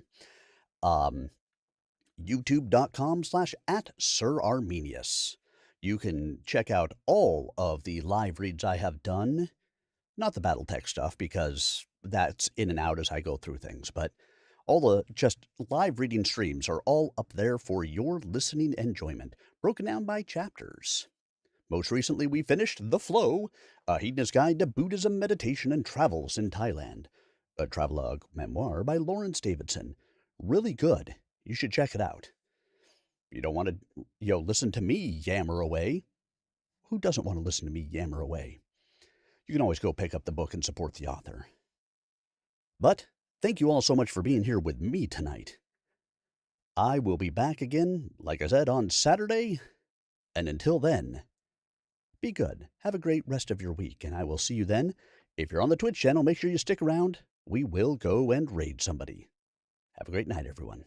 YouTube.com/@SirArmenius. You can check out all of the live reads I have done. Not the BattleTech stuff, because that's in and out as I go through things. But all the just live reading streams are all up there for your listening enjoyment, broken down by chapters. Most recently, we finished The Flow, a hedonist guide to Buddhism, meditation, and travels in Thailand. A travelogue memoir by Lawrence Davidson. Really good. You should check it out. You don't want to, listen to me yammer away. Who doesn't want to listen to me yammer away? You can always go pick up the book and support the author. But thank you all so much for being here with me tonight. I will be back again, like I said, on Saturday. And until then, be good. Have a great rest of your week, and I will see you then. If you're on the Twitch channel, make sure you stick around. We will go and raid somebody. Have a great night, everyone.